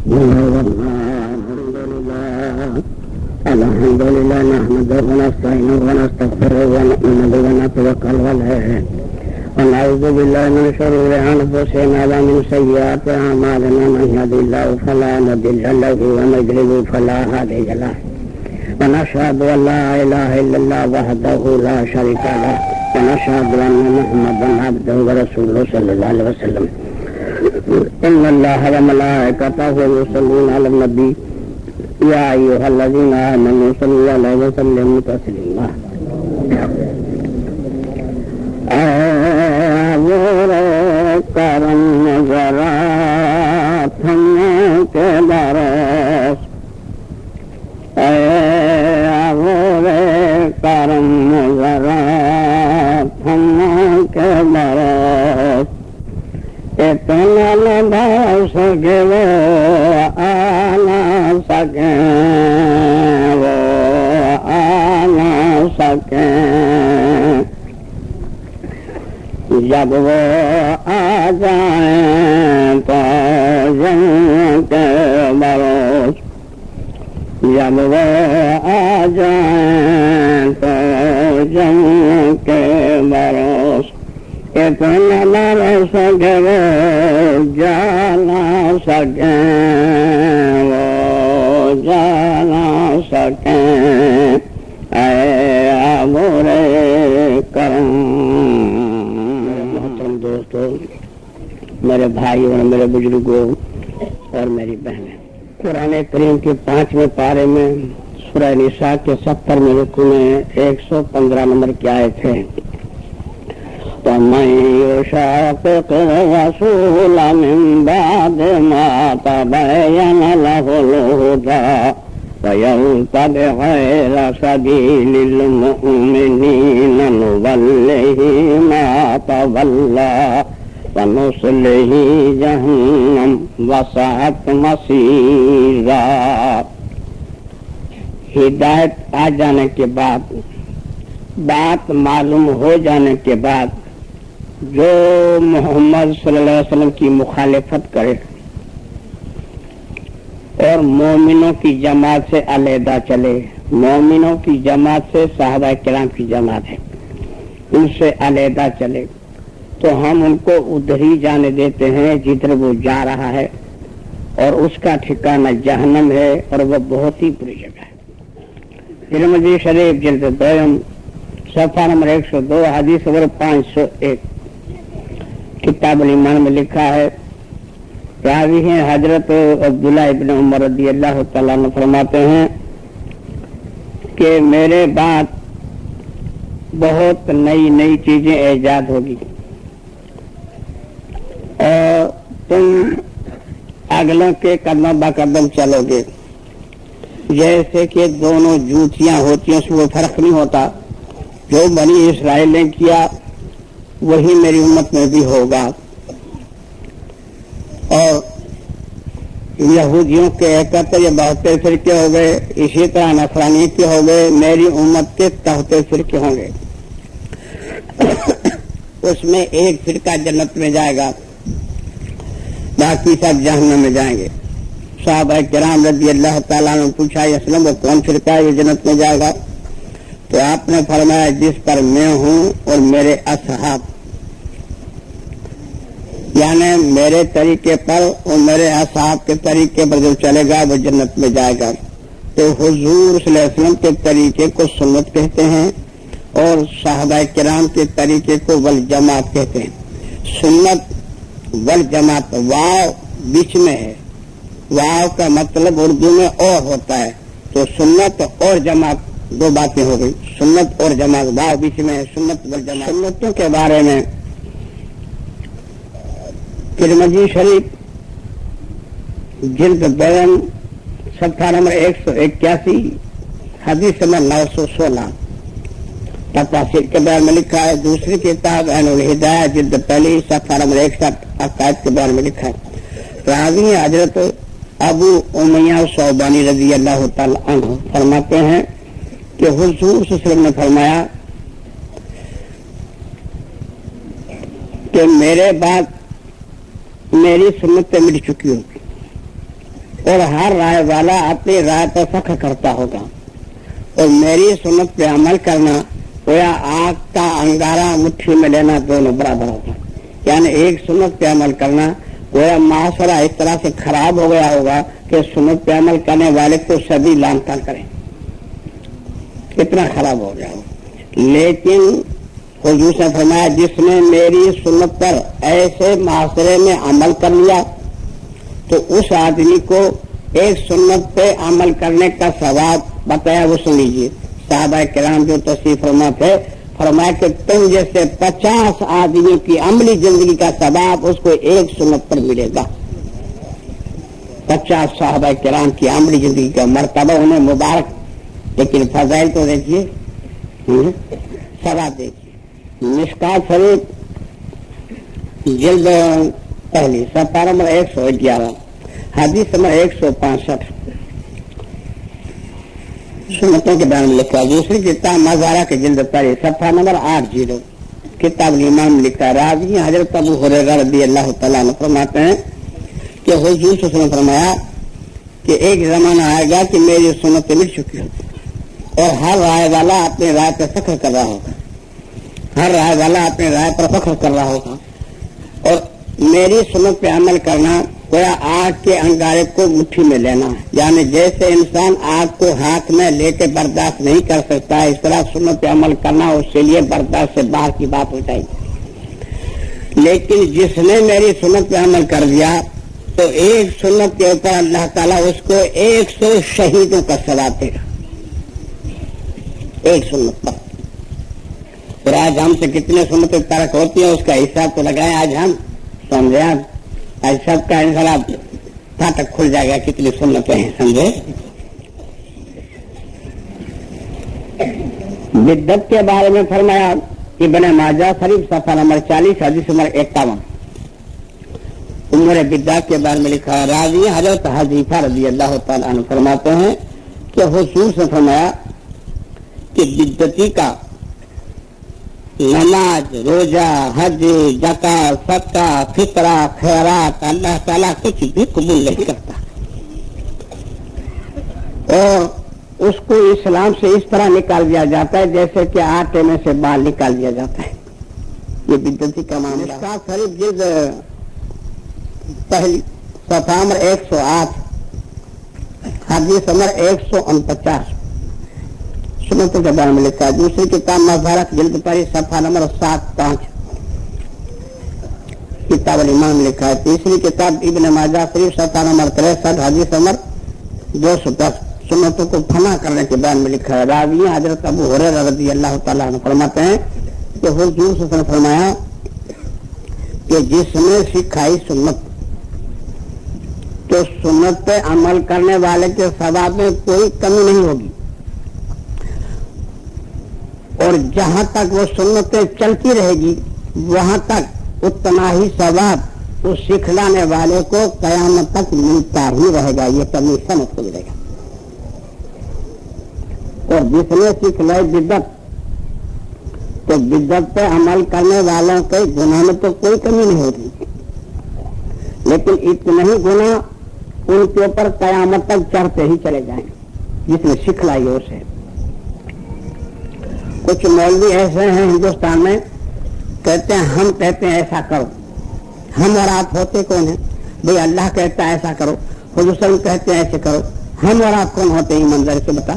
الحمد لله نحمده ونستعينه ونستغفره ونؤمن به ونتوكل عليه ونعوذ بالله من شرور انفسنا ومن سيئات اعمالنا من يهده الله فلا مضل له ومن يضلل فلا هادي له ونشهد ان لا اله الا الله وحده لا شريك له ونشهد ان محمدا عبده ورسوله صلى الله عليه وسلم ان الله وملائكته يصلون على النبي يا أيها الذين آمنوا صلوا عليه وسلموا تسليما کرم ذرا تھم کے برس کرم ذرا تھم کے برس اتنا نبھا سکے وہ آنا سکیں وہ آنا سکیں جب وہ آ جائیں تو جم کے بروس جب وہ آ جائیں تو جم کے بروس اتنا نہ سکے وہ جانا سکیں وہ جانا سکیں اے برے کرم. محترم دوستو، میرے بھائی اور میرے بزرگوں اور میری بہنیں، قرآن کریم کے 5ویں پارے میں سورہ نساء کے 70 رکوع میں 115 نمبر کی آیت ہے. وَمَن يُشَاقِقِ الرَّسُولَ مِن بَعْدِ مَا تَبَيَّنَ لَهُ الْهُدَىٰ وَيَتَّبِعْ غَيْرَ سَبِيلِ الْمُؤْمِنِينَ نُوَلِّهِ مَا تَوَلَّىٰ وَنُصْلِهِ جَهَنَّمَ وَسَاءَتْ مَصِيرًا. ہدایت آ جانے کے بعد، بات معلوم ہو جانے کے بعد جو محمد صلی اللہ علیہ وسلم کی مخالفت کرے اور مومنوں کی جماعت سے علیحدہ چلے، مومنوں کی جماعت سے صحابہ کرام کی جماعت ہے، ان سے علیحدہ چلے تو ہم ان کو ادھر ہی جانے دیتے ہیں جدھر وہ جا رہا ہے، اور اس کا ٹھکانہ جہنم ہے اور وہ بہت ہی بری جگہ ہے. ترمذی شریف جلد 2 صفحہ نمبر 102 حدیث نمبر 501 کتاب الایمان میں لکھا ہے. راوی ہیں حضرت عبداللہ ابن عمر رضی اللہ تعالیٰ عنہ فرماتے ہیں کہ میرے بعد بہت نئی نئی چیزیں ایجاد ہوگی اور تم اگلوں کے قدم با قدم چلو گے. جیسے کہ دونوں جوتیاں ہوتی ہیں، اس میں فرق نہیں ہوتا. جو بنی اسرائیل نے کیا وہی میری امت میں بھی ہوگا، اور یہودیوں کے 71 یا 72 فرقے ہو گئے، اسی طرح نصرانیت کے ہو گئے، میری امت کے 73 فرقے ہوں گے. اس میں ایک فرقہ جنت میں جائے گا، باقی سب جہنم میں جائیں گے. صحابہ کرام رضی اللہ تعالیٰ نے پوچھا یا اسلم وہ کون فرقہ ہے یہ جنت میں جائے گا؟ تو آپ نے فرمایا جس پر میں ہوں اور میرے اصحاب، یعنی میرے طریقے پر اور میرے اصحاب کے طریقے پر جو چلے گا وہ جنت میں جائے گا. تو حضور صلی اللہ علیہ وسلم کے طریقے کو سنت کہتے ہیں اور صحابہ کرام کے طریقے کو والجماعت کہتے ہیں. سنت والجماعت واو بیچ میں ہے، واو کا مطلب اردو میں اور ہوتا ہے، تو سنت اور جماعت دو باتیں ہو گئی. سنت اور جماعت واو بیچ میں ہے، سنت والجماعت. سنتوں کے بارے میں ترمذی شریف جلد 2 صفحہ نمبر 181 حدیث نمبر 916 تفاسیر کے بارے میں لکھا ہے. دوسری کتاب عین الہدایہ جلد 1 صفحہ نمبر 61 عقائد کے بارے میں لکھا ہے. راوی حضرت ابو امیہ صوبانی رضی اللہ تعالی عنہ فرماتے ہیں کہ حضور صلی اللہ علیہ وسلم نے فرمایا کہ میرے بعد میری سنتیں مٹ چکی ہوگی. اور ہر رائے والا اپنی رائے پر فخر کرتا ہوگا، اور میری سنت پہ عمل کرنا گویا آگ کا انگارہ مٹھی میں لینا دونوں برابر ہوگا۔ یعنی ایک سنت پہ عمل کرنا گویا معاشرہ اس طرح سے خراب ہو گیا ہوگا کہ سنت پہ عمل کرنے والے کو سبھی لان تان کریں، کتنا خراب ہو گیا ہو۔ لیکن حضور سے فرمایا جس نے میری سنت پر ایسے معاشرے میں عمل کر لیا تو اس آدمی کو ایک سنت پہ عمل کرنے کا ثواب بتایا، وہ سن لیجیے۔ صحابہ کرام جو تشریف فرما تھے فرمایا کہ تم جیسے 50 آدمیوں کی عملی زندگی کا ثواب اس کو ایک سنت پر ملے گا۔ 50 صحابہ کرام کی عملی زندگی کا مرتبہ انہیں مبارک، لیکن فضائل تو دیکھیے، ثواب دیکھیے۔ مشکات شریف جلد پہلی صفحہ نمبر 111 حدیث نمبر 165 سنتوں کے بارے میں لکھا۔ دوسری کتاب مزارہ کے جلد پہلی صفحہ نمبر 80 کتاب الامام میں لکھا۔ راوی حضرت ابو ہریرہ رضی اللہ تعالیٰ عنہ فرماتے ہیں کہ حضور صلی اللہ علیہ وسلم فرمایا کہ ایک زمانہ آئے گا کہ میری سنتیں مل چکی ہوگی اور ہر رائے والا اپنے رائے پر فخر کر رہا ہوگا، ہر رائے والا اپنے رائے پر فخر کر رہا ہوگا، اور میری سنت پہ عمل کرنا گویا آگ کے انگارے کو مٹھی میں لینا ہے۔ یعنی جیسے انسان آگ کو ہاتھ میں لے کے برداشت نہیں کر سکتا، اس طرح سنت پہ عمل کرنا اس کے لیے برداشت سے باہر کی بات ہو جائے گی۔ لیکن جس نے میری سنت پہ عمل کر دیا تو ایک سنت کے اوپر اللہ تعالیٰ اس کو 100 شہیدوں کا ثواب دے گا، ایک سنت پر۔ اور آج ہم سے کتنے سنتیں ترک ہوتی ہیں اس کا حساب تو لگائیں، آج ہم سمجھے، آج سب کا انسان پھاٹک کھل جائے گا کتنی سنتیں ہیں، سمجھے۔ بدعت کے بارے میں فرمایا ابن ماجہ شریف صفحہ نمبر 40 حدیث نمبر 51 امور بدعت کے بارے میں لکھا۔ راوی حضرت حذیفہ رضی اللہ تعالیٰ عنہ فرماتے ہیں کہ حضور سے فرمایا کہ بدعتی کا نماز، روزہ، حج، زکات، صدقہ، فطرہ، خیرات اللہ تعالیٰ کچھ بھی قبول نہیں کرتا، اور اس کو اسلام سے اس طرح نکال دیا جاتا ہے جیسے کہ آٹے میں سے بال نکال دیا جاتا ہے۔ یہ بدعتی کا معاملہ۔ مشکات شریف جلد پہلی صفحہ نمبر 108 حدیث نمبر 149 سنتوں کے بارے میں لکھا ہے۔ دوسری کتاب مظہرت جلد پہلی صفحہ نمبر 75 کتاب الامام میں لکھا ہے۔ تیسری کتاب ابن ماجہ شریف صفحہ نمبر 63 حدیث نمبر 210 سنتوں کو فنا کرنے کے بارے میں لکھا ہے۔ راوی حضرت ابو ہریرہ رضی اللہ تعالیٰ عنہ فرماتے ہیں کہ حضور صلی اللہ علیہ وسلم فرمایا کہ جس نے سکھائی سنت تو سنت پہ عمل کرنے والے کے ثواب میں کوئی کمی نہیں ہوگی، اور جہاں تک وہ سنتیں چلتی رہے گی وہاں تک اتنا ہی ثواب اس سکھلانے والے کو قیامت تک ملتا ہی رہے گا، یہ کمی سمجھ کو ملے گا۔ اور جس نے سکھلائی بدعت تو بدعت پہ عمل کرنے والوں کے گناہ میں تو کوئی کمی نہیں ہوتی، لیکن اتنا ہی گناہ ان کے اوپر قیامت تک چڑھتے ہی چلے جائیں جس نے سکھلائی اسے۔ کچھ مولوی ایسے ہیں ہندوستان میں کہتے ہیں ہم کہتے ہیں ایسا کرو، ہم اور آپ ہوتے کون ہیں بھئی؟ اللہ کہتا ہے ایسا کرو، حضور صلی اللہ علیہ وسلم کہتے ہیں ایسے کرو، ہم اور آپ کون ہوتے ہیں منظر سے بتا؟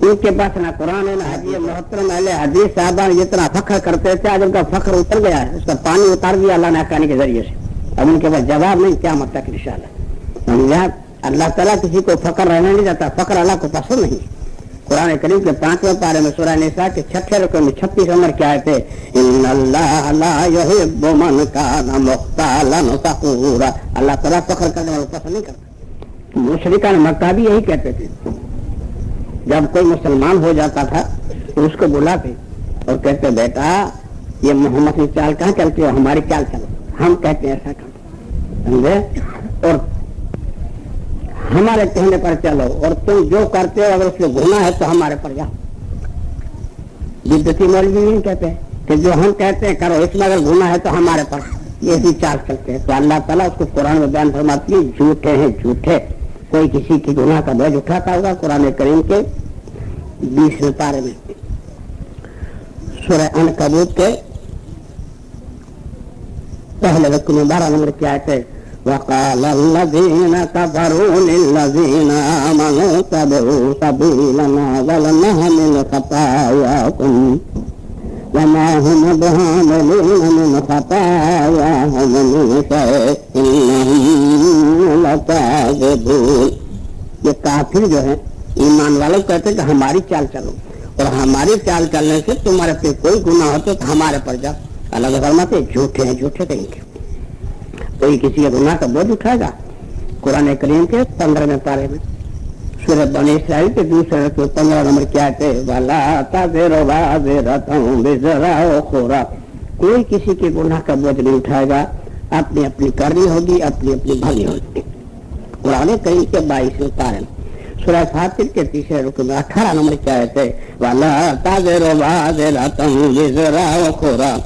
ان کے پاس نہ قرآن ہے نہ حدیث۔ محترم اہل حدیث صاحبہ جتنا فخر کرتے تھے آج ان کا فخر اتر گیا ہے، اس کا پانی اتار دیا اللہ نے حقانی کے ذریعے سے، اب ان کے پاس جواب نہیں قیامت تک انشاءاللہ۔ اللہ تعالیٰ کسی کو فخر رہنا نہیں دیتا، فخر اللہ کو پسند نہیں۔ قرآن کریم کے 5ویں پارے میں سورہ نساء کے 6 رکوع میں 36 نمبر کی آیت ہے، ان اللہ لا یحب من کان مختالا فخورا، اللہ تعالیٰ فخر کرنے والوں کو پسند نہیں کرتا۔ مشرکان مکہ بھی یہی کہتے تھے، جب کوئی مسلمان ہو جاتا تھا تو اس کو بلاتے اور کہتے بیٹا یہ محمد کی چال کہاں چلتی ہو، ہماری چال چلو، ہم کہتے ہیں ایسا کرو، سمجھے، اور ہمارے کہنے پر چلو، اور تم جو کرتے ہو اگر اس میں گناہ ہے تو ہمارے پر جاؤ۔ بدعتی مولوی نہیں کہتے کہ جو ہم کہتے ہیں کرو، اس میں اگر گناہ ہے تو ہمارے پر ایسی چال چلتے ہیں. تو اللہ تعالیٰ اس کو قرآن میں بیان فرماتی ہے جھوٹے ہیں جھوٹے. کوئی کسی کی گناہ کا بوجھ اٹھاتا ہوگا قرآن کریم کے 20ویں پارے میں سورہ عنکبوت کے پہلے رکوع میں 12 نمبر کی آیت ہے وَقَالَ الَّذِينَ كَفَرُوا لِلَّذِينَ آمَنُوا اتَّبِعُوا سَبِيلَنَا وَلْنَحْمِلْ خَطَايَاكُمْ وَمَا هُمْ بِحَامِلِينَ مِنْ خَطَايَاهُمْ مِنْ شَيْءٍ إِنَّهُمْ لَكَاذِبُونَ. یہ کافر جو ہے ایمان والوں کہتے ہیں کہ ہماری چال چلو اور ہماری چال چلنے سے تمہارے پہ کوئی گناہ ہوتا تو ہمارے پر جاؤ. اللہ فرماتے جھوٹے ہیں جھوٹے کہیں گے. کوئی کسی کا گناہ کا بوجھ اٹھائے گا. قرآن کریم کے 15ویں پارے میں سورہ بنی اسرائیل کے دوسرے رکوع 15 نمبر کی آیت ہے وَلَا تَزِرُ وَازِرَةٌ وِزْرَ أُخْرَىٰ. کوئی کسی کے گناہ کا بوجھ نہیں اٹھائے گا. اپنی اپنی کرنی ہوگی اپنی اپنی بھرنی ہوگی. قرآن کریم کے 22ویں پارے میں سورہ فاطر کے تیسرے رکوع میں 18 نمبر کی آیت ہے وَلَا تَزِرُ وَازِرَةٌ وِزْرَ أُخْرَىٰ.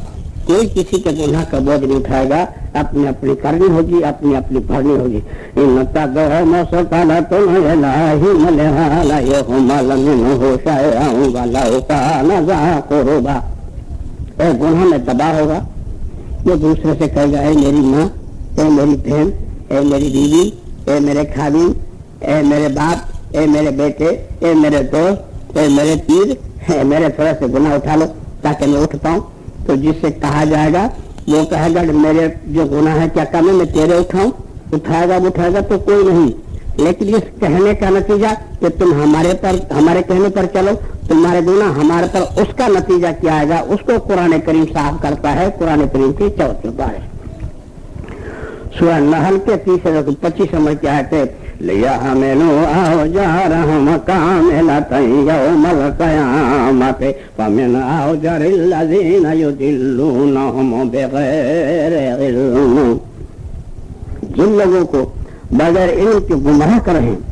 کوئی کسی کے گناہ کا بوجھ نہیں اٹھائے گا. اپنی اپنی کرنی ہوگی اپنی اپنی بھرنی ہوگی. إِنَّ تَدْعُهُمْ مُسْتَقَلَةٌ إِلَٰهِ مَلِهَا لَا يُحْمَلُ مِنْهُ شَيْئًا وَلَوْ كَانَ ذَا قُرْبَىٰ. اے گناہ میں تباہ ہوگا جو دوسرے سے کہے گا اے میری ماں اے میری بہن اے میری بیوی اے میرے خادم اے میرے باپ اے میرے بیٹے اے میرے دوست اے میرے پیر اے میرے تھوڑے سے گناہ اٹھا لو تاکہ میں اٹھ پاؤں. تو جس سے کہا جائے گا وہ کہے گا میرے جو گناہ ہے کیا کم ہے میں تیرے اٹھاؤں. اٹھائے گا تو کوئی نہیں. لیکن اس کہنے کا نتیجہ کہ تم ہمارے کہنے پر چلو تمہارے گناہ ہمارے پر اس کا نتیجہ کیا آئے گا اس کو قرآن کریم صاف کرتا ہے. قرآن کریم کی 4 پارے سورہ نحل کے 25 نمبر کی آیت ہے لِيَحْمِلُوا أَوْزَارَهُمْ كَامِلَةً يَوْمَ الْقِيَامَةِ وَمِنْ أَوْزَارِ الَّذِينَ يُضِلُّونَهُمْ بِغَيْرِ عِلْمٍ. جن لوگوں کو بغیر علم کے گمراہ کر رہے ہیں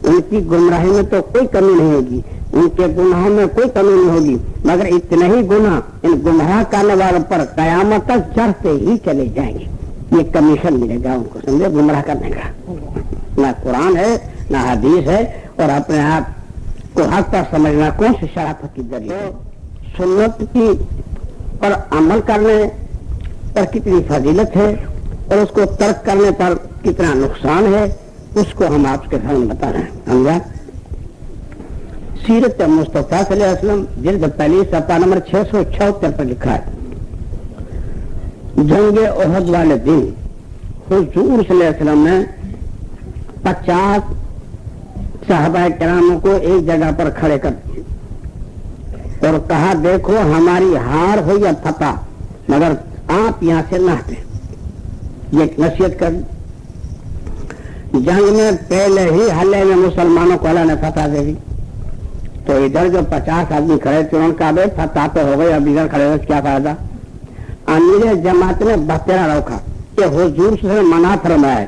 ان کی گمراہی میں تو کوئی کمی نہیں ہوگی. ان کے گناہوں میں کوئی کمی نہیں ہوگی مگر اتنے ہی گناہ ان گمراہ کرنے والوں پر قیامت تک چڑھتے ہی چلے جائیں گے. یہ کمیشن ملے گا ان کو سمجھے گمراہ کرنے کا. نہ قرآن ہے نہ حدیث ہے اور اپنے آپ کو حق پر سمجھنا کون سی شرافت کی ذریعے. سنت کی پر عمل کرنے پر کتنی فضیلت ہے اور اس کو ترک کرنے پر کتنا نقصان ہے اس کو ہم آپ کے سامنے بتا رہے ہیں. سمجھا سیرت مصطفیٰ صلی اللہ علیہ وسلم جلد پہلی صفحہ نمبر 676 پر لکھا ہے جنگ احد والے دن حضور صلی اللہ علیہ وسلم نے 50 صحابہ کرام کو ایک جگہ پر کھڑے کر دیے اور کہا دیکھو ہماری ہار ہو یا فتح مگر آپ یہاں سے نہ ہٹیں. یہ نصیحت کر جنگ میں پہلے ہی حلے میں مسلمانوں کو اللہ نے فتح دے دی. تو ادھر جو 50 آدمی کھڑے تھے ان کا فتح تو ہو گئی اب ادھر کھڑے ہوئے کیا فائدہ. امیر جماعت نے بہترا روکا کہ حضور سے منع فرمایا ہے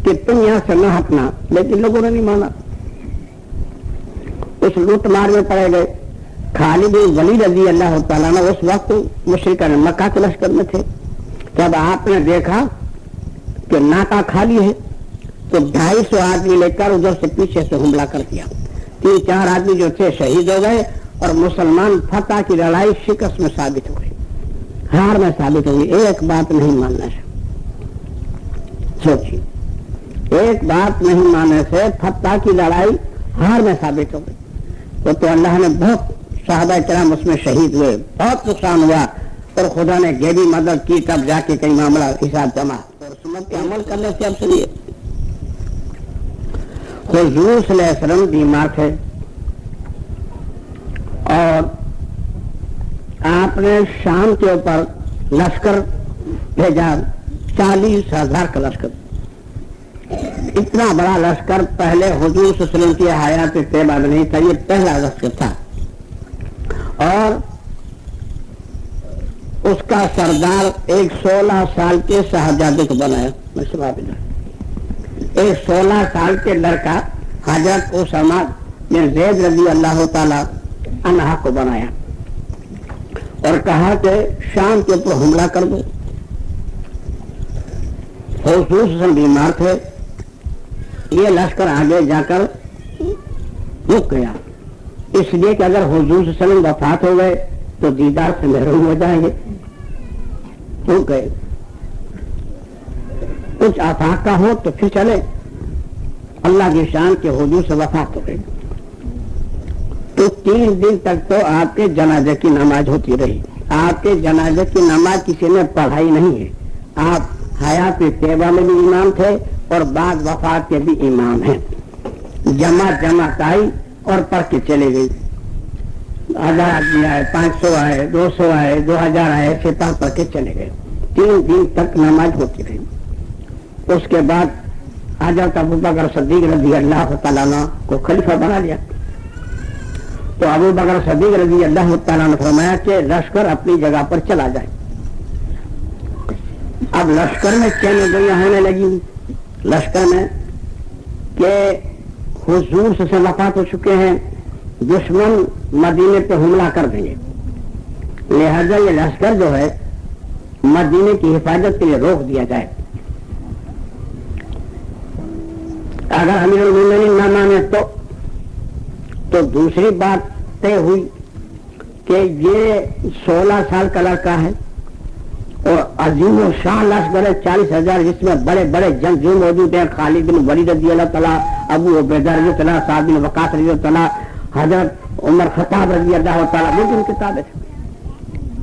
کہ تم یہاں سے نہ ہٹنا لیکن لوگوں نے نہیں مانا. اس لوٹ مار میں پڑے گئے. خالد بن ولید رضی اللہ تعالیٰ نے اس وقت مشرکان مکہ کے لشکر میں تھے. جب آپ نے دیکھا کہ ناکہ خالی ہے تو 250 آدمی لے کر ادھر سے پیچھے سے حملہ کر دیا. 3-4 آدمی جو تھے شہید ہو گئے اور مسلمان فتح کی لڑائی شکست میں ثابت ہو گئی ہار میں ثابت ہو گئی. ایک بات نہیں ماننے سے سوچیے ایک بات نہیں ماننے سے فتح کی لڑائی ہار میں ثابت ہو گئی. تو اللہ نے بہت صحابہ کرام اس میں شہید ہوئے بہت نقصان ہوا اور خدا نے یہ بھی مدد کی تب جا کے کئی معاملہ حساب جمع اور سنت کے عمل کرنے سے اب سنیے حضور صلی اللہ علیہ وسلم بیمار تھے اور آپ نے شام کے اوپر لشکر بھیجا 40,000 کا لشکر. اتنا بڑا لشکر پہلے حضور صلی اللہ علیہ وسلم کی حیات طیبہ میں نہیں تھا. یہ پہلا لشکر تھا اور اس کا سردار ایک 16 سال کے صاحبزادے کو بنایا. ایک 16 سال کے لڑکا حضرت اسامہ بن زید رضی اللہ تعالی عنہ کو بنایا اور کہا کہ شام کے اوپر حملہ کر دو. हुजूर बीमार थे, ये लश्कर आगे जाकर रुक गया, इसलिए कि अगर हुजूर सल्लल्लाहु वफात हो गए तो दीदार से महरूम हो जाएंगे। रुक गए, कुछ आफाक का हो तो फिर चले। अल्लाह की शान के हुजूर से वफात हो गई तो 3 दिन तक तो आपके जनाजे की नमाज होती रही। आपके जनाजे की नमाज किसी ने पढ़ाई नहीं है। आप हयात तैयबा में भी इमाम थे और बाद वफात के भी इमाम हैं। जमात आई और पढ़ के चले गई। 1000 आदमी आए, 500 आए, 200 आए, 2000 आए, ऐसे पढ़ के चले गए। 3 दिन तक नमाज होती रही। उसके बाद हज़रत अबू बकर सिद्दीक रज़ी अल्लाह तआला अन्हु को खलीफा बना लिया। तो अबू बकर सिद्दीक रज़ी अल्लाह तआला अन्हु ने फरमाया कि लश्कर अपनी जगह पर चला जाए। अब लश्कर में चैन होने लगी, लश्कर में कि हुजूर से वफात हो चुके हैं, दुश्मन मदीने पे हमला कर देंगे, लिहाजा ये लश्कर जो है मदीने की हिफाजत के लिए रोक दिया जाए। अगर अमीरुल मोमिनीन न माने तो दूसरी बात तय हुई कि ये 16 साल का लड़का है और अजीम और शाह लश्कर है 40,000, जिसमें बड़े बड़े जंगजू मौजूद हैं। खालिद बिन वलीद रज़ी अल्लाह तआला, अबू उबैदा रज़ी अल्लाह तआला, साद बिन वक़ास रज़ी अल्लाह तआला, हजरत उमर खत्ताब रज़ी अल्लाह तआला, लेकिन किताबें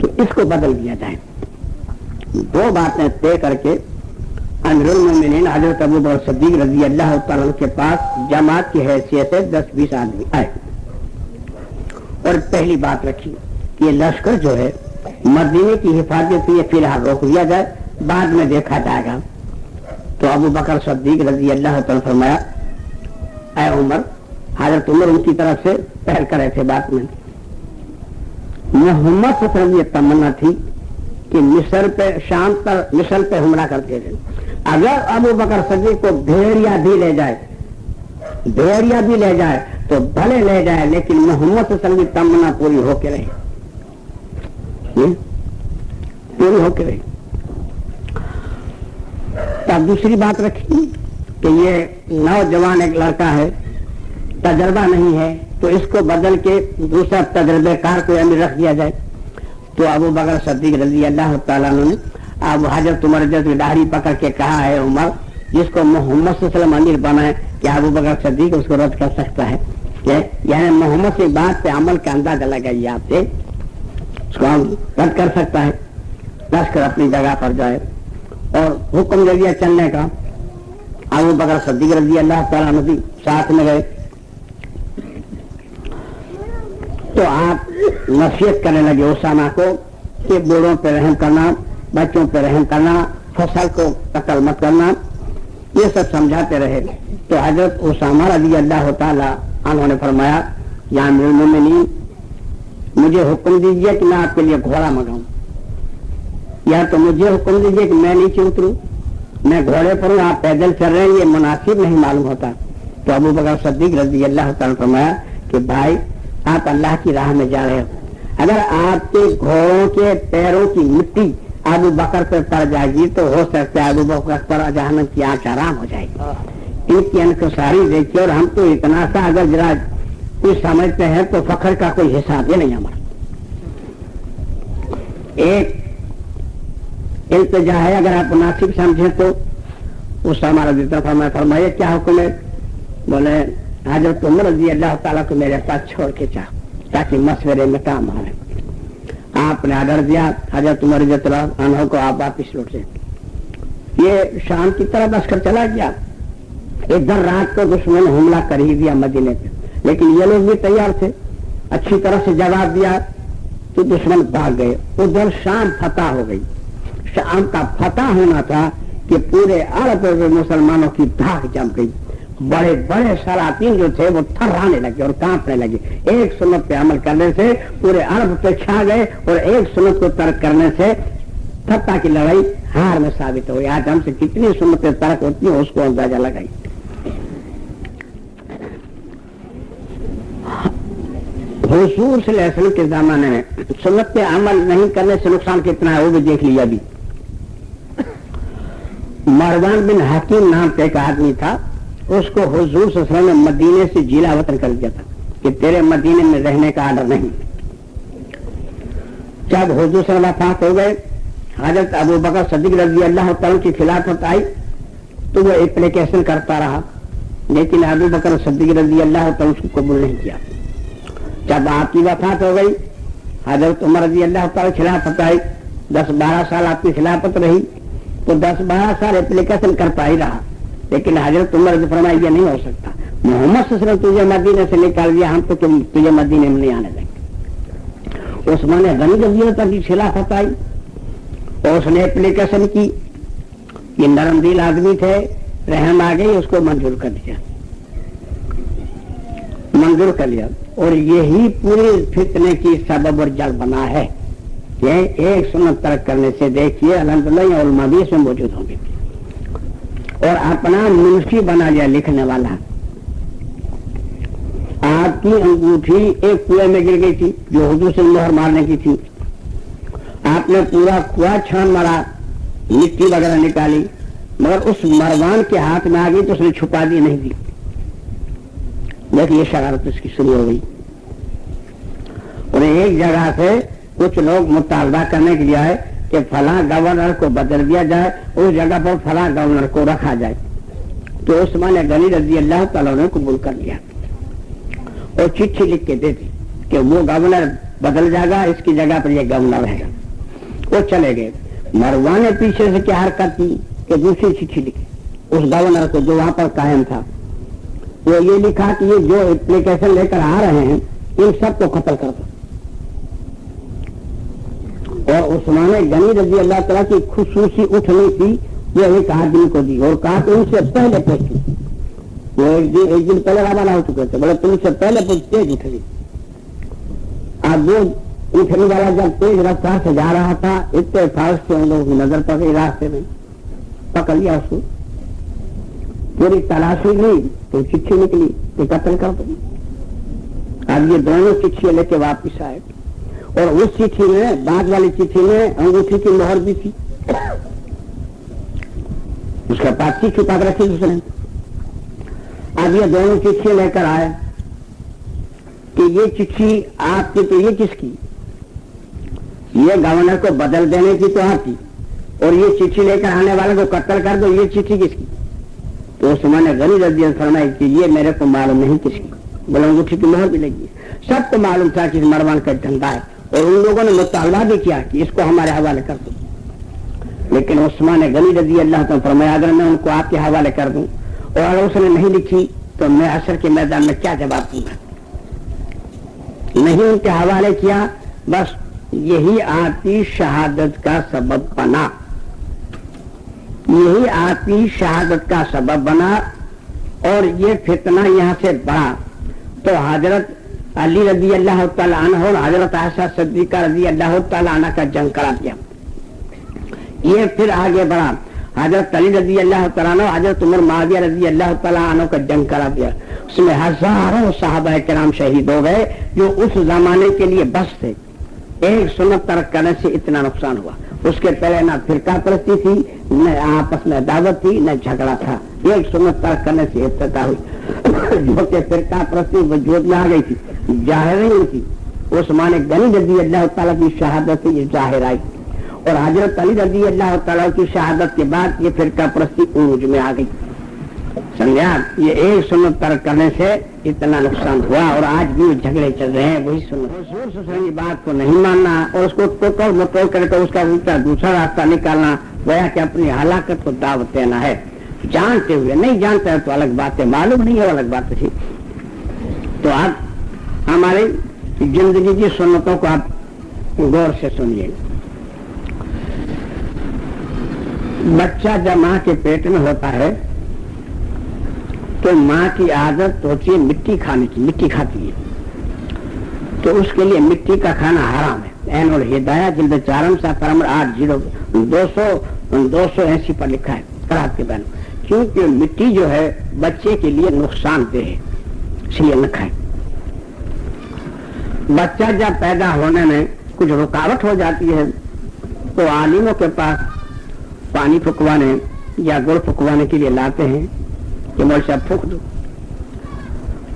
तो इसको बदल दिया जाए। 2 बातें तय करके अमीरुल मोमिनीन हजरत अबू बकर सिद्दीक रज़ी अल्लाह तआला के पास जमात की हैसियत से 10-20 आदमी आए और पहली बात रखी कि ये लश्कर जो है मदीने की हिफाजत के लिए फिलहाल रोक दिया जाए, बाद में देखा जाएगा। तो अबू बकर सिद्दीक रज़ी अल्लाह तआला फरमाया, ऐ उमर, हजरत उमर उनकी तरफ से पहल करे थे बात में। मोहम्मद सल्लल्लाहु अलैहि वसल्लम की तमन्ना थी कि मिस्र पे, शाम पर मिस्र पे हमला करते थे। अगर अबू बकर सिद्दीक को भेड़िया भी ले जाए तो भले ले जाए, लेकिन मोहम्मद सल्लल्लाहु अलैहि वसल्लम की तमन्ना पूरी होके रही, पूरी होके रही। तब दूसरी बात रखी कि ये नौजवान एक लड़का है, तजर्बा नहीं है, तो इसको बदल के दूसरा तजर्बेकार को अमीर रख दिया जाए। तो अबू बकर सिद्दीक रज़ी अल्लाह तआला अन्हु ने अब हजरत उमर की दाढ़ी पकड़ के कहा, है उमर, जिसको मोहम्मद सल्लल्लाहु अलैहि वसल्लम अमीर बनाए, क्या अबू बकर सिद्दीक उसको रद्द कर सकता है? यानी मोहम्मद की बात पे अमल का अंदाजा लगाइए आपसे, उसको हम रद्द कर सकता है। लश्कर अपनी जगह पर जाए और हुक्म दे दिया चलने का। अबू बकर सिद्दीक रज़ी अल्लाह तआला अन्हु भी साथ में गए। तो आप नसीहत करने लगे उसामा को कि बूढ़ों पर रहम करना, बच्चों पर रहम करना, फसल को कत्ल मत करना, ये सब समझाते रहे। तो हजरत उसामा रज़ी अल्लाह तआला अन्हु ने फरमाया, या अमीरुल मोमिनीन, मुझे हुक्म दीजिए कि मैं आपके लिए घोड़ा मंगाऊं, या तो मुझे हुक्म दीजिए कि मैं नीचे उतरूं, मैं घोड़े पर हूं, आप पैदल चल रहे हैं, ये मुनासिब नहीं मालूम होता। तो अबू बकर सिद्दीक रज़ी अल्लाह तआला ने फरमाया कि भाई, आप अल्लाह की राह में जा रहे हो, अगर आपके घोड़ों के पैरों की मिट्टी अबू बकर पर पड़ जाएगी तो हो सकता है अबू बकर पर जहन्नम की आंच आराम हो जाएगी। इनकी अनकसारी देखिए, और हम तो इतना सा अगर जरा कुछ समझते हैं तो फखर का कोई हिसाब ही नहीं हमारा। एक इल्तिजा है, अगर आप मुनासिब समझे तो उस हमारा जितना फरमाइए क्या हुक्म है? बोले हजरत उमर रज़ी अल्लाह तआला को मेरे साथ छोड़ के जा, ताकि मशवरे में काम आए। आपने आर्डर दिया, हजरत उमर रज़ी अल्लाह अन्हु को आप वापिस लौट से। ये शाम की तरफ लश्कर चला गया। इधर रात को दुश्मन ने हमला कर ही दिया मदीने पे, लेकिन ये लोग भी तैयार थे, अच्छी तरह से जवाब दिया तो दुश्मन भाग गए। उधर शाम फतह हो गई। शाम का फतह होना था कि पूरे अरब में मुसलमानों की धाक जम गई। बड़े बड़े सलातीन जो थे वो थर्राने लगे और कांपने लगे। एक सुन्नत पे अमल करने से पूरे अरब पे छा गए और एक सुन्नत को तर्क करने से फतह की लड़ाई हार में साबित हो गई। आज हमसे कितनी सुन्नतें तर्क होती है उसको अंदाजा लगाई। हुजूर सल्लल्लाहु अलैहि वसल्लम के जमाने में सुन्नत पे अमल नहीं करने से नुकसान कितना है वो भी देख लिया। अभी مروان بن حکیم نام کا ایک آدمی تھا، اس کو حضور صلی اللہ علیہ وسلم نے مدینے سے جیلا وطن کر دیا تھا کہ تیرے مدینے میں رہنے کا آرڈر نہیں۔ جب حضور صلی اللہ وفات ہو گئے، حضرت ابو بکر صدیق رضی اللہ تعالیٰ کی خلافت آئی تو وہ اپلیکیشن کرتا رہا، لیکن ابو بکر صدیق رضی اللہ تعالیٰ اس کو قبول نہیں کیا۔ جب آپ کی وفات ہو گئی، حضرت عمر رضی اللہ تعالیٰ خلافت آئی، 10-12 سال آپ کی خلافت رہی، تو 10-12 سال اپلیکیشن کرتا ہی رہا، لیکن حضرت عمر نے فرمایا یہ نہیں ہو سکتا، محمد صلی اللہ علیہ وسلم تجھے مدینے سے نکال دیا، ہم تو تجھے مدینے میں نہیں آنے دیں گے۔ عثمان غنی رضی اللہ تعالیٰ کی خلافت آئی اور اس نے اپلیکیشن کی، یہ نرم دل آدمی تھے، رحم آ گئی، اس کو منظور کر لیا، اور یہی پوری فتنے کی سبب اور جڑ بنا ہے کہ ایک سنت ترک کرنے سے دیکھیے الحمدللہ یہ علماء بھی اس میں موجود ہوں گے، اور اپنا منشی بنا لیا لکھنے والا۔ آپ کی انگوٹھی ایک کنویں میں گر گئی تھی جو حضور سے مہر مارنے کی تھی، آپ نے پورا کنواں چھان مارا، مٹی وغیرہ نکالی، مگر اس مروان کے ہاتھ میں آ گئی تو اس نے چھپا دی نہیں دی، لیکن یہ شرارت اس کی شروع ہو گئی، اور ایک جگہ سے کچھ لوگ مطالبہ کرنے کے لیے آئے کہ فلاں گورنر کو بدل دیا جائے، اس جگہ پر فلاں گورنر کو رکھا جائے، تو عثمان غنی رضی اللہ تعالیٰ نے قبول کر لیا اور چٹھی لکھ کے دے دی کہ وہ گورنر بدل جائے گا، اس کی جگہ پر یہ گورنر رہے گا۔ وہ چلے گئے، مروان نے پیچھے سے کیا حرکت کی کہ دوسری چٹھی لکھی اس گورنر کو جو وہاں پر قائم تھا، وہ یہ لکھا کہ یہ جو اپلیکیشن لے کر آ رہے ہیں ان سب کو قتل کر دو، اور عثمان غنی رضی اللہ تعالیٰ کی خصوصی اٹھنی تھی وہ ایک آدمی کو دی اور کہا کہ ان سے پہلے پہنچی، وہ ایک دن پہلے روانہ ہو چکے تھے، بولے تم سے پہلے تیز اٹھ گئی۔ اب وہ اٹھنے والا جب تیز رفتار سے جا رہا تھا، اتفاق سے ان لوگوں کی نظر پڑ گئی، راستے میں پکڑ لیا اس کو، پوری تلاشی لی تو چٹھی نکلی کہ قتل کر دو۔ اب یہ دونوں چٹھیاں لے کے واپس آئے، اور اس چٹھی میں بعد والی چٹھی میں انگوٹھی کی مہر بھی تھی، اس کا پاسی چھپا کر رکھی اس نے۔ اب یہ دونوں چٹھیاں لے کر آئے کہ یہ چٹھی آپ کی، تو یہ کس کی؟ یہ گورنر کو بدل دینے کی تو آپ کی، اور یہ چٹھی لے کر آنے والے کو قتل کر دو، یہ چٹھی کس کی؟ تو عثمان غنی رضی اللہ فرمایا کہ یہ میرے کو معلوم نہیں کس کی، بولے انگوٹھی کی مہر بھی لگی ہے، سب کو معلوم تھا کہ مروان کا دھندا ہے، اور ان لوگوں نے مطالبہ بھی کیا کہ اس کو ہمارے حوالے کر دو، لیکن عثمان غنی رضی اللہ تعالیٰ فرمایا اگر میں ان کو آپ کے حوالے کر دوں اور اگر اس نے نہیں لکھی تو میں عصر کے میدان میں کیا جواب دوں گا؟ نہیں ان کے حوالے کیا، بس یہی آپ کی شہادت کا سبب بنا، یہی آپ کی شہادت کا سبب بنا، اور یہ فتنہ یہاں سے بڑھا تو حضرت علی رضی اللہ تعالیٰ عنہ اور حضرت عائشہ صدیقہ رضی اللہ تعالیٰ عنہ کا جنگ کرا دیا، یہ پھر آگے بڑھا، حضرت علی رضی اللہ تعالیٰ عنہ حضرت عمر معاویہ رضی اللہ تعالیٰ عنہ کا جنگ کرا دیا، اس میں ہزاروں صحابہ کرام شہید ہو گئے جو اس زمانے کے لیے بس تھے۔ ایک سنت ترک کرنے سے اتنا نقصان ہوا، اس کے پہلے نہ فرقہ پرستی تھی، نہ آپس میں دعوت تھی، نہ جھگڑا تھا، ایک سنت ترک کرنے سے ابتدا ہوئی، جو کہ فرقہ پرستی وجود میں آ گئی تھی، ظاہر نہیں تھی، عثمان غنی رضی اللہ تعالیٰ کی شہادت سے یہ ظاہر آئی، اور حضرت علی رضی اللہ تعالیٰ کی شہادت کے بعد یہ فرقہ پرستی عروج میں آ گئی، سمجھا؟ یہ ایک سنت ترک کرنے سے اتنا نقصان ہوا، اور آج بھی جھگڑے چل رہے ہیں وہی سنت، زور سے صحیح بات کو نہیں ماننا اور اس کو ٹوکر مٹول کر کے اس کا الٹا دوسرا راستہ نکالنا، گویا کہ اپنی ہلاکت کو دعوت دینا ہے، جانتے ہوئے، نہیں جانتے تو الگ بات ہے، معلوم نہیں ہے الگ بات ہے۔ تو آپ ہماری زندگی کی سنتوں کو آپ غور سے سنیے۔ بچہ جب ماں کے پیٹ میں ہوتا ہے تو ماں کی عادت ہوتی ہے مٹی کھانے کی، مٹی کھاتی ہے، تو اس کے لیے مٹی کا کھانا حرام ہے۔ عین الہدایہ جلد 4 صفحہ نمبر 280 پر لکھا ہے قرات کے بیان، کیونکہ مٹی جو ہے بچے کے لیے نقصان دہ ہے، اس لیے نہ کھائے۔ بچہ جب پیدا ہونے میں کچھ رکاوٹ ہو جاتی ہے تو عالموں کے پاس پانی پھکوانے या गुड़ फुकवाने के लिए लाते हैं कि मौलवी साहब फूक दो।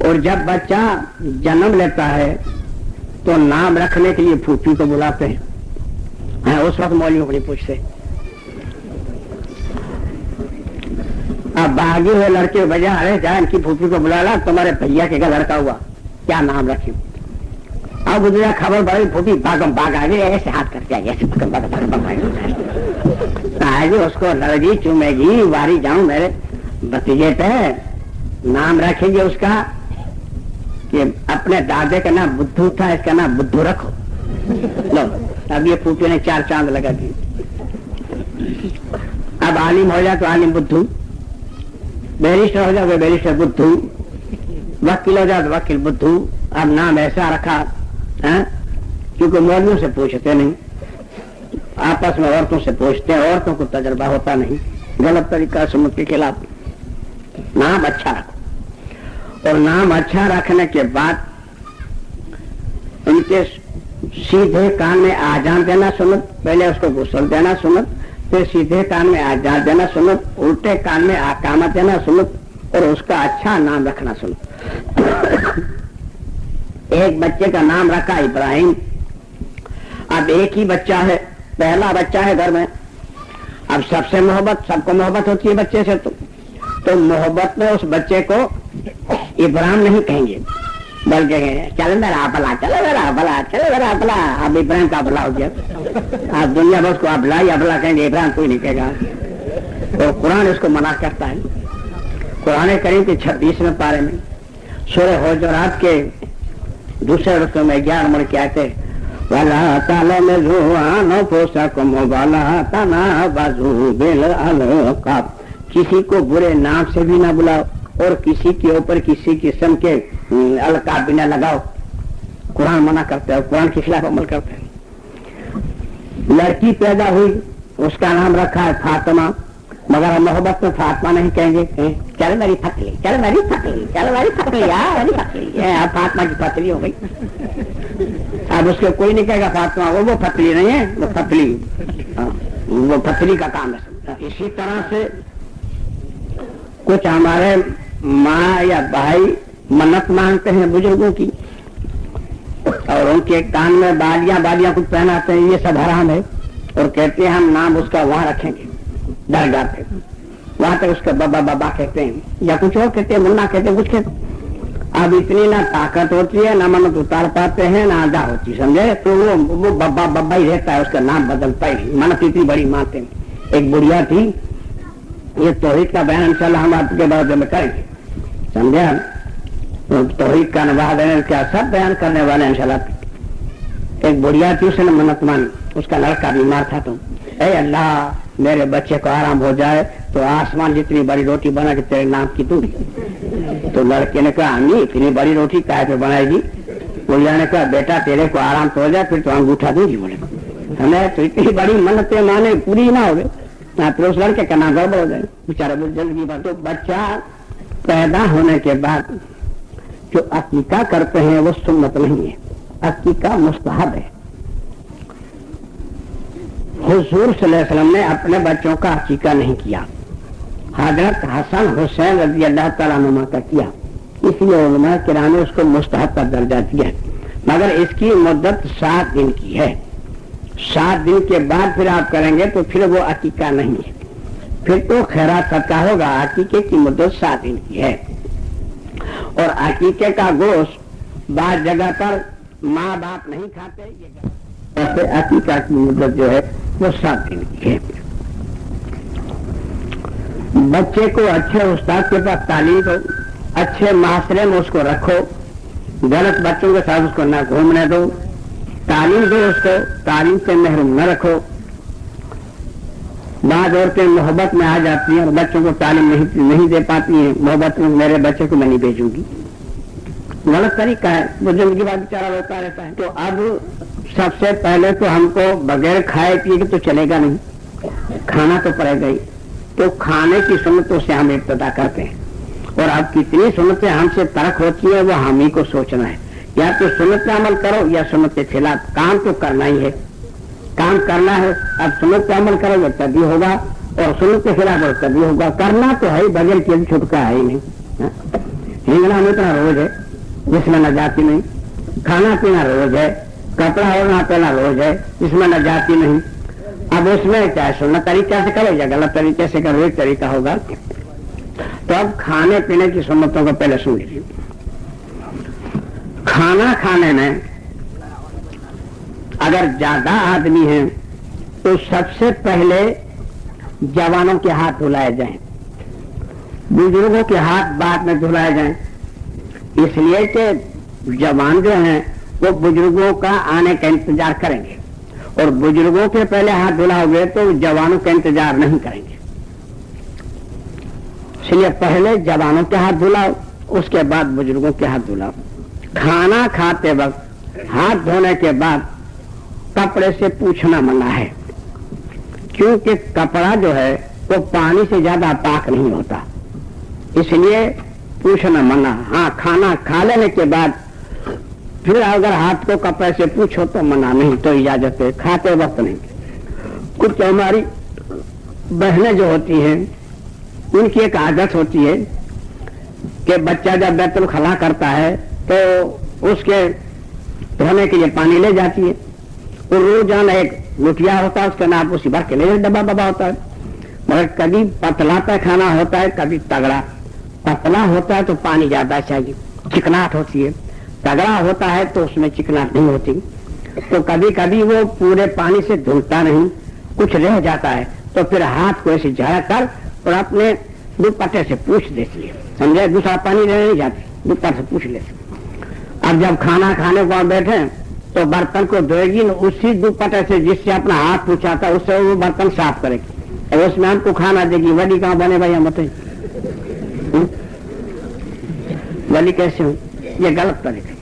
और जब बच्चा जन्म लेता है तो नाम रखने के लिए फूफी को बुलाते हैं। हाँ, उस वक्त मौलवियों को नहीं पूछते। अब भागे हुए लड़के बजा, अरे जा इनकी फूफी को बुला ला, तुम्हारे भैया के घर लड़का हुआ, क्या नाम रखे। अब गुजरा खबर बड़ी, फूफी भागम भाग आ गई, ऐसे हाथ करके आ गया, आगे उसको लड़गी चूमेगी, वारी जाऊं मेरे भतीजे पे, नाम रखेंगे उसका कि अपने दादे का नाम बुद्धू था, इसका नाम बुद्धू रखो। लो, अब ये फूफी ने 4 चांद लगा दिए। अब आलिम हो जाए तो आलिम बुद्धू, बैरिस्टर हो जाए तो बैरिस्टर बुद्धू, वकील हो जाए तो वकील बुद्धू। अब नाम ऐसा रखा है क्योंकि मौलवियों से पूछते नहीं, आपस में औरतों से पूछते हैं, औरतों को तजर्बा होता नहीं, गलत तरीका सुन्नत के खिलाफ। नाम अच्छा रखो, और नाम अच्छा रखने के बाद उनके सीधे कान में आजान देना सुन्नत, पहले उसको गुस्ल देना सुन्नत, फिर सीधे कान में आजान देना सुन्नत, उल्टे कान में आकामत देना सुन्नत, और उसका अच्छा नाम रखना सुन्नत। एक बच्चे का नाम रखा इब्राहिम। अब एक ही बच्चा है, पहला बच्चा है घर में, अब सबसे मोहब्बत, सबको मोहब्बत होती है बच्चे से, तो मोहब्बत में उस बच्चे को इब्राहिम नहीं कहेंगे, बल्कि चल मेरा भला, चलो मेरा भला, चलो मेरा भला। अब इब्राहिम का भला हो गया, अब दुनिया भर को अबला ही अबला कहेंगे, इब्राहिम कोई नहीं कहेगा। और कुरान इसको मना करता है। कुरान करीम के 26वें पारे में सूरह हुजरात के दूसरे रुकू में 11 नंबर की आयत है, वाला ताला में जुआनो पोसाकुम वाला तना बाजू बिल अलकाब। किसी को बुरे नाम से भी ना बुलाओ और किसी के ऊपर किसी किस्म के अलकाब भी ना लगाओ। कुरान मना करते हैं, कुरान के खिलाफ अमल करते हैं। लड़की पैदा हुई, उसका नाम रखा है फातिमा, मगर मोहब्बत में फातिमा नहीं कहेंगे, चल मेरी फतली, चल मेरी फतली, चल मेरी फतली, मेरी फतली। अब फातिमा की फतली हो गई। अब उसको कोई नहीं कहेगा फातिमा, वो फतली नहीं है, वो फतली, वो फतली का काम है। इसी तरह से कुछ हमारे माँ या भाई मन्नत मांगते हैं बुजुर्गों की, और उनके कान में बालियां कुछ पहनाते हैं, ये सब हराम है, और कहते हैं हम नाम उसका वहां रखेंगे दरगाह पे, वहां तक उसका बाबा बाबा कहते हैं, या कुछ और कहते हैं, मुन्ना कहते हैं, कुछ कहते हैं। अब इतनी ना ताकत होती है, ना मन्नत उतार पाते हैं, ना अदा होती, समझे, तो वो बब्बा बब्बा ही रहता है, उसका नाम बदलता ही। मन्नत इतनी बड़ी मानते हैं। एक बुढ़िया थी, ये तौहीद का बयान इंशाल्लाह हम आपके बारे में करेंगे, समझे। तौहीद का नवाब है क्या, सब बयान करने वाले इंशाल्लाह। एक बुढ़िया थी, उसने मन्नत मानी, उसका लड़का बीमार था, तो ऐ अल्लाह मेरे बच्चे को आराम हो जाए तो आसमान जितनी बड़ी रोटी बना के तेरे नाम की दूंगी। तो लड़के ने कहा अम्मी इतनी बड़ी रोटी काहे पे बनाएगी। बुढ़िया ने कहा बेटा तेरे को आराम तो हो जाए फिर तो अंगूठा दूंगी। बोले हमें तो इतनी बड़ी मन्नतें माने पूरी ना हो गए, फिर उस लड़के का नाम गड़बड़ हो जाए बेचारा जल्दी बात। तो बच्चा पैदा होने के बाद जो अकीका करते हैं वो सुन्नत नहीं है, अकीका मुस्तहब है। हुजूर सल्लल्लाहु अलैहि वसल्लम ने अपने बच्चों का अकीका नहीं किया, हजरत हसन हुसैन रज़ी अल्लाह तआला अन्हुमा का किया, इसलिए उलमा किराम ने उसको मुस्तहब का दर्जा दिया। मगर इसकी मुद्दत 7 दिन की है, 7 दिन के बाद फिर आप करेंगे तो फिर वो अकीका नहीं है, फिर तो खैरात सदका होगा। अकीके की मुद्दत 7 दिन की है, और अकीके का गोश्त बाद जगह पर माँ बाप नहीं खाते, ये अकीका की मुद्दत जो है वो 7 दिन की है। बच्चे को अच्छे उस्ताद के पास तालीम दो, अच्छे माशरे में उसको रखो, गलत बच्चों के साथ उसको न घूमने दो, तालीम दो उसको, तालीम से महरूम न रखो। बाद औरतें मोहब्बत में आ जाती हैं और बच्चों को तालीम नहीं दे पाती हैं, मोहब्बत में मेरे बच्चे को मैं नहीं भेजूंगी, गलत तरीका है, वो जिंदगी बाद बेचारा रोता रहता है। तो अब सबसे पहले तो हमको बगैर खाए पिए तो चलेगा नहीं, खाना तो पड़ेगा ही, तो खाने की सुन्नतों से हम इब्तिदा करते हैं। और अब कितनी सुन्नतें हमसे तर्क होती है वो हम ही को सोचना है, या तो सुन्नत पे अमल करो या सुन्नत के खिलाफ। काम तो करना ही है, काम करना है। अब सुन्नत पे अमल करोगे तभी होगा और सुन्नत के खिलाफ कभी होगा। करना तो है, बगैर किए छुटका है ही नहीं। हिंगना में इतना रोज है जिसमें न जाती नहीं, खाना पीना रोज है, कपड़ा ओढ़ना पहना रोज है, इसमें न जाती नहीं। अब उसमें चाहे सुन्नत तरीके से करो या गलत तरीके से करो, एक तरीका होगा। तो अब खाने पीने की सुन्नतों को पहले सुन लीजिए। खाना खाने में अगर ज्यादा आदमी हैं तो सबसे पहले जवानों के हाथ धुलाए जाएं, बुजुर्गों के हाथ बाद में धुलाए जाएं, इसलिए कि जवान जो हैं वो बुजुर्गों का आने का इंतजार करेंगे, और बुजुर्गों के पहले हाथ धुलाओगे तो जवानों का इंतजार नहीं करेंगे। इसलिए पहले जवानों के हाथ धुलाओ, उसके बाद बुजुर्गों के हाथ धुलाओ। खाना खाते वक्त हाथ धोने के बाद कपड़े से पूछना मना है, क्योंकि कपड़ा जो है वो पानी से ज्यादा पाक नहीं होता, इसलिए पूछना मना। हाँ, खाना खा लेने के बाद फिर अगर हाथ को कपड़े से पूछो तो मना नहीं, तो इजाजत है, खाते वक्त नहीं। कुछ हमारी बहनें जो होती हैं उनकी एक आदत होती है कि बच्चा जब बैतुल खला करता है तो उसके धोने के लिए पानी ले जाती है, और रोजाना एक लुटिया होता है, उसका नाप उसी भर के ले डब्बा बब्बा होता है। मगर कभी पतला पैखाना होता है, कभी तगड़ा। पतला होता है तो पानी ज्यादा चाहिए, चिकनाहट होती है। तगड़ा होता है तो उसमें चिकनाहट नहीं होती, तो कभी कभी वो पूरे पानी से धुलता नहीं, कुछ रह जाता है, तो फिर हाथ को ऐसे झड़क कर और अपने दुपट्टे से पूछ देती है, समझे? दूसरा पानी लेने नहीं जाती, दुपट्टे से पूछ लेती। अब जब खाना खाने को बैठे तो बर्तन को धोएगी न उसी दुपट्टे से जिससे अपना हाथ पूछा था, उससे वो बर्तन साफ करेगी, और उसमें हमको खाना देगी। वली कहाँ बने भाई, हम बताइए वली कैसे हो? ये गलत तरीका।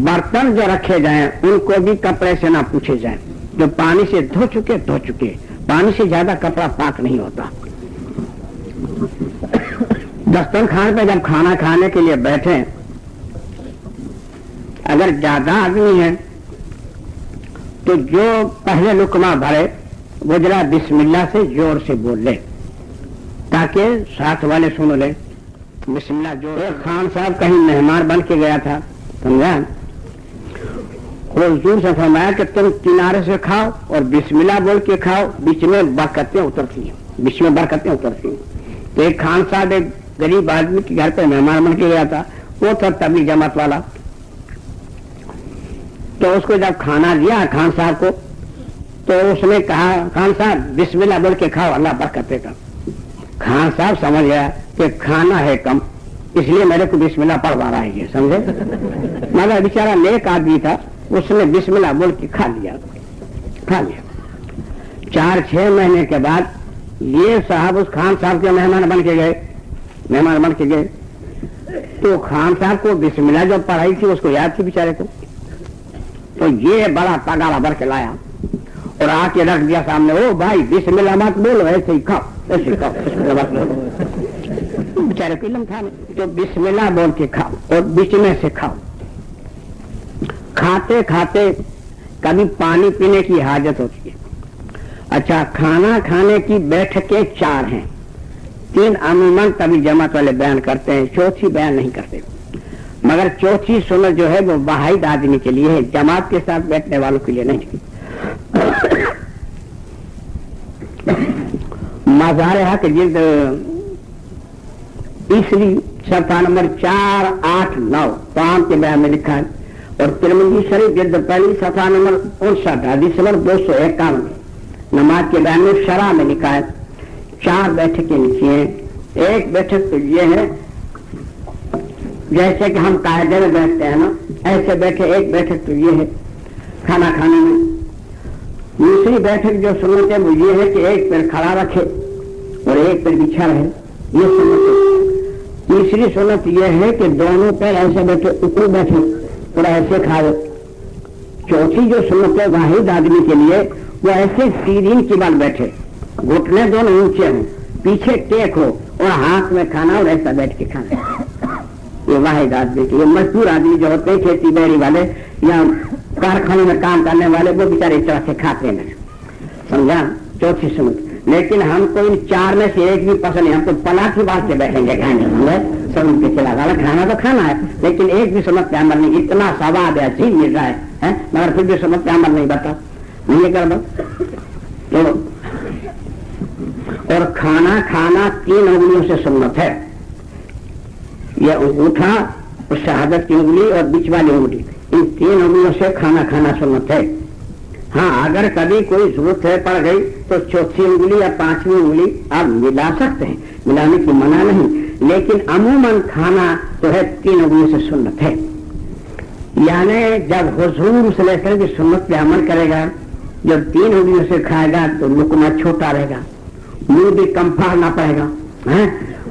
बर्तन जो रखे जाएं उनको भी कपड़े से ना पूछे जाएं, जो पानी से धो चुके। पानी से ज्यादा कपड़ा पाक नहीं होता। दस्तरखान पे जब खाना खाने के लिए बैठे, अगर ज्यादा आदमी है तो जो पहले लुकमा भरे वो जरा बिस्मिल्लाह से जोर से बोल ले, ताकि साथ वाले सुन ले। बिस्मिल्लाह जोर। खान साहब कहीं मेहमान बन के गया था, समझा? हुजूर से फरमाया कि तुम किनारे से खाओ और बिस्मिल्लाह बोल के खाओ, बीच में बरकतें उतरती हैं, बीच में बरकतें उतरती हैं। तो एक खान साहब एक गरीब आदमी के घर पे मेहमान बन के गया था, वो था तबलीग जमात वाला। तो उसको जब खाना दिया खान साहब को, तो उसने कहा, खान साहब बिस्मिल्लाह बोल के खाओ, अल्लाह बरकत देगा। खान साहब समझ गया कि खाना है कम, इसलिए मेरे को बिस्मिल्लाह पढ़वा रहा है, समझे? मगर बेचारा नेक आदमी था, उसने बिस्मिल्लाह बोल के खा लिया। 4-6 महीने के बाद ये साहब उस खान साहब के मेहमान बन के गए। तो खान साहब को बिस्मिल्लाह जो पढ़ाई थी उसको याद थी बेचारे को, तो ये बड़ा तगाड़ा भर के लाया और आके रख दिया सामने। ओ भाई बिस्मिल्लाह मत बोलो, ऐसे ही खाओ, ऐसे खाओ, बेचारे को इल्म था नहीं। तो बिस्मिल्लाह बोल के खाओ और बीच में से खाओ। खाते खाते कभी पानी पीने की हाजत होती है। अच्छा, खाना खाने की बैठकें 4 हैं, 3 अमूमन तभी जमात वाले बयान करते हैं, चौथी बयान नहीं करते। मगर चौथी सुन्नत जो है वो वाहिद आदमी के लिए है, जमात के साथ बैठने वालों के लिए नहीं। मज़ार हक जिल्द 3 सफ़ा नंबर 489 पाम के बयान में लिखा है, और तिरमिज़ी शरीफ जिल्द 1 सफ़ा नंबर 59 हदीस नंबर 251 नमाज के बयान में शरा में लिखा है। 4 बैठकें लिखी हैं। एक बैठक तो ये है जैसे कि हम कायदे में बैठते हैं ना, ऐसे बैठे। एक बैठक तो ये है खाना खाने में। दूसरी बैठक जो सुन्नत है वो ये है कि एक पैर खड़ा रखे और एक पैर बिछा रहे, ये सुन्नत है। तीसरी सुन्नत ये है कि दोनों पैर ऐसे बैठे, ऊपर बैठे और ऐसे खाओ। चौथी जो सुन्नत है वाहिद आदमी के लिए, वो ऐसे सीरीन की बात बैठे, घुटने दोनों ऊंचे हों, पीछे टेक हो और हाथ में खाना और ऐसा बैठ के खाना। ये वाहिद आदमी के। ये मजदूर आदमी जो होते हैं, खेती बाड़ी वाले या कारखाने में काम करने वाले, वो बेचारे इस तरह से खाते हैं, समझा? चौथी सुन्नत। لیکن ہم کو ان 4 میں سے ایک بھی پسند نہیں. ہم تو پلا کی بات سے بیٹھیں گے کھانے, سب ان کے چلا گا کھانا تو کھانا ہے, لیکن ایک بھی سنت پہ عمل نہیں. اتنا ثواب ہے, عجیب مل رہا ہے, مگر پھر بھی سنت پہ عمل نہیں بتا نہیں کر دو. اور کھانا 3 انگلیوں سے سنت ہے. یہ انگوٹھا اور شہادت کی انگلی اور بیچ والی انگلی, ان 3 انگلیوں سے کھانا سنت ہے. ہاں اگر کبھی کوئی ضرورت ہے پڑ گئی تو 4تھی انگلی یا 5ویں انگلی آپ ملا سکتے ہیں, ملانے کی منع نہیں, لیکن عموماً کھانا تو ہے 3 انگلیوں سے سنت ہے. یعنی جب حضور صلی اللہ علیہ وسلم کی سنت پہ عمل کرے گا, جب 3 انگلیوں سے کھائے گا تو لقمہ چھوٹا رہے گا, منہ بھی کم پھاڑنا پڑے گا,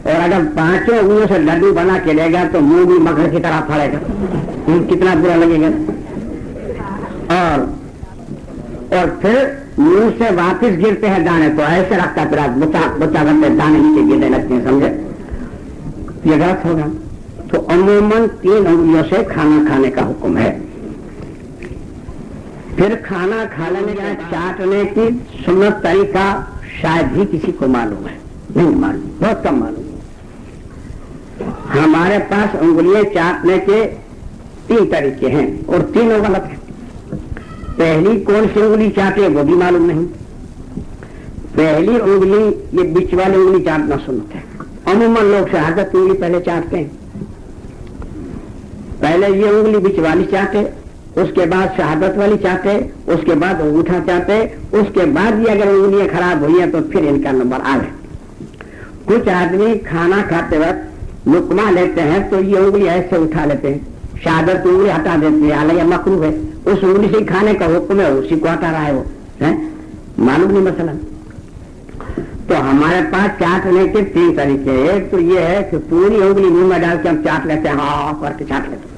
اور اگر 5 انگلیوں سے لڈو بنا کے لے گا تو منہ بھی مکڑ کی طرح پھاڑے گا, کتنا برا لگے گا. اور پھر منہ سے واپس گرتے ہیں دانے, تو ایسے رکھتا پھر بچا کرتے دانے نیچے گرنے لگتے ہیں, سمجھے یہ غلط ہوگا. تو عموماً 3 انگلیوں سے کھانا کھانے کا حکم ہے. پھر کھانا کھا لینے کا چاٹنے کی سنت طریقہ شاید ہی کسی کو معلوم ہے, نہیں معلوم, بہت کم معلوم. ہمارے پاس انگلیاں چاٹنے کے 3 طریقے ہیں اور تینوں غلط ہیں. پہلی کون سی انگلی چاٹے وہ بھی معلوم نہیں. پہلی انگلی یہ بیچ والی انگلی چاٹنا سنت ہے. عموماً لوگ شہادت کی انگلی پہلے چاٹتے ہیں, پہلے یہ انگلی بیچ والی چاٹے, اس کے بعد شہادت والی چاٹے, اس کے بعد انگوٹھا چاٹے, اس کے بعد یہ اگر انگلیاں خراب ہوئی ہیں تو پھر ان کا نمبر آگے. کچھ آدمی کھانا کھاتے وقت لقمہ لیتے ہیں تو یہ انگلی ایسے اٹھا لیتے ہیں, شہادت انگلی ہٹا دیتے ہیں, حالانکہ مکروہ ہے, اس انگلی سے کھانے کا حکم ہے, اسی کو ہٹا رہا ہے وہ, معلوم نہیں مسئلہ. تو ہمارے پاس چاٹنے کے 3 طریقے. ایک تو یہ ہے کہ پوری انگلی منہ میں ڈال کے ہم چاٹ لیتے ہیں, ہاں کر کے چاٹ لیتے ہیں.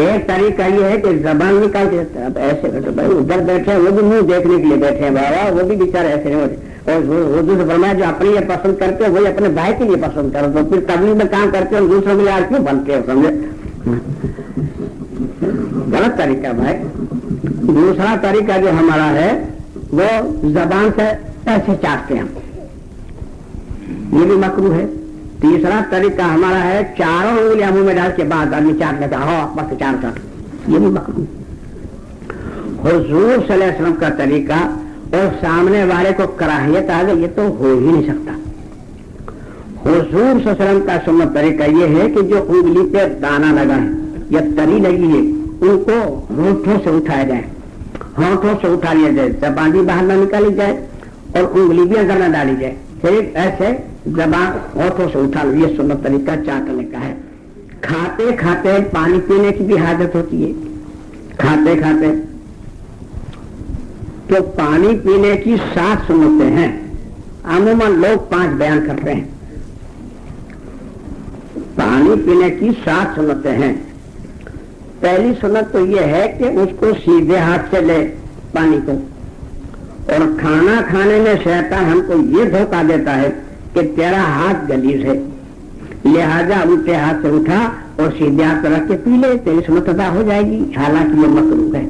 ایک طریقہ یہ ہے کہ زبان نکال کے اب ایسے ادھر بیٹھے وہ بھی منہ دیکھنے کے لیے بیٹھے ہیں بابا, وہ بھی بیچارے ایسے نہیں ہوتے. اور اردو سے فرمایا جو اپنے لیے پسند کرتے وہی اپنے بھائی کے لیے پسند کرو, تو پھر تبلیغ میں کام کرتے ہیں دوسروں کے لیے آج کیوں بنتے ہیں, سمجھے غلط طریقہ بھائی. دوسرا طریقہ جو ہمارا ہے وہ زبان سے ایسے چاٹتے ہیں, یہ بھی مکروہ ہے. تیسرا طریقہ ہمارا ہے 4 انگلیاں منہ میں ڈال کے بعد آدمی چاٹ لیتا, ہاں بس 4 چاٹ, یہ بھی مکروہ. حضور صلی اللہ علیہ وسلم کا طریقہ اور سامنے والے کو کراہیت آ گئی, یہ تو ہو ہی نہیں سکتا. حضور صلی اللہ علیہ وسلم کا سنت طریقہ یہ ہے کہ جو انگلی پہ دانا لگا ہے یا تری لگی ہے ان کو ہونٹوں سے اٹھایا جائے, ہونٹوں سے اٹھا لیا جائے, زبان بھی باہر نہ نکالی جائے اور انگلی بھی اندر نہ ڈالی جائے, پھر ایسے زبان ہونٹوں سے اٹھا لو. یہ سنت طریقہ چاٹنے کا ہے. کھاتے کھاتے پانی پینے کی بھی حاجت ہوتی ہے. کھاتے کھاتے تو پانی پینے کی 7 سنتیں ہیں. عموماً لوگ 5 بیان کرتے ہیں. پانی پینے کی 7 سنتیں ہیں. پہلی سنت تو یہ ہے کہ اس کو سیدھے ہاتھ سے لے پانی کو, اور کھانا کھانے میں شیطان ہم کو یہ دھوکہ دیتا ہے کہ تیرا ہاتھ گلیز ہے, لہذا الٹے ہاتھ سے اٹھا اور سیدھے ہاتھ رکھ کے پی لے, تیری سنت ادا ہو جائے گی, حالانکہ یہ مکروہ ہے.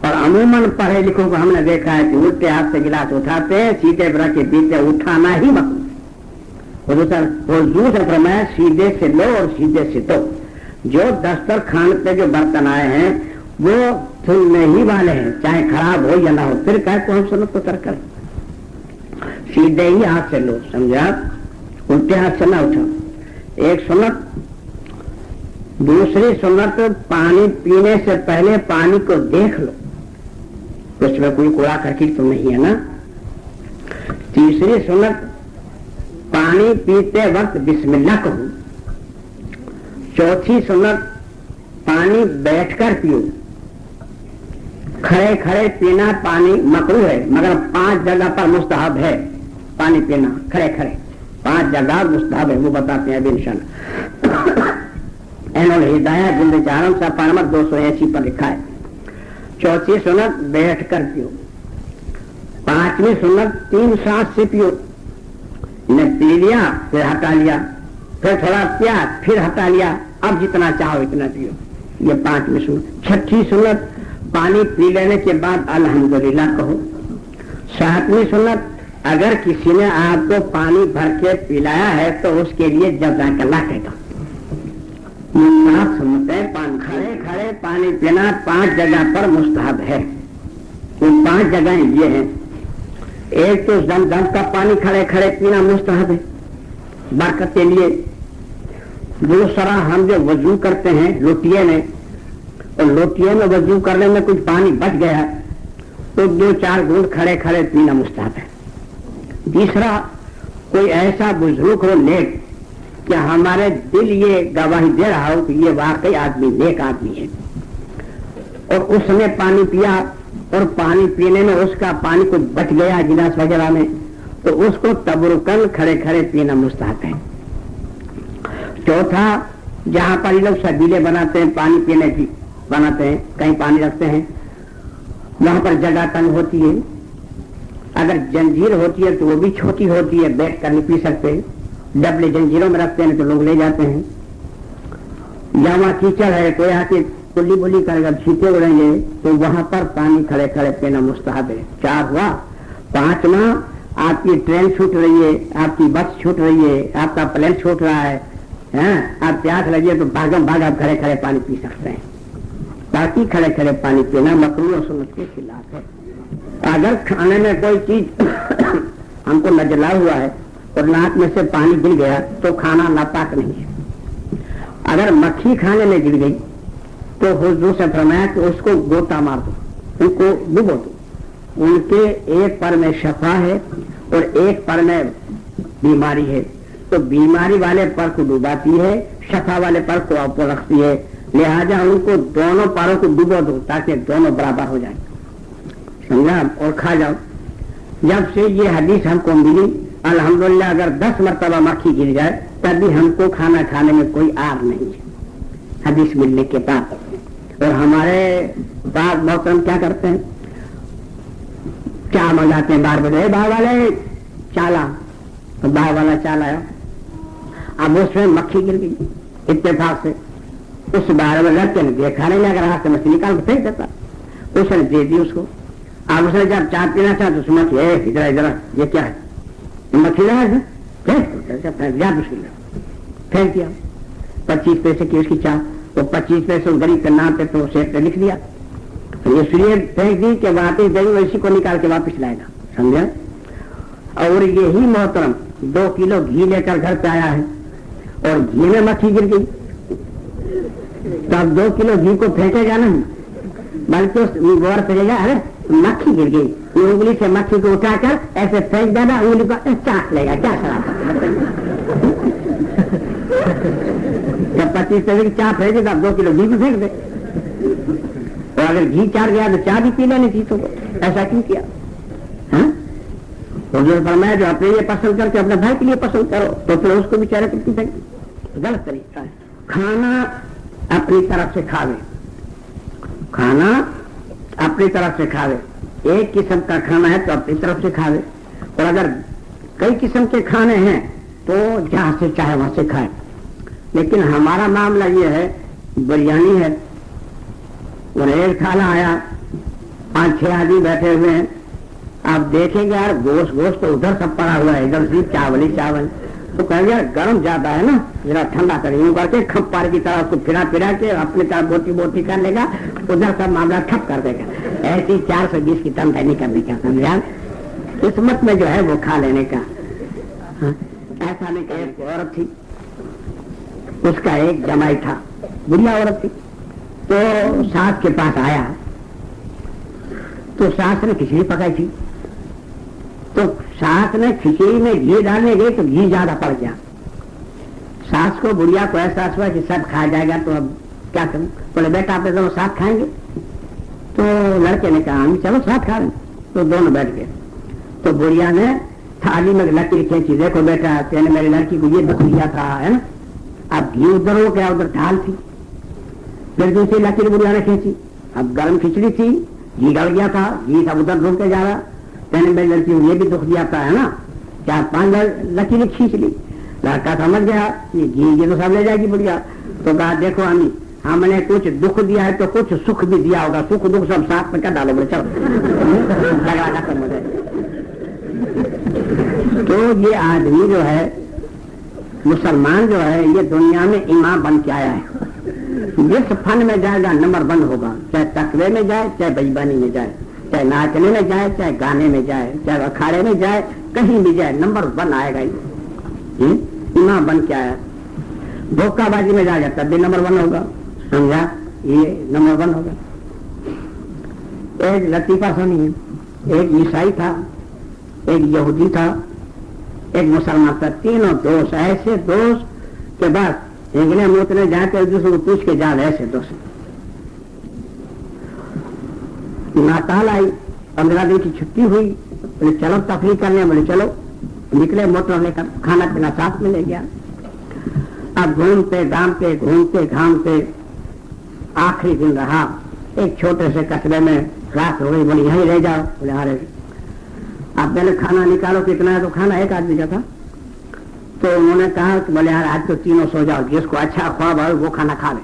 اور عموماً پڑھے لکھوں کو ہم نے دیکھا ہے کہ الٹے ہاتھ سے گلاس اٹھاتے ہیں, سیدھے رکھ کے پیتے, اٹھانا ہی مکروہ. حضور سے فرمایا سیدھے سے لو اور سیدھے سے دو. جو دسترخوان پہ جو برتن آئے ہیں وہ دھلنے ہی والے ہیں, چاہے خراب ہو یا نہ ہو. پھر کہے تو ہم سنت کو ترک کریں, سیدھے ہی ہاتھ سے لو, سمجھا, الٹے ہاتھ سے نہ اٹھاؤ. ایک سنت. دوسری سنت, پانی پینے سے پہلے پانی کو دیکھ لو, اس میں کوئی کوڑا کرکٹ تو نہیں ہے نا. تیسری سنت, پانی پیتے وقت بسم اللہ کہو. چوتھی سنت, پانی بیٹھ کر پیو. کھڑے کھڑے پینا پانی مکروہ ہے, مگر 5 جگہ پر مستحب ہے پانی پینا کھڑے کھڑے. 5 جگہ مستحب ہے, وہ بتاتے ہیں ابھی انشاءاللہ. ہدایہ جلد 4 صفحہ نمبر 280 پر لکھا ہے. چوتھی سنت, بیٹھ کر پیو. 5ویں سنت, 3 سانس سے پیو. نے پی لیا پھر ہٹا لیا, پھر تھوڑا پیا پھر ہٹا لیا, اب جتنا چاہو اتنا پیو. یہ 5ویں سنت. 6ٹھی سنت, پانی پی لینے کے بعد الحمدللہ کہو. सातवीं सुन्नत, अगर किसी ने आपको पानी भर के पिलाया है तो उसके लिए जज़ाकल्लाह कहेगा। मुस्ताहब सुन्नत है पानी, खड़े खड़े पानी पीना 5 जगह पर मुस्ताहब है। वो 5 जगह ये हैं। एक तो जमजम का पानी खड़े खड़े पीना मुस्ताहब है बरकत के लिए। दूसरा, हम जो वजू करते हैं लोटिये में, और लोटिये में वजू करने में कुछ पानी बच गया तो 2-4 घूंट खड़े खड़े पीना मुस्ताहब है। तीसरा, कोई ऐसा बुजुर्ग हो नेक कि हमारे दिल ये गवाही दे रहा हो कि ये वाकई आदमी नेक आदमी है, और उसने पानी पिया और पानी पीने में उसका पानी कुछ बच गया गिलास वगैरह में, तो उसको तबरुकन खड़े खड़े पीना मुस्ताहब है। चौथा, जहाँ पर ये लोग सबीले बनाते हैं पानी पीने की बनाते हैं, कहीं पानी रखते हैं, वहां पर जगह तंग होती है। अगर जंजीर होती है तो वो भी छोटी होती है, बैठ कर नहीं पी सकते। डबले जंजीरों में रखते हैं तो लोग ले जाते हैं। या वहाँ कीचड़ है, कोई आके कुल्ली बुल्ली करेगा, छींटे उड़ेंगे, तो वहां पर पानी खड़े खड़े पीना मुस्ताहब है। 4 हुआ। 5वां, आपकी ट्रेन छूट रही है, आपकी बस छूट रही है, आपका प्लेन छूट रहा है, आप प्यास लगी है तो भागम भाग आप खड़े खड़े पानी पी सकते हैं। बाकी खड़े खड़े पानी पीना मकरूह और सुन्नत के खिलाफ है। अगर खाने में कोई चीज हमको नजला हुआ है और नाक में से पानी गिर गया तो खाना नापाक नहीं है। अगर मक्खी खाने में गिर गई तो हुजूर से फरमाया कि उसको गोता मार दो, उनको डुबो दो। उनके एक पर में शफा है और एक पर में बीमारी है, तो बीमारी वाले पर को डुबाती है, शफा वाले पर को आपको रखती है। लिहाजा उनको दोनों पारों को डुबो दो ताकि दोनों बराबर हो जाए, समझा, और खा जाओ। जब से ये हदीस हमको मिली, अल्हम्दुलिल्लाह, अगर 10 मरतबा मक्खी गिर जाए तब भी हमको खाना खाने में कोई आर नहीं है हदीस मिलने के बाद। और हमारे बाप मोहतरम क्या करते हैं, क्या मंगाते हैं, बार बजे बार वाले चाला, तो बार वाला चाला आया, अब उसमें मक्खी गिर गई इत्तेफाक से। उस बार में लड़के ने देखा नहीं, अगर हाथ से मछली निकाल के फेंक देता, उसने दे दी उसको। अब उसने जब चाय पीना चाह तो सुना कि इधर इधर ये क्या है, मक्खी लगा है, फेंक दिया। 25 पैसे की उसकी चाय, तो 25 पैसे उस गरीब के नाम पे तो सेठ पे लिख दिया, तो इसलिए फेंक दी कि वापिस गई इसी को निकाल के वापिस लाएगा, समझा। और यही मोहतरम 2 किलो घी लेकर घर पे आया है और घी में मक्खी गिर गई, तो अब 2 किलो घी को फेंकेगा नहीं, बल्कि उस गौर करेगा, अरे मक्खी गिर गई, उंगली से मक्खी को उठाकर ऐसे फेंक देना, उंगली को चाट लेगा, क्या जब 25 पैसे की चाय फेंके तो 2 किलो घी भी फेंक दे, और अगर घी चाट गया तो चाय भी पी लेनी थी, तो ऐसा क्यों किया। तो जो फरमाया जो अपने लिए पसंद करके अपने भाई के लिए पसंद करो, तो फिर उसको भी चेहरे पर फेंक, गलत तरीका है। खाना अपनी तरफ से खावे, खाना अपनी तरफ से खावे। एक किस्म का खाना है तो अपनी तरफ से खावे, और अगर कई किस्म के खाने हैं तो जहां से चाहे वहां से खाए। लेकिन हमारा मामला ये है, बिरयानी है और एक खाना आया, 5-6 आदमी बैठे हुए हैं, आप देखेंगे यार गोश्त तो उधर सब पड़ा हुआ है, इधर सिर्फ चावल ही चावल, तो कहेंगे यार गर्म ज्यादा है ना, जरा ठंडा करेंगे करके खप्पार की तरह उसको फिरा फिरा के अपने तरफ बोटी बोटी कर लेगा, उधर सब मामला ठप कर देगा। ऐसी 420 की तनख्वाह नहीं करने का, समझा। किस्मत में जो है वो खा लेने का। ऐसा नहीं कि एक औरत थी, उसका एक जमाई था, बुढ़िया औरत थी, तो सास के पास आया, तो सास ने खिचड़ी पकाई थी, तो सास ने खिचड़ी में घी डालने गई तो घी ज्यादा पड़ गया। सास को बुढ़िया को एहसास हुआ कि सब खा जाएगा, तो अब क्या करूं। बोले बेटा आप दोनों साथ खाएंगे, तो लड़के ने कहा हम चलो साथ खा लें, तो दोनों बैठ गए। तो बुढ़िया ने थाली में लकड़ी खींची, देखो बेटा तेने मेरी लड़की को ये दुख दिया था, है ना, अब घी उधर हो गया, उधर ढाल थी। फिर दूसरी लकड़ी बुढ़िया ने खींची, अब गर्म खिचड़ी थी, घी गल गया था, घी सब उधर ढूंढ के जा रहा, तेने मेरी लड़की को ये भी दुख दिया था, है ना। 4-5 लकीरें खींच ली, लड़का समझ गया ये घी ये तो सब ले जाएगी बुढ़िया। तो कहा देखो अम्मी, हमने कुछ दुख दिया है तो कुछ सुख भी दिया होगा, सुख दुख सब साथ में कर डालो, बोले चलो लगा खत्म हो जाए। تو یہ آدمی جو ہے مسلمان جو ہے یہ دنیا میں امام بن کے آیا ہے. جس فن میں جائے گا نمبر 1 ہوگا, چاہے تقوی میں جائے, چاہے بےایمانی میں جائے, چاہے ناچنے میں جائے, چاہے گانے میں جائے, چاہے اکھاڑے میں جائے, کہیں بھی جائے نمبر 1 آئے گا. امام بن کے آیا. دھوکہ بازی میں جائے گا تب بھی نمبر 1 ہوگا. سمجھا, یہ نمبر 1 ہوگا. ایک لطیفہ سنیے, ایک عیسائی تھا, ایک یہودی تھا, ایک مسلمان تھا. تینوں دوست, ایسے دوست کے بعد انگلے موتنے جا کے ایک دوسرے کو پوچھ کے جا, ایسے دوست. ناتال آئی, 15 دن کی چھٹی ہوئی, بولے چلو تفریح کرنے, بولے چلو. نکلے موٹر لے کر, کھانا پینا ساتھ میں لے گیا. اب گھومتے گھامتے آخری دن رہا. ایک چھوٹے سے قصبے میں رات ہو گئی, بولی یہیں رہ جاؤ. بولے ہاں رہ. اب پہلے کھانا نکالو کتنا ہے, تو کھانا ایک آدمی کا تھا. تو انہوں نے کہا کہ بولے یار آج تو تینوں سو جاؤ, جس کو اچھا خواب آئے وہ کھانا کھا لے.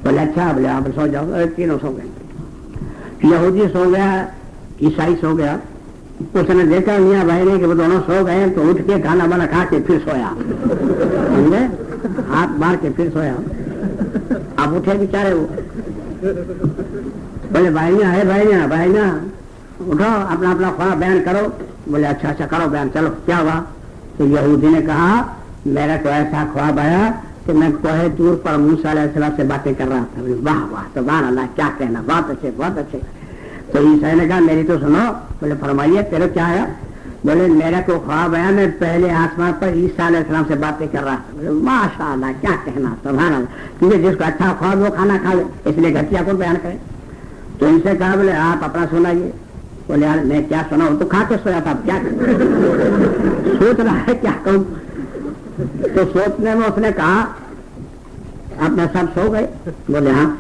بولے اچھا, بولے آپ سو جاؤ. تینوں سو گئے. یہودی سو گیا, عیسائی سو گیا. اس نے دیکھا میاں بھائی نے کہ وہ دونوں سو گئے, تو اٹھ کے کھانا بانا کھا کے پھر سویا. سمجھے, ہاتھ مار کے پھر سویا. اب اٹھے بیچارے وہ, بولے بھائی نا اٹھو, اپنا اپنا خواب بیان کرو. بولے اچھا کرو بیان. چلو کیا ہوا؟ تو یہودی نے کہا میرا تو ایسا خواب آیا کہ میں کوہ دور پر موسیٰ علیہ السلام سے باتیں کر رہا تھا. واہ واہ سبحان اللہ, کیا کہنا, بہت اچھے. تو عیسائی نے کہا میری تو سنو. بولے فرمائیے تیرے کیا آیا؟ بولے میرا تو خواب آیا میں پہلے آسمان پر عیسیٰ علیہ السلام سے باتیں کر رہا تھا. ماشاء اللہ, کیا کہنا, سبحان اللہ. کیونکہ جس کو اچھا خواب وہ کھانا کھا لے, اس لیے گھٹیا کو بیان کرے. تو ان سے کہا بولے آپ اپنا سنائیے. بولے یار میں کیا سنا ہوں, تو کھا کے سویا تھا, کیا سوچ رہا ہے کیا کہوں. تو سوچنے میں اس نے کہا اپنا سب سو گئے. بولے ہاں.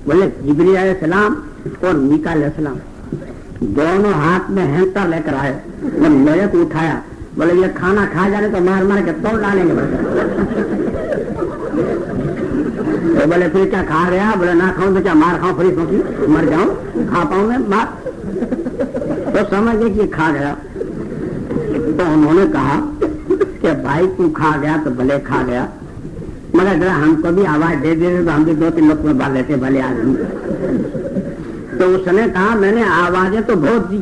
بولے جبریل علیہ السلام اور میکائیل علیہ السلام دونوں ہاتھ میں ہینٹر لے کر آئے. وہ میرے کو اٹھایا. بولے یہ کھانا کھا جانے تو مار کے توڑ ڈالیں گے. تو بولے پھر کیا کھا گیا؟ بولے نہ کھاؤں تو کیا مار کھاؤں, فری سوچی مر جاؤں, کھا پاؤں میں مار. تو سمجھ گئے کہ کھا گیا. تو انہوں نے کہا کہ بھائی تو کھا گیا تو بھلے کھا گیا, مگر ذرا ہم کو بھی آواز دے دے تو ہم بھی 2-3 لوگ میں بال لیتے بھلے آدمی. تو اس نے کہا میں نے آوازیں تو بہت دی,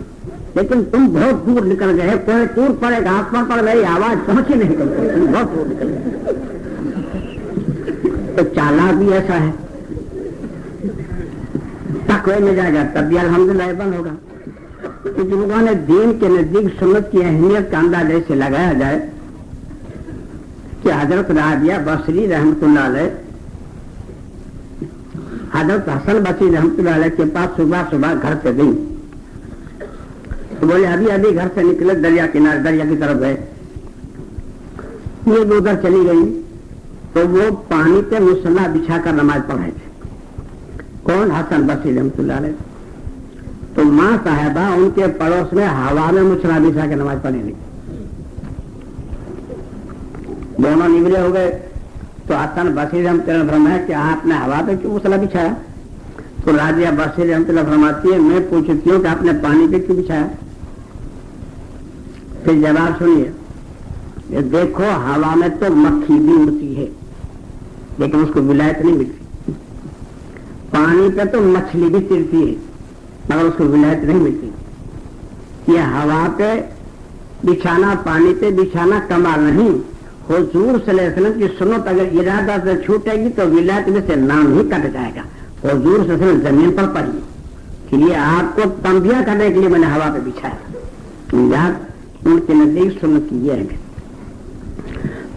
لیکن تم بہت دور نکل گئے, کوئی دور پڑے گا آسمان پر میری آواز پہنچ ہی نہیں کرتی, تم بہت دور نکل گئے. تو چالاک بھی ایسا ہے, تقوی میں جائے گا تب بھی الحمدللہ بند ہوگا. بزرگوں نے دین کے نزدیک سنت کی اہمیت کا اندازہ ایسے لگایا جائے کہ حضرت رابعہ بصری رحمۃ اللہ علیہ حضرت حسن بصری رحمۃ اللہ علیہ کے پاس صبح گھر سے گئی. تو بولے ابھی گھر سے نکلے, دریا کی طرف گئے. یہ بھی ادھر چلی گئی تو وہ پانی پہ مصلی بچھا کر نماز پڑھ رہے تھے. کون؟ حسن بصری رحمۃ اللہ علیہ. تو ماں صاحبہ ان کے پڑوس میں ہوا میں مصلی بچھا کے نماز پڑھنے لگی. دونوں نگلے ہو گئے. تو حسن بصری رحمۃ اللہ فرمایا کہ آپ نے ہوا پہ کیوں مصلی بچھایا؟ تو رابعہ بصری رحمۃ اللہ فرماتی ہے میں پوچھتی ہوں کہ آپ نے پانی پہ کیوں بچھایا؟ پھر جواب سنیے, دیکھو ہوا میں تو مکھی بھی اڑتی ہے لیکن اس کو ولایت نہیں ملتی. پانی پہ تو مچھلی بھی ترتی ہے مگر اس کو ولایت نہیں ملتی. یہ ہوا پہ بچھانا, پانی پہ بچھانا کمال نہیں. حضور صلی اللہ علیہ وسلم کی سنت اگر ارادہ سے چھوٹے گی تو ولایت میں سے نام ہی کٹ جائے گا. حضور صلی اللہ علیہ وسلم زمین پر پڑی, کہ یہ آپ کو تنبیہ کرنے کے لیے میں نے ہوا پہ بچھایا. ان کے نزدیک سنت کی یہ ہے.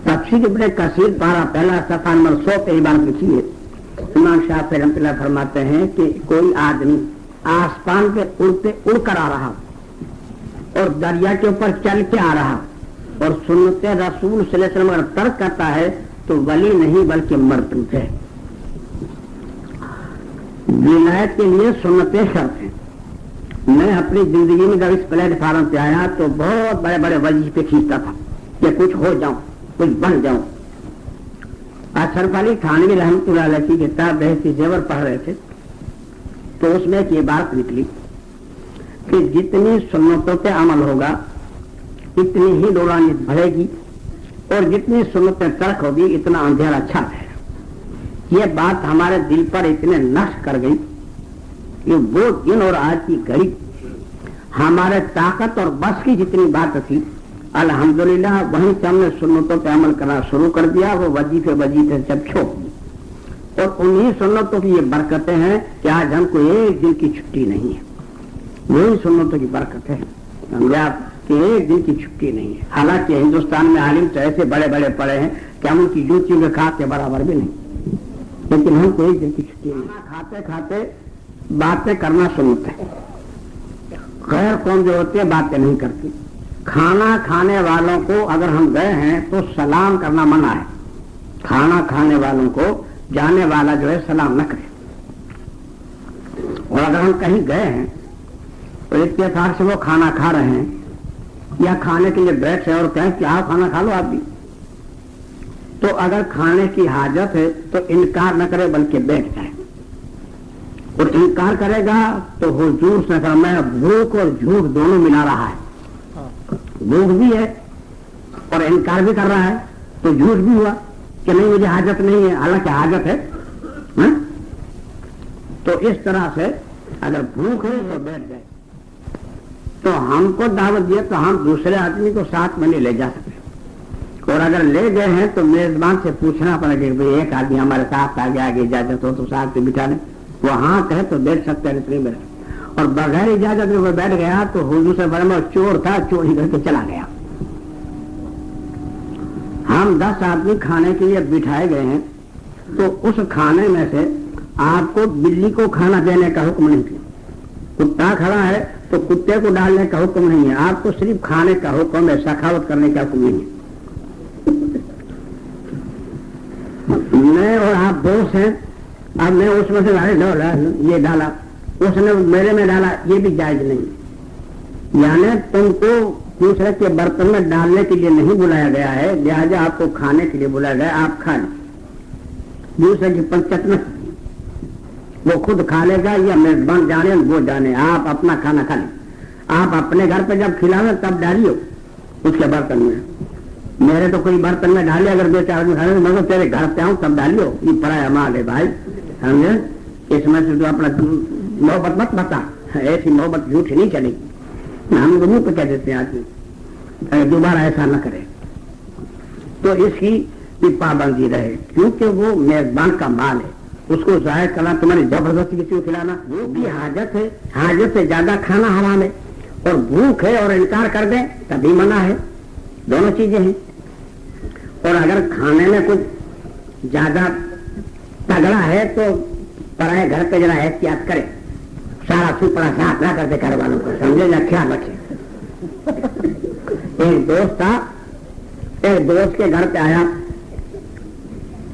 تفسیر ابن کثیر پارہ پہلا صفحہ نمبر 100 پہ عبارت لکھی ہے. امام شافعی رحمۃ اللہ فرماتے ہیں کہ کوئی آدمی آسمان پہ اڑ کر آ رہا اور دریا کے اوپر چل کے آ رہا اور سنت رسول صلی اللہ علیہ وسلم اگر ترک کرتا ہے تو ولی نہیں بلکہ مردود ہے. ولایت کے لیے سنتیں شرط ہیں. میں اپنی زندگی میں جب اس پلیٹ فارم پہ آیا تو بہت بڑے بڑے وظیفے کھینچتا تھا کہ کچھ ہو جاؤں, کچھ بن جاؤں. اشرف علی تھانوی رحمۃ اللہ علیہ کی کتاب بحث زیور پڑھ رہے تھے تو اس میں ایک عبارت نکلی کہ جتنی سنتوں پہ عمل ہوگا اتنی ہی نورانیت بڑھے گی، اور جتنی سنتیں ترک ہوگی اتنا اندھیرا چھا رہے گا۔ یہ بات ہمارے دل پر اتنے نقش کر گئی کہ وہ دن اور آج کی گھڑی ہمارے طاقت اور بس کی جتنی بات تھی الحمدللہ وہیں سے ہم نے سنتوں پہ عمل کرنا شروع کر دیا، وہ وظیفے سب چھوڑ دی، اور انہی سنتوں کی یہ برکتیں ہیں کہ آج ہم کو ایک دن کی چھٹی نہیں ہے، وہی سنتوں کی برکت ہے سمجھے آپ کہ ایک دن کی چھٹی نہیں ہے۔ حالانکہ ہندوستان میں عالم تو ایسے بڑے بڑے پڑے ہیں کہ ہم ان کی جوتی میں کھاتے برابر بھی نہیں، لیکن ہم کو ایک دن کی چھٹی نہیں۔ کھاتے کھاتے باتیں کرنا سنت ہے، غیر قوم جو ہوتے ہیں باتیں نہیں کرتی۔ کھانا کھانے والوں کو اگر ہم گئے ہیں تو سلام کرنا منع ہے، کھانا کھانے والوں کو جانے والا جو ہے سلام نہ کرے، اور اگر ہم کہیں گئے ہیں تو اتفاق سے وہ کھانا کھا رہے ہیں یا کھانے کے لیے بیٹھ ہیں اور کہیں کہ آپ کھانا کھا لو آپ بھی، تو اگر کھانے کی حاجت ہے تو انکار نہ کرے بلکہ بیٹھ جائے، اور انکار کرے گا تو حضور سے فرمایا بھوک اور جھوٹ دونوں ملا رہا ہے، بھوک بھی ہے اور انکار بھی کر رہا ہے تو جھوٹ بھی ہوا کہ نہیں مجھے حاجت نہیں ہے، حالانکہ حاجت ہے۔ تو اس طرح سے اگر بھوک ہے تو بیٹھ جائے۔ تو ہم کو دعوت دیا تو ہم دوسرے آدمی کو ساتھ میں نہیں لے جا سکتے، اور اگر لے گئے ہیں تو میزبان سے پوچھنا پڑے گا کہ ایک آدمی ہمارے ساتھ آگے آگے اجازت ہو تو ساتھ میں بٹھا لیں، وہ ہاں کہے تو بیٹھ سکتے ہیں نہیں بیٹھ، اور بغیر اجازت میں وہ بیٹھ گیا تو حضور سے فرمایا چور تھا چوری کر کے چلا گیا۔ ہم 10 آدمی کھانے کے لیے بٹھائے گئے ہیں تو اس کھانے میں سے آپ کو بلی کو کھانا دینے کا حکم نہیں ہے، کتا کھڑا ہے تو کتے کو ڈالنے کا حکم نہیں ہے، آپ کو صرف کھانے کا حکم ہے، سخاوت کرنے کا حکم نہیں ہے۔ میں اور آپ دوست ہیں، اب میں اس میں سے یہ ڈالا اس نے میرے میں ڈالا، یہ بھی جائز نہیں، یعنی تم کو دوسرے کے برتن میں ڈالنے کے لیے نہیں بلایا گیا ہے، لہٰذا آپ کو کھانے کے لیے بلایا گیا، آپ کھا لیں، دوسرے کی پنچت میں وہ خود کھا لے گا یا میزبان جانے وہ جانے، آپ اپنا کھانا کھا لیں۔ آپ اپنے گھر پہ جب کھلاویں تب ڈالیے اس کے برتن میں، میرے تو کوئی برتن میں ڈالے، اگر 2-4 آدمی کھانے مگر تیرے گھر پہ آؤں تب ڈالیو، یہ پرایا مال ہے بھائی، سمجھے؟ اس میں سے تو اپنا محبت مت بتا، ایسی محبت جھوٹی نہیں چلے گی، ہم کو منہ پہ کہہ دیتے ہیں آدمی، دوبارہ ایسا نہ کرے، تو اس کی بھی پابندی رہے، کیونکہ وہ میزبان کا مال ہے، اس کو ظاہر کرنا تمہاری زبردستی کسی کو کھلانا وہ بھی حاجت ہے، حاجت سے زیادہ کھانا حرام ہے، اور بھوک ہے اور انکار کر دیں تبھی منع ہے، دونوں چیزیں ہیں۔ اور اگر کھانے میں کچھ زیادہ تگڑا ہے تو پرائے گھر پہ ذرا احتیاط کرے، سارا سپڑا صاف نہ کرتے گھر والوں کو، سمجھے یا خیال رکھے۔ ایک دوست تھا، ایک دوست کے گھر پہ آیا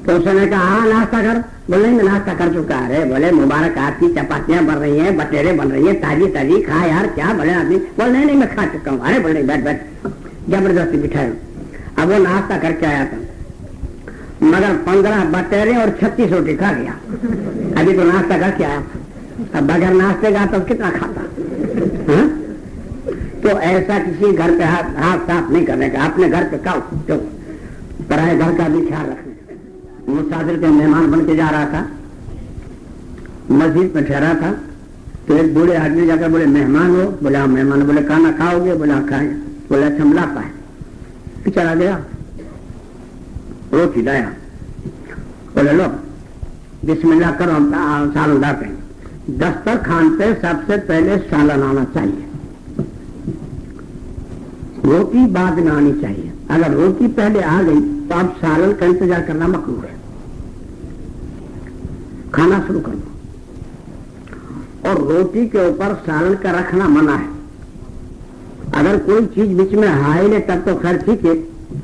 تو اس نے کہا ہاں ناشتہ کر، بولے میں ناشتہ کر چکا ہے، بولے مبارک آپ کی چپاتیاں بن رہی ہیں، بٹیرے بن رہی ہیں، تازی تازی، کھا یار کیا بڑے آدمی، بولے نہیں میں کھا چکا ہوں، ارے بولے بیٹھ بیٹھ، زبردستی بٹھائے۔ اب وہ ناشتہ کر کے آیا تھا مگر 15 بٹیرے اور 36 روٹی کھا گیا، ابھی تو ناشتہ کر کے آیا، اب بغیر ناشتے کا تو کتنا کھاتا۔ تو ایسا کسی گھر پہ ہاتھ صاف نہیں کرنے کا، اپنے گھر پہ کھاؤ، جو پرائے گھر کا بھی خیال رکھنے۔ مسافر کے مہمان بن کے جا رہا تھا، مسجد میں ٹھہرا تھا تو ایک بوڑھے آدمی جا کر بولے مہمان ہو، بولے ہاں مہمان، بولے کھانا کھاؤ گے، بولے کھائیں، بولے اچھا ملا پائے، پھر چلا گیا، روٹی لایا، بولے لو بسم اللہ کرو، سالن لاتے ہیں۔ دسترخوان پہ سب سے پہلے سالن آنا چاہیے، روٹی بعد میں آنی چاہیے، اگر روٹی پہلے آ گئی تو اب سالن کا انتظار کرنا مکروہ ہے، کھانا شروع کرنا، اور روٹی کے اوپر سالن کا رکھنا منع ہے۔ اگر کوئی چیز بیچ میں حائل ہے تب تو خیر ٹھیک ہے،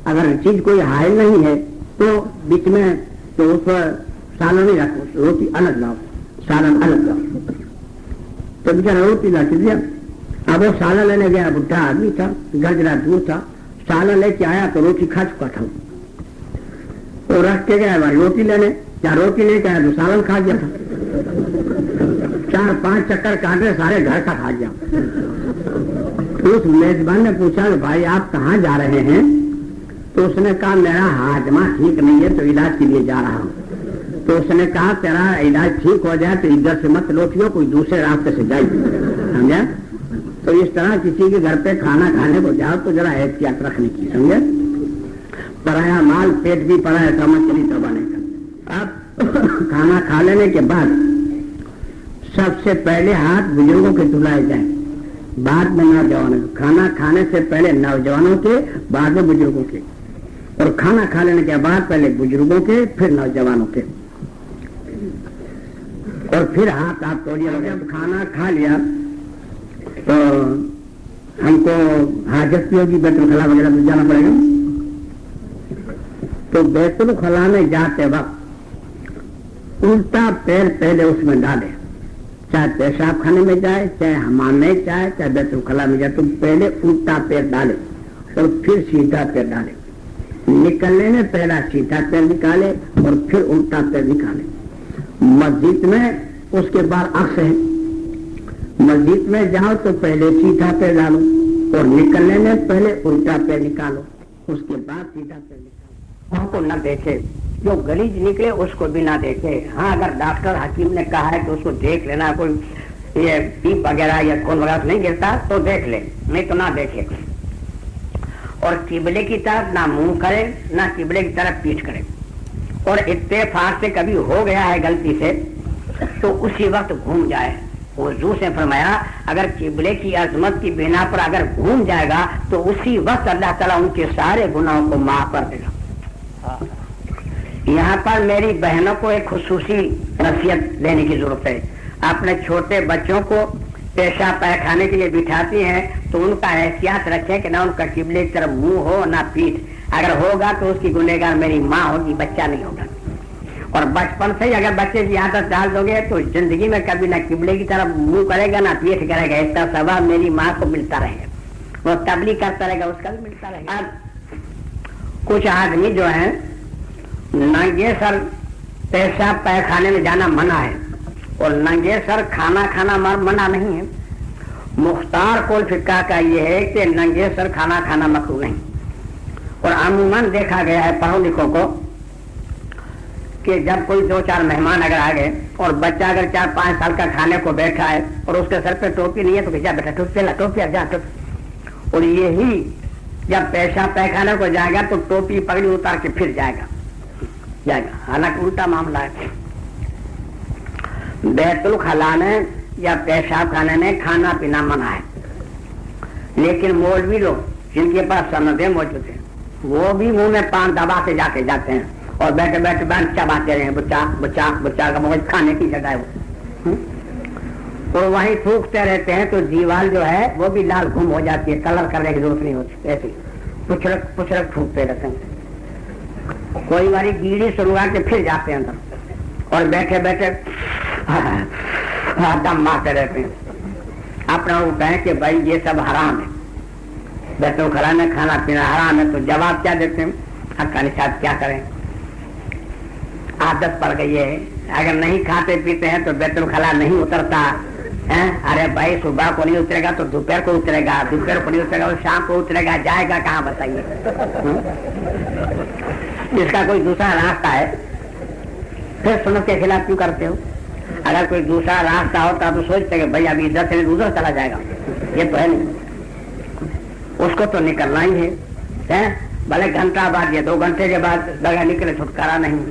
اگر چیز کوئی حائل نہیں ہے تو بیچ میں تو اس پر سالن نہیں رکھو، روٹی الگ لاؤ، سالن الگ لاؤ۔ تو بیچارہ روٹی لا کے دیا، اب وہ سالن لینے گیا، بڈھا آدمی تھا، گھر جرا دور تھا، سالن لے کے آیا تو روٹی کھا چکا تھا، وہ رکھ کے گیا روٹی لینے، کیا روٹی لے کے آیا تو سالن کھا گیا تھا۔ 4-5 چکر کاٹے سارے گھر کا کھا گیا. اس میزبان نے پوچھا کہ بھائی آپ کہاں جا رہے ہیں؟ تو اس نے کہا میرا ہاجمہ ٹھیک نہیں ہے تو علاج کے لیے جا رہا ہوں. تو اس نے کہا تیرا علاج ٹھیک ہو جائے تو ادھر سے مت لوٹیو, کوئی دوسرے راستے سے جائیے, سمجھا. تو اس طرح کسی کے گھر پہ کھانا کھانے کو جاؤ تو ذرا احتیاط رکھنے کی, سمجھے. پرایا مال پیٹ بھی پڑا ہے, سمجھ چلی تو بنے گا. اب کھانا کھا لینے کے بعد سب سے پہلے ہاتھ بزرگوں کے دھلائے جائیں, بعد میں نوجوانوں کے. کھانا کھانے سے پہلے نوجوانوں کے, بعد میں بزرگوں کے, اور کھانا کھا لینے کے بعد پہلے بزرگوں کے پھر نوجوانوں کے, اور پھر ہاتھ آپ توڑیے. جب کھانا کھا لیا تو ہم کو حاجت بھی ہوگی, بیت الخلا وغیرہ میں جانا پڑے گا. تو بیت الخلا میں جاتے وقت الٹا پیر پہلے اس میں ڈالے, چاہے پیشاب خانے میں جائے, چاہے حمام میں جائے, چاہے بیت الخلا میں جائے, تو پہلے الٹا پیر ڈالے اور پھر سیدھا پیر ڈالے. نکلنے میں پہلا سیدھا پیر نکالے اور پھر الٹا پیر نکالے. مسجد میں اس کے بعد عکس ہے, مسجد میں جاؤ تو پہلے سیدھا پیر ڈالو اور نکلنے میں پہلے الٹا پیر نکالو, اس کے بعد سیدھا پیر نکالو. وہاں کو نہ دیکھے, جو گلیج نکلے اس کو بھی نہ دیکھے. ہاں اگر ڈاکٹر حکیم نے کہا ہے کہ اس کو دیکھ لینا, کوئی یہ پیپ وغیرہ یا خون وغیرہ نہیں گرتا تو دیکھ لے, نہیں تو نہ دیکھے. اور قبلے کی طرف نہ منہ کرے, نہ قبلے کی طرف پیٹھ کرے. اور اتفاق سے کبھی ہو گیا ہے غلطی سے تو اسی وقت گھوم جائے. حضور سے فرمایا اگر قبلے کی عظمت کی بنا پر اگر گھوم جائے گا تو اسی وقت اللہ تعالیٰ ان کے سارے گناہوں کو معاف کر دے گا. یہاں پر میری بہنوں کو ایک خصوصی نصیحت لینے کی ضرورت ہے. اپنے چھوٹے بچوں کو پیشاب پائخانے کے لیے بٹھاتی ہیں تو ان کا احتیاط رکھیں کہ نہ ان کا قبلے کی طرف منہ ہو نہ پیٹھ. اگر ہوگا تو اس کی گنہگار میری ماں ہوگی, بچہ نہیں ہوگا. اور بچپن سے ہی اگر بچے کی عادت ڈال دو گے تو زندگی میں کبھی نہ قبلے کی طرف منہ کرے گا نہ پیٹھ کرے گا. اس کا ثواب میری ماں کو ملتا رہے گا, وہ تبلیغ کرتا رہے گا, اس کا بھی ملتا رہے گا. کچھ آدمی جو ہیں ننگے سر پیشاب پائخانے میں جانا منع ہے اور ننگے سر کھانا کھانا منع نہیں ہے. مختار کول فقہ کا یہ ہے کہ ننگے سر کھانا کھانا مکروہ نہیں. اور عموماً دیکھا گیا ہے پڑھو لکھوں کو کہ جب کوئی 2-4 مہمان اگر آ گئے اور بچہ اگر 4-5 سال کا کھانے کو بیٹھا ہے اور اس کے سر پہ ٹوپی نہیں ہے تو کیا بیٹا ٹوپی جا ٹوپی. اور یہی جب پیشاب پیخانے کو جائے گا تو ٹوپی پگڑی اتار کے پھر جائے گا. حالانکہ الٹا معاملہ ہے. بیت الخلا میں یا پیشاب خانے میں کھانا پینا منع ہے, لیکن مولوی لوگ جن کے پاس سندیں موجود ہیں وہ بھی منہ میں پان دبا کے جا کے جاتے ہیں اور بیٹھے بیٹھے بینچ چباتے رہے, بچہ کا موج کھانے کی جگہ ہے وہ, اور وہیں تھوکتے رہتے ہیں تو دیوار جو ہے وہ بھی لال گم ہو جاتی ہے, کلر کرنے کی ضرورت نہیں ہوتی, ایسے پچھڑک تھوکتے رہتے ہیں. کوئی باری گیڑی سنگا کے پھر جاتے ہیں اندر اور بیٹھے بیٹھے دم مارتے رہتے ہیں. اپنا وہ کہیں کہ بھائی یہ سب حرام ہے, بیت الخلا میں کھانا پینا حرام ہے, تو جواب کیا دیتے ہیں؟ حقانی صاحب کیا کریں, عادت پڑ گئی ہے, اگر نہیں کھاتے پیتے ہیں تو بیت الخلا نہیں اترتا. ارے بھائی صبح کو نہیں اترے گا تو دوپہر کو اترے گا, دوپہر کو نہیں اترے گا تو شام کو اترے گا, جائے گا کہاں بتائیے؟ اس کا کوئی دوسرا راستہ ہے؟ پھر سنت کے خلاف کیوں کرتے ہو؟ اگر کوئی دوسرا راستہ ہوتا تو سوچتے کہ بھائی ابھی ادھر سے ادھر چلا جائے گا, یہ تو ہے نہیں, اس کو تو نکلنا ہی ہے. بھلے گھنٹہ بعد یا 2 گھنٹے کے بعد بغیر نکلے چھٹکارا نہیں.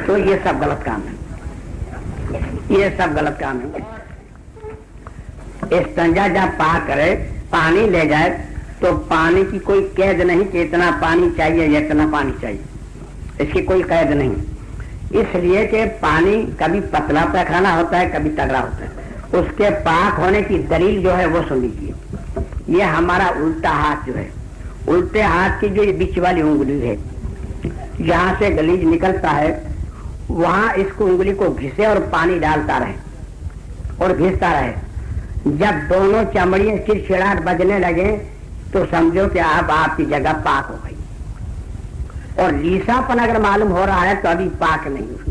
تو یہ سب غلط کام ہے, یہ سب غلط کام ہے. استنجا جب پاک کرے پانی لے جائے تو پانی کی کوئی قید نہیں کہ اتنا پانی چاہیے یا اتنا پانی چاہیے, اس کی کوئی قید نہیں. اس لیے کہ پانی کبھی پتلا پیخانہ ہوتا ہے کبھی تگڑا ہوتا ہے. اس کے پاک ہونے کی دلیل جو ہے وہ سن لیجیے. یہ ہمارا الٹا ہاتھ جو ہے, الٹے ہاتھ کی جو یہ بیچ والی انگلی ہے جہاں سے گلیج نکلتا ہے وہاں اس کو انگلی کو گھسے اور پانی ڈالتا رہے اور گھستا رہے. جب دونوں چمڑیاں چڑچڑاہٹ بجنے لگے تو سمجھو کہ اب آپ کی جگہ پاک ہو گئی. اور لیسا پن اگر معلوم ہو رہا ہے تو ابھی پاک نہیں.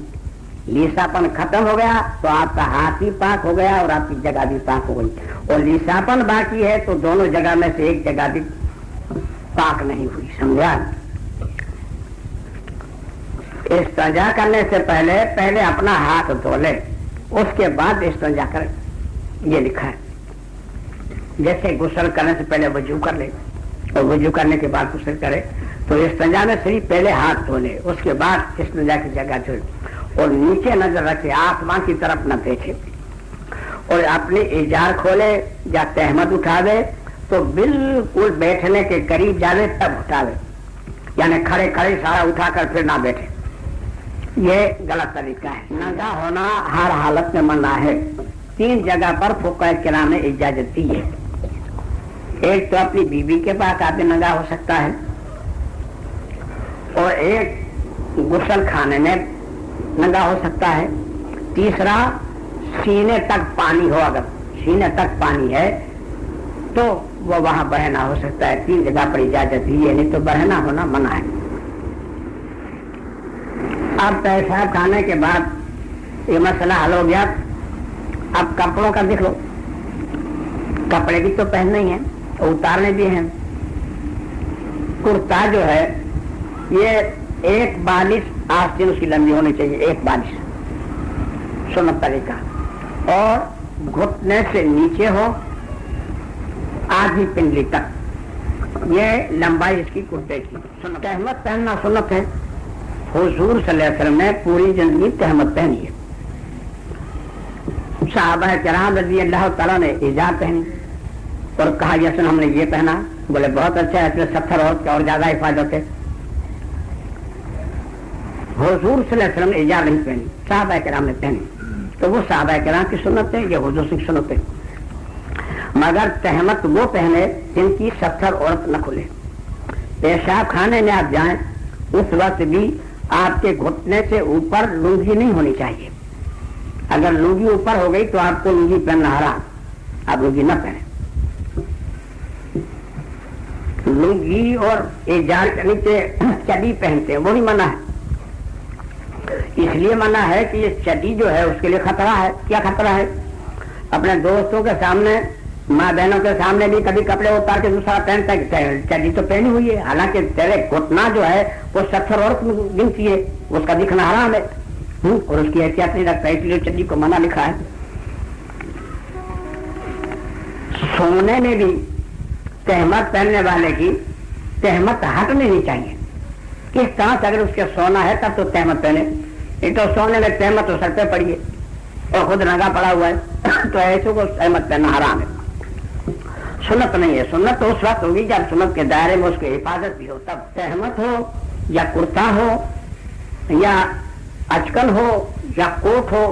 लीसापन खत्म हो गया तो आपका हाथ भी पाक हो गया और आपकी जगह भी पाक हो गई, और लीसापन बाकी है तो दोनों जगह में से एक जगह भी पाक नहीं हुई। समझा? इस्तिंजा करने से पहले अपना हाथ धो ले, उसके बाद इस्तिंजा कर, ये लिखा है। जैसे गुस्ल करने से पहले वजू कर ले और वजू करने के बाद गुस्ल करे, तो इस्तिंजा में सिर्फ पहले हाथ धो ले, उसके बाद इस्तिंजा की जगह धो, और नीचे नजर रखे, आसमान की तरफ न देखे, और अपनी इजार खोले या तहमत उठावे तो बिल्कुल बैठने के करीब जावे तब उठावे, यानी खड़े खड़े सारा उठाकर फिर ना बैठे, ये गलत तरीका है। नंगा होना हर हालत में मना है। 3 जगह पर फुक़हा किराम ने इजाजत दी है। एक तो अपनी बीवी के पास आदमी नंगा हो सकता है, और एक गुस्ल खाने में नंगा हो सकता है। तीसरा, सीने तक पानी हो, अगर सीने तक पानी है तो वो वहां बहना हो सकता है। 3 जगह पर इजाजत दी है, नहीं तो बहना होना मना है। अब पेशाब खाने के बाद ये मसला हल हो गया। अब कपड़ों का देख लो, कपड़े भी तो पहनने ही हैं, उतारने भी हैं। कुर्ता जो है ये 1 बालिश आस्तीन उसकी लंबी होनी चाहिए, 1 बालिश सुन्नत तरीका, और घुटने से नीचे हो आधी पिंडली तक, ये लंबाई इसकी कुर्ते की। तहमत पहनना सुन्नत है। हुजूर सल्लल्लाहु अलैहि वसल्लम ने पूरी जिंदगी तहमत पहनी है। सहाबा किराम रज़ी अल्लाह तआला ने इजार पहनी और कहा यसन हमने ये पहना, बोले बहुत अच्छा है, इसमें 70 और ज्यादा हिफाजत है। हुजूर सल्लल्लाहु अलैहि वसल्लम ने इजार नहीं पहनी, सहाबा किराम ने पहनी, तो वो सहाबा किराम की सुन्नत है, ये हुजूर की सुन्नत है। मगर तहमत वो पहने जिनकी 70 औरत न खुले। पेशाब खाने में आप जाएं उस वक्त भी आपके घुटने से ऊपर लुंगी नहीं होनी चाहिए। अगर लुंगी ऊपर हो गई तो आपको लुंगी पहनना हराम, आप लुंगी न पहने। लुंगी और इजार के नीचे चड्डी पहनते हैं, वो भी मना है। इसलिए मना है कि ये चड्डी जो है उसके लिए खतरा है। क्या खतरा है? अपने दोस्तों के सामने, माँ बहनों के सामने भी कभी कपड़े उतार के दूसरा पहनता है, चड्डी तो पहनी हुई है, हालांकि तेरे घुटना जो है वो 70 औरत में गिनती है, उसका दिखना हराम है, और उसकी एहतियात नहीं रखता, इसलिए चड्डी को मना लिखा है। सोने में भी तहमत पहनने वाले की तहमत हटनी नहीं चाहिए। किस तरह से अगर उसके सोना है तब तो तहमत पहने, एक तो सोने में तहमत तो सर पे पड़ी है और खुद नंगा पड़ा हुआ है, तो ऐसे को तहमत पहनना हराम है, सुन्नत नहीं है। सुन्नत तो उस वक्त होगी जब सुन्नत के दायरे में उसकी हिफाजत भी हो, तब तहमत हो या कुर्ता हो या अचकन हो या कोट हो,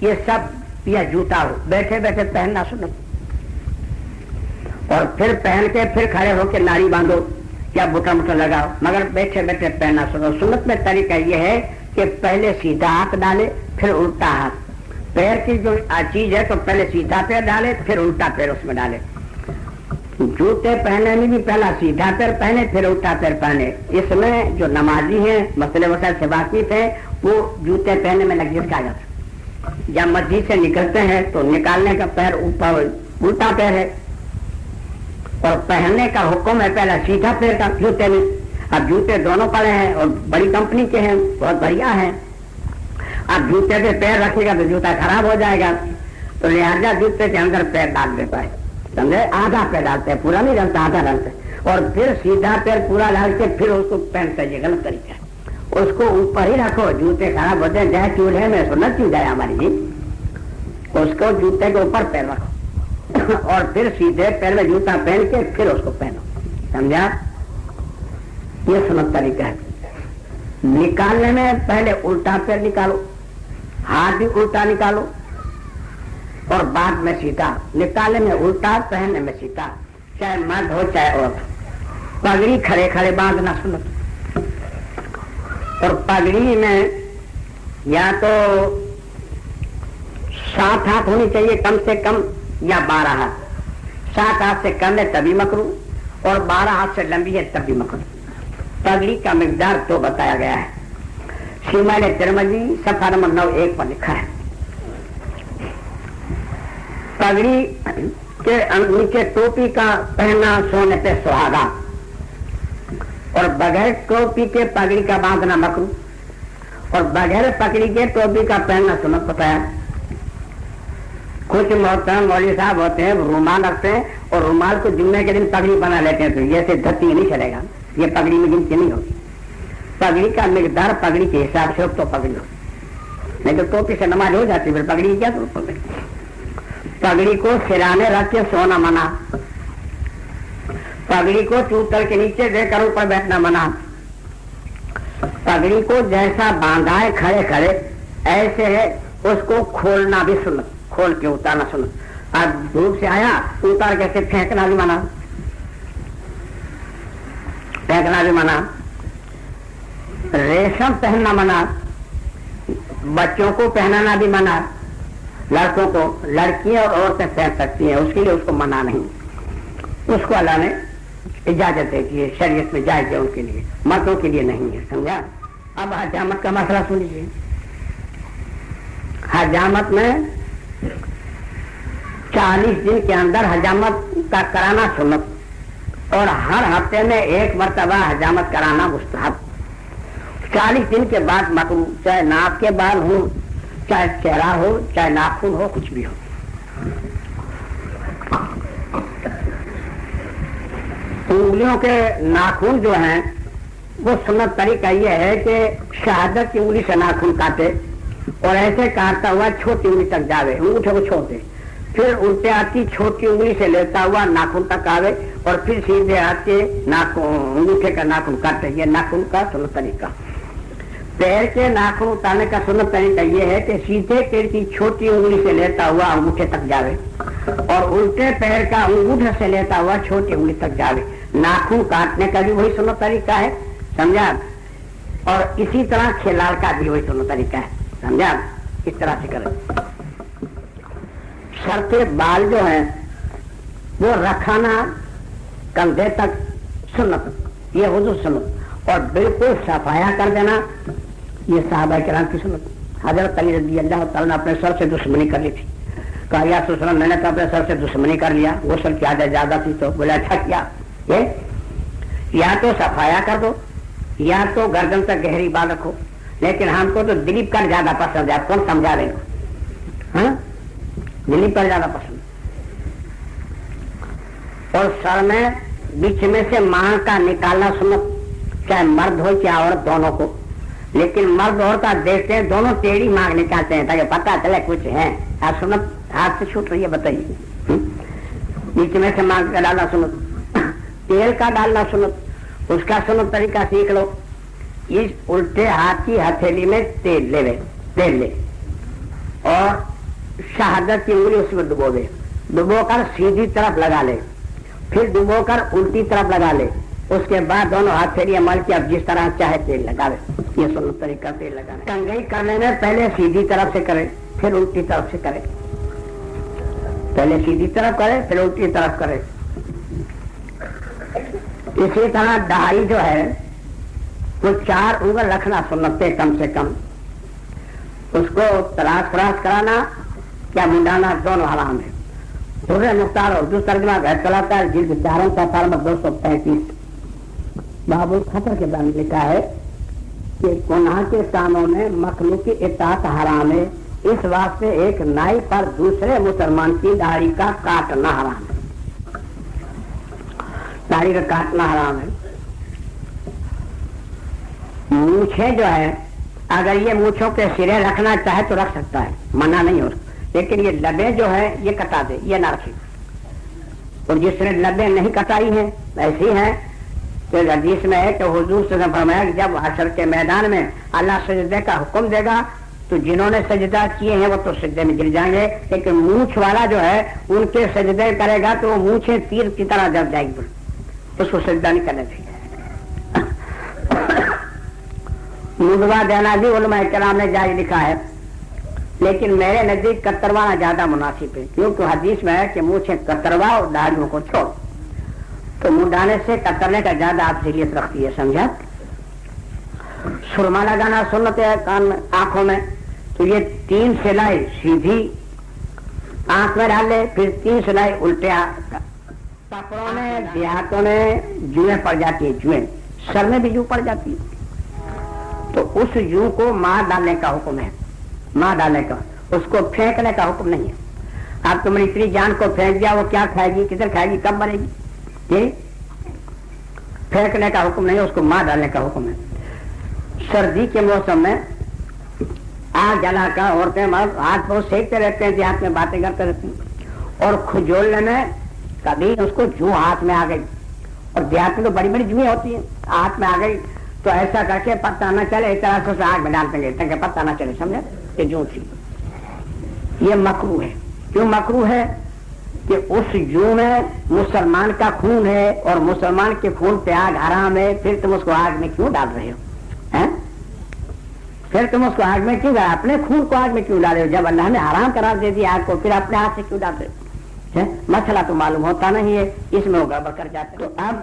ये सब, या जूता हो, बैठे बैठे पहनना सुन्नत। और फिर पहन के फिर खड़े होकर नाड़ी बांधो या बटन बटन लगाओ, मगर बैठे बैठे पहनना सुन्नत। सुन्नत में तरीका ये है कि पहले सीधा हाथ डाले फिर उल्टा हाथ, पैर की जो चीज है तो पहले सीधा पैर डाले फिर उल्टा पैर उसमें डाले। जूते पहने में भी पहला सीधा पैर पहने फिर उल्टा पैर पहने। इसमें जो नमाजी हैं, मसले वसाइल से वाकिफ है, वो जूते पहनने में लग जाता है। जब मस्जिद से निकलते हैं तो निकालने का पैर ऊपर उल्टा पैर है, और पहनने का हुक्म है पहला सीधा पैर का जूते में। अब जूते दोनों पड़े हैं और बड़ी कंपनी के हैं, बहुत बढ़िया हैं। अब जूते पे पैर रखेगा तो जूता खराब हो जाएगा, तो लिहाजा जूते के अंदर पैर डाल देता है, समझे? आधा पैर डालते हैं, पूरा नहीं डालता, आधा डालते हैं, और फिर सीधा पैर पूरा डाल के फिर उसको पहनते हैं। ये गलत तरीका है, उसको ऊपर ही रखो, जूते खराब होते हैं। चाहे चूल्हे में सुन्नत क्यों जाए हमारी जी, उसको जूते के ऊपर पैर रखो और फिर सीधे पैर में जूता पहन के फिर उसको पहनो, समझा? ये सुन्नत तरीका है। निकालने में पहले उल्टा पैर निकालो, हाथ भी उल्टा निकालो, और बाद में सीधा। निकालने में उल्टा, पहनने में सीधा, चाहे मर्द हो चाहे औरत। पगड़ी खड़े खड़े बांधना सुन्नत, और पगड़ी में या तो 7 हाथ होनी चाहिए कम से कम, या 12 हाथ। 7 हाथ से कम है तभी मकरू, और 12 हाथ से लंबी है तभी मकरू। पगड़ी का मिकदार तो बताया गया है। शिमाइल तिरमिज़ी सफ़ा नंबर 91 पर लिखा है, पगड़ी के नीचे टोपी का पहनना सोने पे सुहागा, और बगैर टोपी के पगड़ी का बांधना मकरू, और बगैर पगड़ी के टोपी का पहनना सुन्नत बताया। कुछ मोहतरम मौलवी साहब होते हैं रुमाल रखते हैं और रुमाल को जुम्मे के दिन पगड़ी बना लेते हैं, तो ये से धरती नहीं चलेगा, ये पगड़ी में गिनती नहीं होगी। पगड़ी का मिकदार पगड़ी के हिसाब से तो पगड़ी हो, नहीं तो टोपी से नमाज हो जाती, फिर पगड़ी की क्या जरूरत पड़ती। पगड़ी को सिराने रख के सोना मना, पगड़ी को चूतर के नीचे देकर ऊपर बैठना मना, पगड़ी को जैसा बांधा है खड़े खड़े ऐसे है उसको खोलना भी सुन्नत, खोल के उतारना सुन्नत। आज धूप से आया उतार के फेंकना भी मना, फेंकना भी मना। रेशम पहनना मना, बच्चों को पहनाना भी मना, लड़कों को, लड़कियां और औरतें पहन सकती हैं, उसके लिए उसको मना नहीं, उसको अल्लाह ने इजाजत देती है, शरीयत में जायज है उनके लिए, मर्दों के लिए नहीं है, समझा। अब हजामत का मसला सुन लीजिए। हजामत में 40 दिन के अंदर हजामत का कराना सुन्नत, और हर हफ्ते में एक मर्तबा हजामत कराना मुस्तहब। 40 दिन के बाद मकरूह, चाहे नाक के बाल हो, चाहे चेहरा हो, चाहे नाखून हो, कुछ भी हो। उंगलियों के नाखून जो हैं वो सुन्नत तरीका ये है कि शहादत की उंगली से नाखून काटे और ऐसे काटता हुआ छोटी उंगली तक जावे, अंगूठे को छोड़ दे, फिर उल्टे हाथ की छोटी उंगली से लेता हुआ नाखून तक आवे और फिर सीधे हाथ के नाखून अंगूठे का नाखून काटे। ये नाखून का सुन्नत तरीका। पैर के नाखून उतारने का सुन्नत तरीका ये है कि सीधे पैर की छोटी उंगली से लेता हुआ अंगूठे तक जावे और उल्टे पैर का अंगूठे से लेता हुआ छोटी उंगली तक जावे। नाखून काटने का भी वही सुन्नत तरीका है, समझा। और इसी तरह खिलाल का भी वही सुन्नत तरीका है, समझा। इस तरह से करें। सर के बाल जो है वो रखाना कंधे तक सुन्नत, ये हुजूर सुन्नत, और बिल्कुल सफाया कर देना ये साहबा किराम की सुन्नत। हजरत अली रज़ी अल्लाह तआला ने अपने सर से दुश्मनी कर ली थी, कहा या रसूल अल्लाह मैंने तो अपने सर से दुश्मनी कर लिया, गुस्ल की आदत ज्यादा थी, तो बोला अच्छा किया, ये या तो सफाया कर दो या तो गर्दन तक गहरी बाल रखो, लेकिन हमको तो दिलीप कर ज्यादा पसंद है। कौन समझा रहे हो? हाँ, दिलीप कर ज्यादा पसंद। और सर में बीच में से मांग का निकालना सुन्नत, चाहे मर्द हो चाहे औरत, दोनों को। लेकिन मर्द औरत देखते हैं दोनों टेढ़ी मांग निकालते हैं ताकि पता चले कुछ है। आप सुन्नत हाथ से छूट रही है, बताइए। बीच में से मांग का डालना सुन्नत, तेल का डालना सुन्नत, उसका सुन्नत तरीका सीख लो। इस उल्टे हाथ की हथेली में तेल ले और शहादत की उंगली उसमें डुबो दे, डुबोकर सीधी तरफ लगा ले, फिर डुबोकर उल्टी तरफ लगा ले, उसके बाद दोनों हथेलियां मल के अब जिस तरह चाहे तेल लगावे। ये सुन्नत तरीका तेल लगाना। कंघी करने में पहले सीधी तरफ से करे फिर उल्टी तरफ से करे, पहले सीधी तरफ करे फिर उल्टी तरफ करे। इसी तरह दाढ़ी जो है वो 4 उंगल रखना सुन्नत है कम से कम। उसको तराश फराश कराना क्या मुंडाना दोनों हराम है। दूसरे मुख्तार और दूसरा तर्जुमा घर चलाता है जिल्द 4 सफ़ा नंबर 235 बाबुल खतर के बारे में लिखा है कि गुनाह के कामों में मखलूक की इताअत हराम है, इस वास्ते एक नाई पर दूसरे मुसलमान की दाढ़ी का काटना हराम है। दाढ़ी का काटना हराम है। मूछे जो है अगर ये मूछों के सिरे रखना चाहे तो रख सकता है, मना नहीं हो, लेकिन ये लबे जो है ये कटा दे, ये ना रखे। और जिसने लबे नहीं कटाई है ऐसी है तो हदीस में है कि हुजूर से फरमाया कि जब हशर के मैदान में अल्लाह सजदे का हुक्म देगा तो जिन्होंने सजदा किए हैं वो तो सजदे में गिर जाएंगे, लेकिन मूछ वाला जो है उनके सजदे करेगा तो वो मूछे तीर की तरह जब जाएगी, उसको सजदा नहीं करना चाहिए। मुदवा देना भी उलमा किराम ने जायज लिखा है, लेकिन मेरे नजदीक कतरवाना ज्यादा मुनासिब है, क्योंकि हदीस में है कि मूछे कतरवा और दाढ़ियों को छोड़, तो मुंडाने से कतरने का ज्यादा अफजलियत रखती है, समझा। सुरमा लगाना सुन्नत है कान में, आंखों में, तो ये 3 सिलाई सीधी आंख में डाल ले, फिर 3 सिलाई उल्टे कपड़ों में, देहातों में जुएं पड़ जाती है, जुएं, सर में भी जू पड़ जाती है, तो उस जू को मार डालने का हुक्म है, मार डालने का, उसको फेंकने का हुक्म नहीं है। आप तुमने इतनी जान को फेंक दिया, वो क्या खाएगी, किधर खाएगी, कब मरेगी, ये फेंकने का हुक्म नहीं है, उसको मार डालने का हुक्म है। सर्दी के मौसम में आग जलाकर औरतें मर्द हाथ बहुत सेकते रहते हैं, देहात में बातें करते रहते हैं, और खुजोलने में कभी उसको जू हाथ में आ गई, और देहात में तो बड़ी बड़ी जुएं होती हैं, हाथ में आ गई तो ऐसा करके पता न चले, इस तरह से उसे आग में डाल देंगे ताकि पता न चले, समझे, ये जू थी। ये मकरू है। क्यों मकरू है? कि उस जू में मुसलमान का खून है, और मुसलमान के खून पे आग हराम है, फिर तुम उसको आग में क्यों डाल रहे हो, हैं? फिर तुम उसको आग में क्यों डाल, अपने खून को आग में क्यों डाल रहे हो? जब अल्लाह ने हराम करार दे दिया आग को, फिर अपने हाथ से क्यों डाल रहे हो? मसला तो मालूम होता नहीं है, इसमें वो गड़बड़ कर जाते। तो अब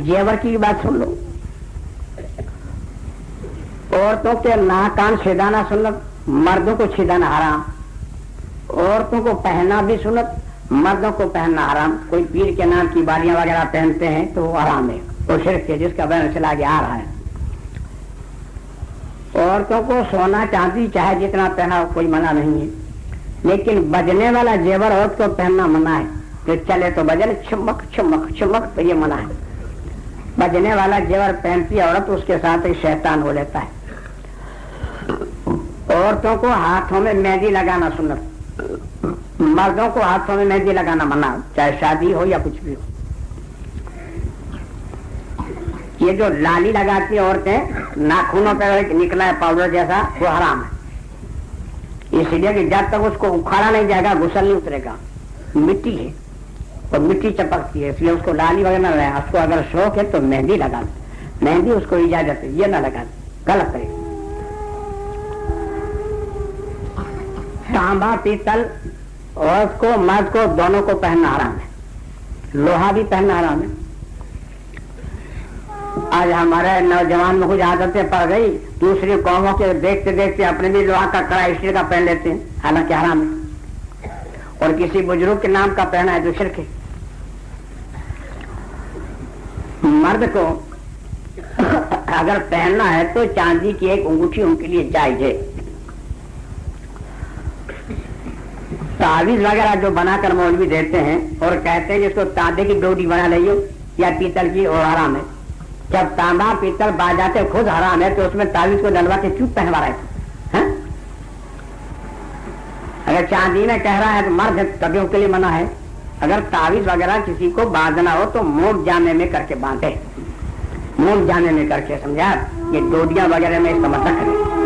जेवर की बात सुन लो। औरतों के नाक कान छेदाना सुन्नत, मर्दों को छेदाना हराम। औरतों को पहनना भी सुन्नत, मर्दों को पहनना हराम। कोई पीर के नाम की बालियां वगैरह पहनते हैं तो वो हराम है, वो शिर्क है, जिसका बयान चला के आ रहा है। औरतों को सोना चांदी चाहे जितना पहना कोई मना नहीं है, लेकिन बजने वाला जेवर औरत को पहनना मना है। जो चले तो बजन चमक चमक चमक, तो ये मना है। बजने वाला जेवर पहनती है औरत, उसके साथ एक शैतान हो लेता है। औरतों को हाथों में मेहंदी लगाना सुन्नत, मर्दों को हाथों में मेहंदी लगाना मना, चाहे शादी हो या कुछ भी हो। ये जो लाली लगाती है औरतें, नाखूनों पर निकला है पाउडर जैसा, वो हराम है। इसलिए कि जब तक उसको उखाड़ा नहीं जाएगा गुसल नहीं उतरेगा, मिट्टी है और मिट्टी चपकती है, इसलिए उसको लाली वगैरह न लगाए। उसको अगर शौक है तो मेहंदी लगा, मेहंदी उसको इजाजत है, ये ना लगा, गलत है। तांबा पीतल औरत को मर्द को दोनों को पहनना हराम है, लोहा भी पहनना हराम है। आज हमारे नौजवान में कुछ आदतें पड़ गई, दूसरी कौमों के देखते देखते अपने भी लोहा का कड़ा स्टील का पहन लेते हैं, हालांकि हराम है। और किसी बुजुर्ग के नाम का पहना है तो शिर्क है। मर्द को अगर पहनना है तो चांदी की एक अंगूठी उनके लिए जायज है। तावीज वगैरह जो बनाकर मौलवी देते हैं और कहते हैं जिसको तांबे की डोरी बना लियो या पीतल की, और हराम है। जब तांबा पीतल बाजाते खुद हराम है तो उसमें तावीज को डलवा के क्यों पहनवा रहे हैं? अगर चांदी में कह रहा है तो मर्द तभी उनके लिए मना है। अगर तावीज वगैरह किसी को बांधना हो तो मोम जामे में करके बांधे, मोम जामे में करके, समझा? ये डोडियां वगैरह में इस्तेमाल न करें।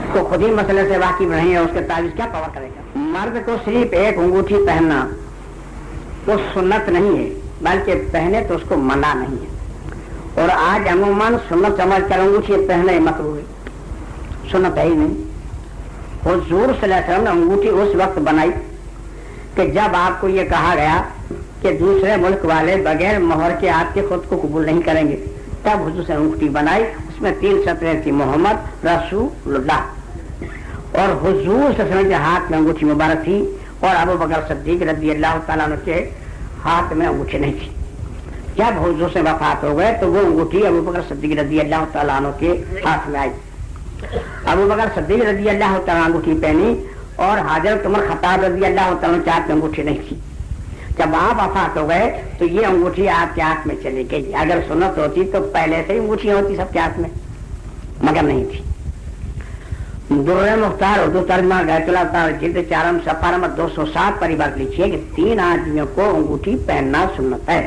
तो खुद ही मसले से वाकिफ नहीं है, उसके तावीज क्या पावर करेगा? मर्द को सिर्फ एक अंगूठी पहनना वो सुन्नत नहीं है, बल्कि पहने तो उसको मना नहीं है। और आज अमूमन सुन्नत समझ कर अंगूठी पहने मकरूह है, सुन्नत है ही नहीं। हुजूर सल्लल्लाहु अलैहि वसल्लम ने अंगूठी उस वक्त बनाई कि जब आपको ये कहा गया कि दूसरे मुल्क वाले बगैर मोहर के आपके खुद को कबूल नहीं करेंगे, तब हुजूर से अंगूठी बनाई। उसमें 3 सतरें थी, मोहम्मद रसूलुल्लाह। और हुजूर सल्लल्लाहु के हाथ में अंगूठी मुबारक थी, और अबू बकर सिद्दीक रज़ियल्लाहु ताला अन्हु के हाथ में अंगूठी नहीं थी। जब हुजूर से वफात हो गए तो वो अंगूठी अबू बकर सिद्दीक रज़ियल्लाहु ताला अन्हु के हाथ में आई। अबू बकर सिद्दीक रज़ियल्लाहु ताला अंगूठी पहनी, और हज़रत उमर खत्ताब रज़ियल्लाहु ताला के हाथ में अंगूठी नहीं थी। जब आप वफात हो गए तो ये अंगूठी आपके हाथ में चली गई। अगर सुन्नत होती तो पहले से ही अंगूठी होती सबके हाथ में, मगर नहीं थी। दुर्रे मुख्तार उर्दू तर्जमा जिल्द 4 सफ़ा नंबर 207 पर बात लिखिए कि 3 आदमियों को अंगूठी पहनना सुन्नत है।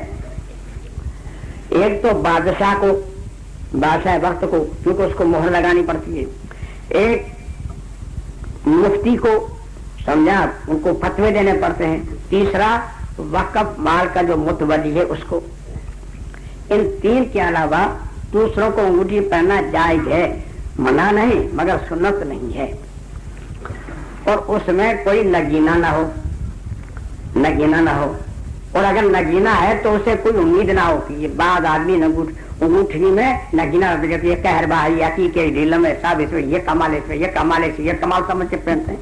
एक तो बादशाह को, बादशाह वक्त को, क्योंकि उसको मोहर लगानी पड़ती है। एक मुफ्ती को, समझा, उनको फतवे देने पड़ते हैं। तीसरा वक़्फ़ माल का जो मुतवल्ली है उसको। इन 3 के अलावा दूसरों को अंगूठी पहनना जायज है, मना नहीं, मगर सुन्नत नहीं है। और उसमें कोई नगीना ना हो, नगीना ना हो। और अगर नगीना है तो उसे कोई उम्मीद ना हो कि ये बाद आदमी अंगूठी में नगीना ये कहर बाहरी के ढील में सब इसमें ये कमाल इसमें ये कमाल इसमें ये कमाल समझ के पहनते हैं।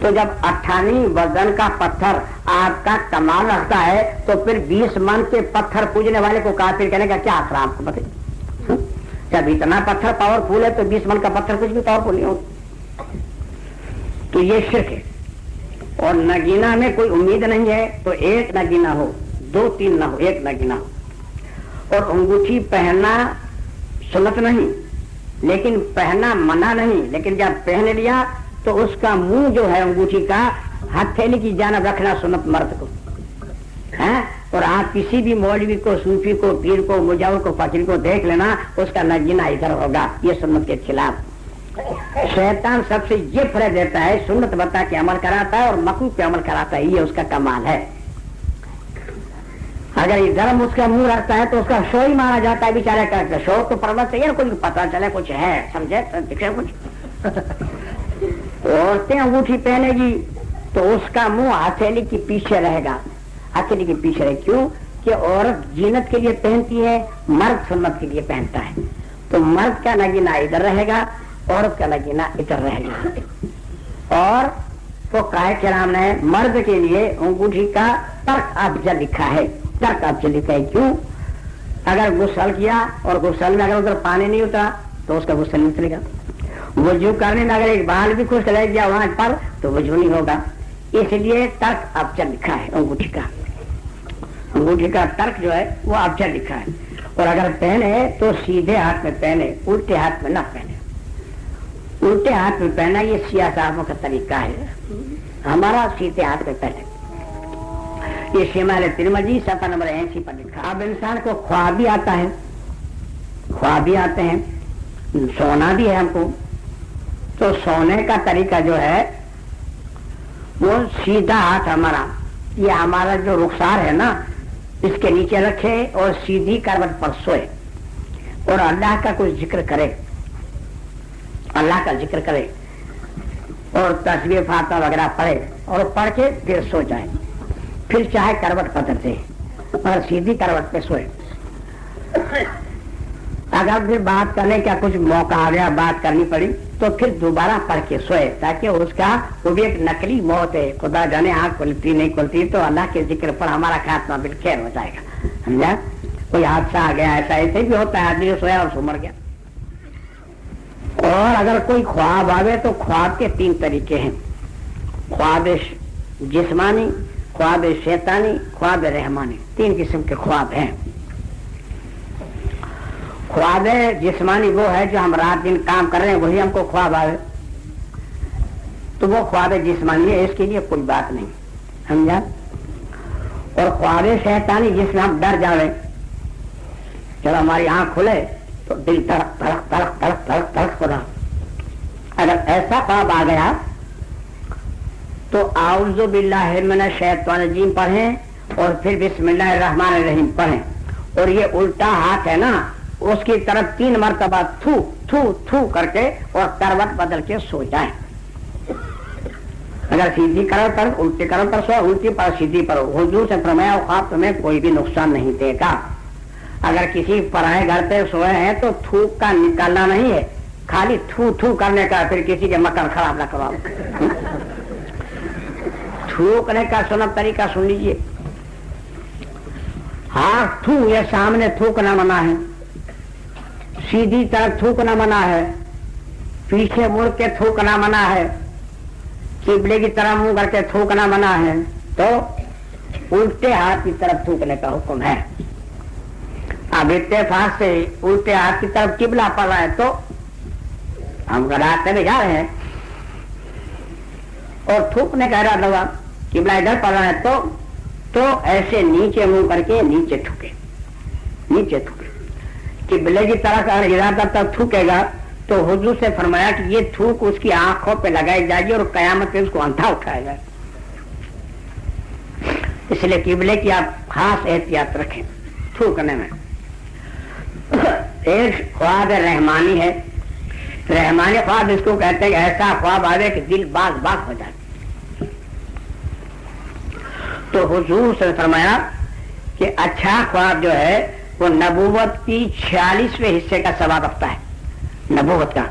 तो जब 18 वजन का पत्थर आपका कमाल रखता है तो फिर 20 मन के पत्थर पूजने वाले को काफिर कहने का क्या आसरा आपको बताइए। जब इतना पत्थर पावरफुल है तो 20 मन का पत्थर कुछ भी पावरफुल नहीं होता। तो ये शिर्क है। और नगीना में कोई उम्मीद नहीं है तो एक नगीना हो, 2-3 ना हो, एक नगीना हो। और अंगूठी पहनना सुन्नत नहीं, लेकिन पहनना मना नहीं, लेकिन जब पहन लिया तो उसका मुंह जो है अंगूठी का हथेली की जानब रखना सुन्नत मर्द को है। और आप किसी भी मौलवी को, सूफी को, पीर को, मुजावर को, फकीर को देख लेना, उसका नगीना इधर होगा, ये सुन्नत के खिलाफ। शैतान सबसे ये फर्क देता है, सुन्नत बता के अमल कराता है और मकरूह पे अमल कराता है, ये उसका कमाल है। अगर इधर उसका मुंह रखता है तो उसका शो ही माना जाता है बेचारे का। शो तो पर्वत चाहिए ना, कुछ पता चले कुछ है, समझे, दिखे कुछ। औरतें अंगूठी पहनेगी तो उसका मुंह हथेली के पीछे रहेगा, हथेली के पीछे रहे। क्यों कि औरत जीनत के लिए पहनती है, मर्द सुन्नत के लिए पहनता है। तो मर्द का नगीना इधर रहेगा, औरत का नगीना इधर रहेगा। और तो काहे किराम ने मर्द के लिए अंगूठी का तर्क अफजल लिखा है, तर्क अफजल लिखा है। क्यों? अगर गुस्ल किया और गुस्ल में अगर उधर पानी नहीं उतरा तो उसका गुस्ल नहीं उतरेगा। वजू करने में अगर एक बाल भी खुश रह गया वहां पर तो वजू नहीं होगा। इसलिए तर्क अफजल लिखा है अंगूठी का। अंगूठी का तर्क जो है वो अफजल लिखा है। और अगर पहने तो सीधे हाथ में पहने, उल्टे हाथ में न पहने। उल्टे हाथ में पहना ये शिया साहबों का तरीका है, हमारा सीधे हाथ में पहने। ये शिमाल तिरमजी सफा नंबर 80 पर लिखा। अब इंसान को ख्वाब भी आता है, ख्वाब भी आते हैं, सोना भी है हमको। तो सोने का तरीका जो है वो सीधा हाथ हमारा, ये हमारा जो रुखसार है ना, इसके नीचे रखे और सीधी करवट पर सोए और अल्लाह का कुछ जिक्र करे, अल्लाह का जिक्र करे और तस्बीह फातिहा वगैरह पढ़े और पढ़ के फिर सो जाए। फिर चाहे करवट बदल दे और सीधी करवट पे सोए। अगर फिर बात करने का कुछ मौका आ गया, बात करनी पड़ी, तो फिर दोबारा पढ़ के सोए, ताकि उसका वो भी एक नकली मौत है, खुदा जाने आँख खुलती नहीं खुलती तो अल्लाह के जिक्र पर हमारा खात्मा बिल्खैर हो जाएगा। समझा? कोई हादसा आ गया, ऐसे भी होता है, आदमी सोया और सो मर गया। और अगर कोई ख्वाब आवे तो ख्वाब के 3 तरीके हैं, ख्वाब जिस्मानी, ख्वाब शैतानी, ख्वाब रहमानी। 3 किस्म के ख्वाब हैं। ख्वाब जिस्मानी वो है जो हम रात दिन काम कर रहे हैं, वही हमको ख्वाब आवे, तो वो ख्वाब जिस्मानी है, इसके लिए कोई बात नहीं। समझा? और ख्वाब शैतानी जिसमें हम डर जावे, जब हमारी आंख खुले तो दिल धड़क धड़क धड़क धड़क धड़क धड़क हो रहा। अगर ऐसा ख्वाब आ गया तो आऊज़ु बिल्लाहि मिनश शैतानिर रजीम पढ़ें और फिर बिस्मिल्लाहिर रहमानिर रहीम पढ़ें। और ये उल्टा हाथ है ना, उसकी तरफ 3 मरतबा थू थू थू करके और करवट बदल के सो जाए। अगर सीधी करवट पर, उल्टी करवट पर सो, उल्टी पर सीधी पर। हुजूर से फरमाया ख्वाब तुम्हें कोई भी नुकसान नहीं देगा। अगर किसी पराए घर पे सोए हैं तो थूक का निकालना नहीं है, खाली थू थू करने का, फिर किसी के मकान खराब ना करवाओ। थूकने का सुन्नत तरीका सुन लीजिए। हाँ, थू ये सामने थूकना मना है, सीधी तरफ थूकना मना है, पीछे मुड़ के थूकना मना है, किबले की तरफ मुंह करके थूकना मना है, तो उल्टे हाथ की तरफ थूकने का हुक्म है। अब इत्तेफाक से उल्टे हाथ की तरफ किबला पड़ रहा है तो हम रास्ते में जा रहे हैं और थूकने का इरादा हुआ, किबला इधर पड़ रहा है तो ऐसे नीचे मुंह करके नीचे थूके, नीचे थूके। किबले की तरफ अगर इरादा तक थूकेगा तो हुजूर से फरमाया कि ये थूक उसकी आंखों पे लगाई जाएगी और कयामत पे उसको अंधा उठाया जाए। इसलिए किबले की आप खास एहतियात रखें थूकने में। एक ख्वाब रहमानी है, रहमानी ख्वाब इसको कहते हैं, ऐसा ख्वाब आवे कि दिल बाग बाग हो जाए। तो हुजूर से फरमाया कि अच्छा ख्वाब जो है وہ نبوت کی 46ویں حصے کا ثواب رکھتا ہے، نبوت کا.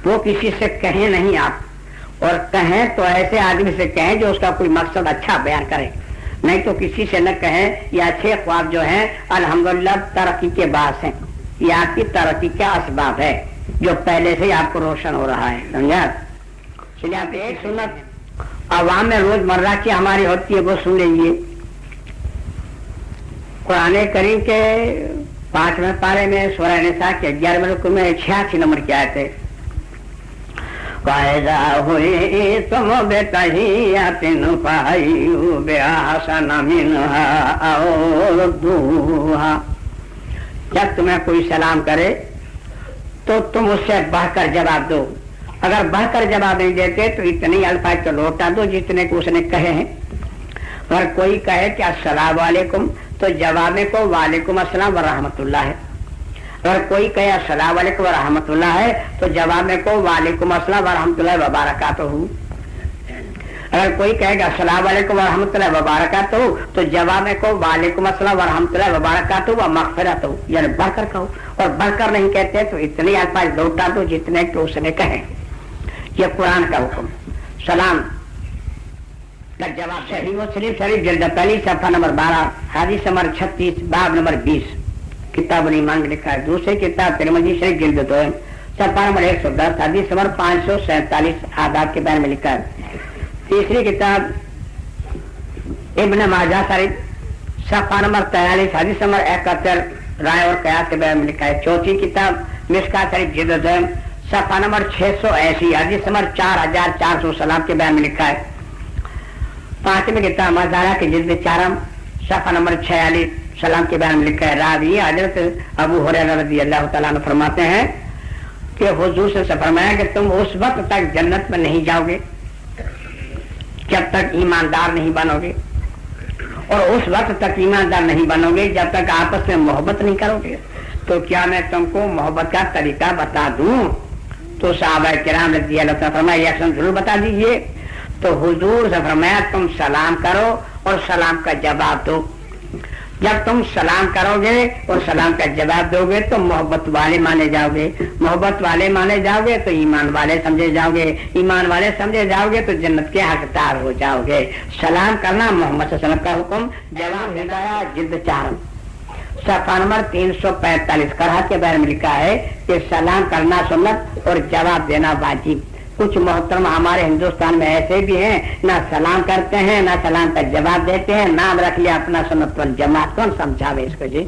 وہ کسی سے کہیں نہیں آپ، اور کہیں تو ایسے آدمی سے کہیں جو اس کا کوئی مقصد اچھا بیان کرے، نہیں تو کسی سے نہ کہیں. یہ اچھے خواب جو ہیں الحمدللہ ترقی کے باعث ہیں، یہ آپ کی ترقی کا اسباب ہے جو پہلے سے آپ کو روشن ہو رہا ہے. سمجھا؟ چلیے آپ ایک سنت عوام میں روز مرہ کی ہماری ہوتی ہے، وہ سن لیجیے. قرآن کریم کے 5ویں پارے میں سورہ نساء کے 11ویں رکوع میں 86 نمبر کی آیت ہے. وَإِذَا حُيِّيتُم بِتَحِيَّةٍ فَحَيُّوا بِأَحْسَنَ مِنْهَا أَوْ رُدُّوهَا. جب تمہیں کوئی سلام کرے تو تم اس سے بڑھ کر جواب دو، اگر بڑھ کر جواب نہیں دیتے تو اتنے الفاظ تو لوٹا دو جتنے کو اس نے کہے ہیں. اگر کوئی کہے کہ السلام علیکم تو جواب میں کو وعلیکم السلام ورحمۃ اللہ ہے. اگر کوئی کہے السلام علیکم ورحمۃ اللہ ہے تو جواب میں کو وعلیکم السلام ورحمۃ اللہ وبرکاتہ. اگر کوئی کہے گا السلام علیکم ورحمۃ اللہ وبرکاتہ تو جواب میں کو وعلیکم السلام ورحمۃ اللہ وبرکاتہ و مغفرت، یعنی بڑھ کر کہو. اور بڑھ کر نہیں کہتے تو اتنے الفاظ لوٹا دو جتنے کہ اس نے کہے. یہ قرآن کا حکم. سلام کا جواب صحیح مسلم شریف جلد پہلی صفحہ نمبر 12 حدیث نمبر 36 باب نمبر 20 کتاب الایمان میں لکھا ہے. دوسری کتاب ترمذی شریف جلد 2 صفحہ نمبر 110 حدیث نمبر 547 آداب کے بارے میں لکھا ہے. تیسری کتاب ابن ماجہ شریف صفحہ نمبر 43 حدیث نمبر 71 رائے اور قیاس کے بارے میں لکھا ہے. چوتھی کتاب مشکات شریف جلد 2 صفحہ نمبر 680 حدیث نمبر 4407 کے بارے میں لکھا ہے. پانچویں کتاب مزارہ کی جلد 4 صفحہ نمبر 46 سلام کے بارے میں لکھا ہے. راوی حضرت ابو ہریرہ رضی اللہ تعالیٰ عنہ فرماتے ہیں کہ حضور سے فرمایا کہ تم اس وقت تک جنت میں نہیں جاؤ گے جب تک ایماندار نہیں بنو گے، اور اس وقت تک ایماندار نہیں بنو گے جب تک آپس میں محبت نہیں کرو گے. تو کیا میں تم کو محبت کا طریقہ بتا دوں؟ تو صحابہ کرام رضی اللہ تعالیٰ فرمایا یہ اکثر ضرور بتا دیجیے. تو حضور سے فرمایا تم سلام کرو اور سلام کا جواب دو. جب تم سلام کرو گے اور سلام کا جواب دو گے تو محبت والے مانے جاؤ گے، محبت والے مانے جاؤ گے تو ایمان والے سمجھے جاؤ گے، ایمان والے سمجھے جاؤ گے تو جنت کے حقدار ہو جاؤ گے. سلام کرنا محمد صلی اللہ علیہ وسلم کا حکم. جواب ہدایہ جلد 4 صفحہ نمبر 345 قرأت کے بارے میں لکھا ہے کہ سلام کرنا سنت اور جواب دینا واجب. کچھ محترم ہمارے ہندوستان میں ایسے بھی ہیں نہ سلام کرتے ہیں نہ سلام کا جواب دیتے ہیں. نام رکھ لیا اپنا سنت والجماعت. کون سمجھاوے اس کو جی؟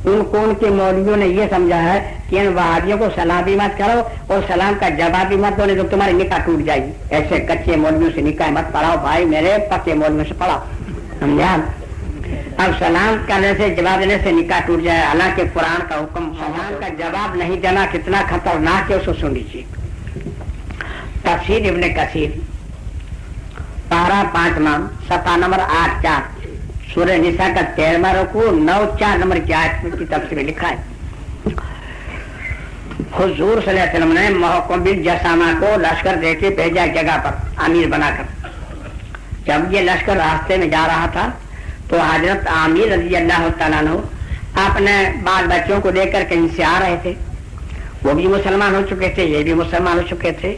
ان کو ان کے مولویوں نے یہ سمجھا ہے کہ ان وہابیوں کو سلام بھی مت کرو اور سلام کا جواب بھی مت دو نہیں تو تمہاری نکاح ٹوٹ جائے گی. ایسے کچے مولویوں سے نکاح مت پڑھاؤ بھائی میرے، پکے مولویوں سے پڑھاؤ. سمجھا؟ اب سلام کرنے سے جواب دینے سے نکاح ٹوٹ جائے. حالانکہ قرآن کا حکم سلام کا جواب نہیں دینا کتنا خطرناک ہے اس کو سن لیجیے. تفسیر ابن کثیر پارہ 5 صفحہ نمبر 8-4 سورہ نساء کا 13واں رکوع 9-4 نمبر کی آیت کی تفسیر میں لکھا ہے حضور صلی اللہ علیہ وسلم نے محکم بن جسامہ کو لشکر دے کے بھیجا جگہ پر امیر بنا کر. جب یہ لشکر راستے میں جا رہا تھا تو حضرت عامر رضی اللہ تعالیٰ عنہ اپنے بال بچوں کو لے کر کہیں سے آ رہے تھے. وہ بھی مسلمان ہو چکے تھے، یہ بھی مسلمان ہو چکے تھے،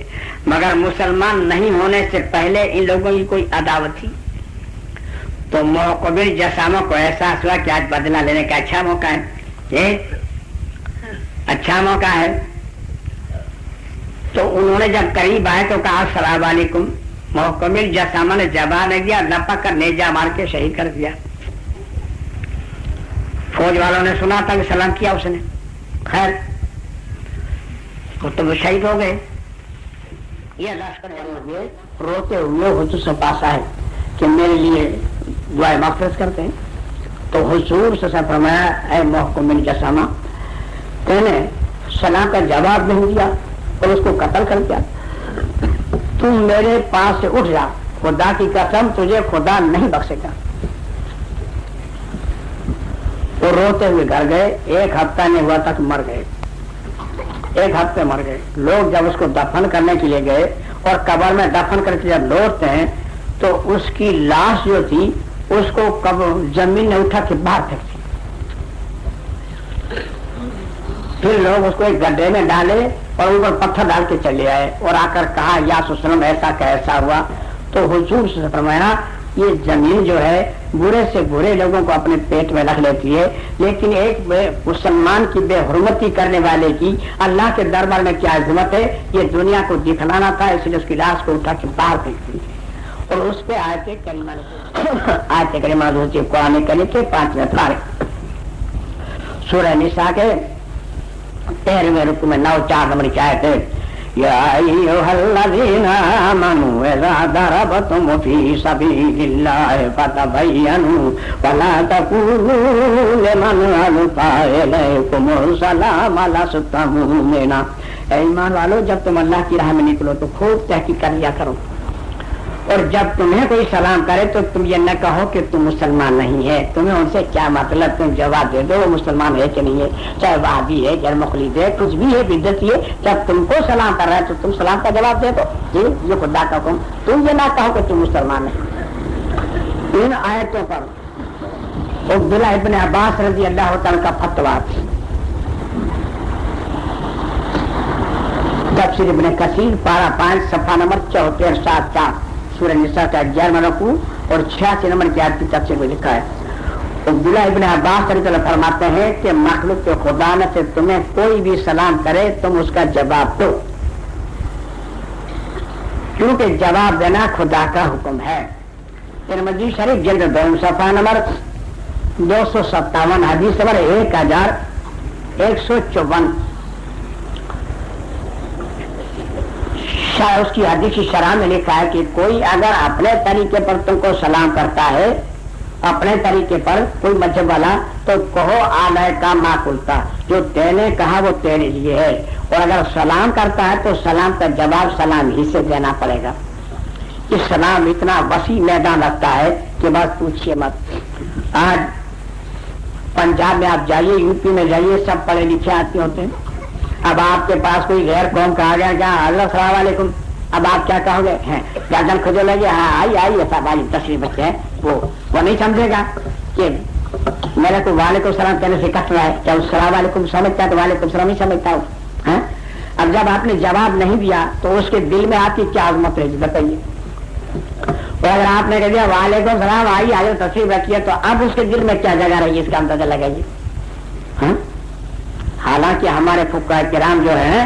مگر مسلمان نہیں ہونے سے پہلے ان لوگوں کی کوئی عداوت تھی. تو موقبل جسامہ کو احساس ہوا کہ آج بدلہ لینے کا اچھا موقع ہے، یہ اچھا موقع ہے. تو انہوں نے جب قریب آئے تو کہا السلام علیکم. موقبل جسامہ نے جواب نہیں دیا، لپک کر نیزہ مار کے شہید کر دیا. فوج والوں نے سنا تھا کہ سلام کیا اس نے، خیر تو وہ شہید ہو گئے. یہ لشکر روتے ہوئے حضور سے پاس آئے کہ میرے لیے دعائے مغفرت کرتے ہیں. تو حضور سے فرمایا اے محکوم بن جسامہ، تو نے سلام کا جواب نہیں دیا اور اس کو قتل کر دیا. تم میرے پاس سے اٹھ جا، خدا کی قسم تجھے خدا نہیں بخشے گا. وہ روتے ہوئے گھر گئے. 1 ہفتہ نہیں ہوا تک مر گئے. 1 ہفتے مر گئے. لوگ جب اس کو دفن کرنے کے لیے گئے اور قبر میں دفن کر کے جب لوٹتے ہیں تو اس کی لاش جو تھی اس کو زمین نے اٹھا کے باہر پھینک دی. پھر لوگ اس کو ایک گڈھے میں ڈالے اور اوپر پتھر ڈال کے چلے آئے اور آ کر کہا یا وسلم ایسا کیسا ہوا؟ تو حضور سے فرمایا یہ زمین جو ہے برے سے برے لوگوں کو اپنے پیٹ میں رکھ لیتی ہے، لیکن ایک مسلمان کی بے حرمتی کرنے والے کی اللہ کے دربار میں کیا عظمت ہے، یہ دنیا کو دکھلانا تھا، اس لیے اس کی لاش کو اٹھا کے باہر پھینک دی اور اس پہ آیت کریمہ ہوتی ہے قرآن کریم کے 5 پارے سورہ نساء کے 13ویں رکوع میں 9-4 نمبر کی آیت ہے یا ایھا الذین آمنوا اذا ضربتم فی سبیل اللہ فتبینوا ولا تقولوا لمن القی الیکم السلام لست مؤمنا، اے ایمان والو جب تم اللہ کی راہ میں نکلو تو خوب تحقیق کر لیا کرو، اور جب تمہیں کوئی سلام کرے تو تم یہ نہ کہو کہ تم مسلمان نہیں ہے، تمہیں ان سے کیا مطلب، تم جواب دے دو وہ مسلمان ہے کہ نہیں ہے، چاہے وہابی ہے غیر مخلص ہے کچھ بھی ہے بدعتی ہے، جب تم کو سلام کر رہا ہے تو تم سلام کا جواب دے دو، جی یہ خدا کا حکم، تم یہ نہ کہو کہ تم مسلمان نہیں۔ ان آیتوں پر عبداللہ ابن عباس رضی اللہ تعالیٰ کا فتویٰ، تفسیر ابن کثیر پارہ 5 صفحہ نمبر 74-74 سورہ نساء کا 11واں رکوع اور 86 نمبر کی آیت کی تفسیر میں لکھا ہے۔ عبداللہ ابن عباس رضی اللہ فرماتے ہیں کہ مخلوق کے خدا نے سے تمہیں کوئی بھی سلام کرے تم اس کا جواب دو، کیونکہ جواب دینا خدا کا حکم ہے۔ ترمذی شریف جلد 2 صفحہ نمبر 257 حدیث نمبر 1154 اس کی حدیث کی شرح میں لکھا ہے کہ کوئی اگر اپنے طریقے پر تم کو سلام کرتا ہے، اپنے طریقے پر کوئی مذہب والا، تو کہو آلائے کا ما قلتا، جو تینے کہا وہ تیرے لیے ہے، اور اگر سلام کرتا ہے تو سلام کا جواب سلام ہی سے دینا پڑے گا۔ یہ سلام اتنا وسیع میدان رکھتا ہے کہ بات پوچھیے مت۔ آج پنجاب میں آپ جائیے، یو پی میں جائیے، سب پڑھے لکھے آتے ہوتے ہیں، اب آپ کے پاس کوئی غیر قوم کا آ گیا کیا اللہ السلام علیکم، اب آپ کیا کہو گے؟ گردن کھجو لگے، ہاں آئی ایسا بھائی تشریف بچے ہیں، وہ نہیں سمجھے گا کہ میرے کو وعلیکم السلام کہنے سے کٹ رہا ہے، کیا السلام علیکم سمجھتا ہے تو وعلیکم السلام ہی سمجھتا ہوں۔ اب جب آپ نے جواب نہیں دیا تو اس کے دل میں آپ کی کیا عظمت ہے بتائیے، اور اگر آپ نے کہہ دیا وعلیکم السلام آئی آج تشریف رکھیے تو اب اس کے دل میں کیا جگہ رہی ہے اس کا اندازہ لگائیے۔ حالانکہ ہمارے فقہاء کرام جو ہیں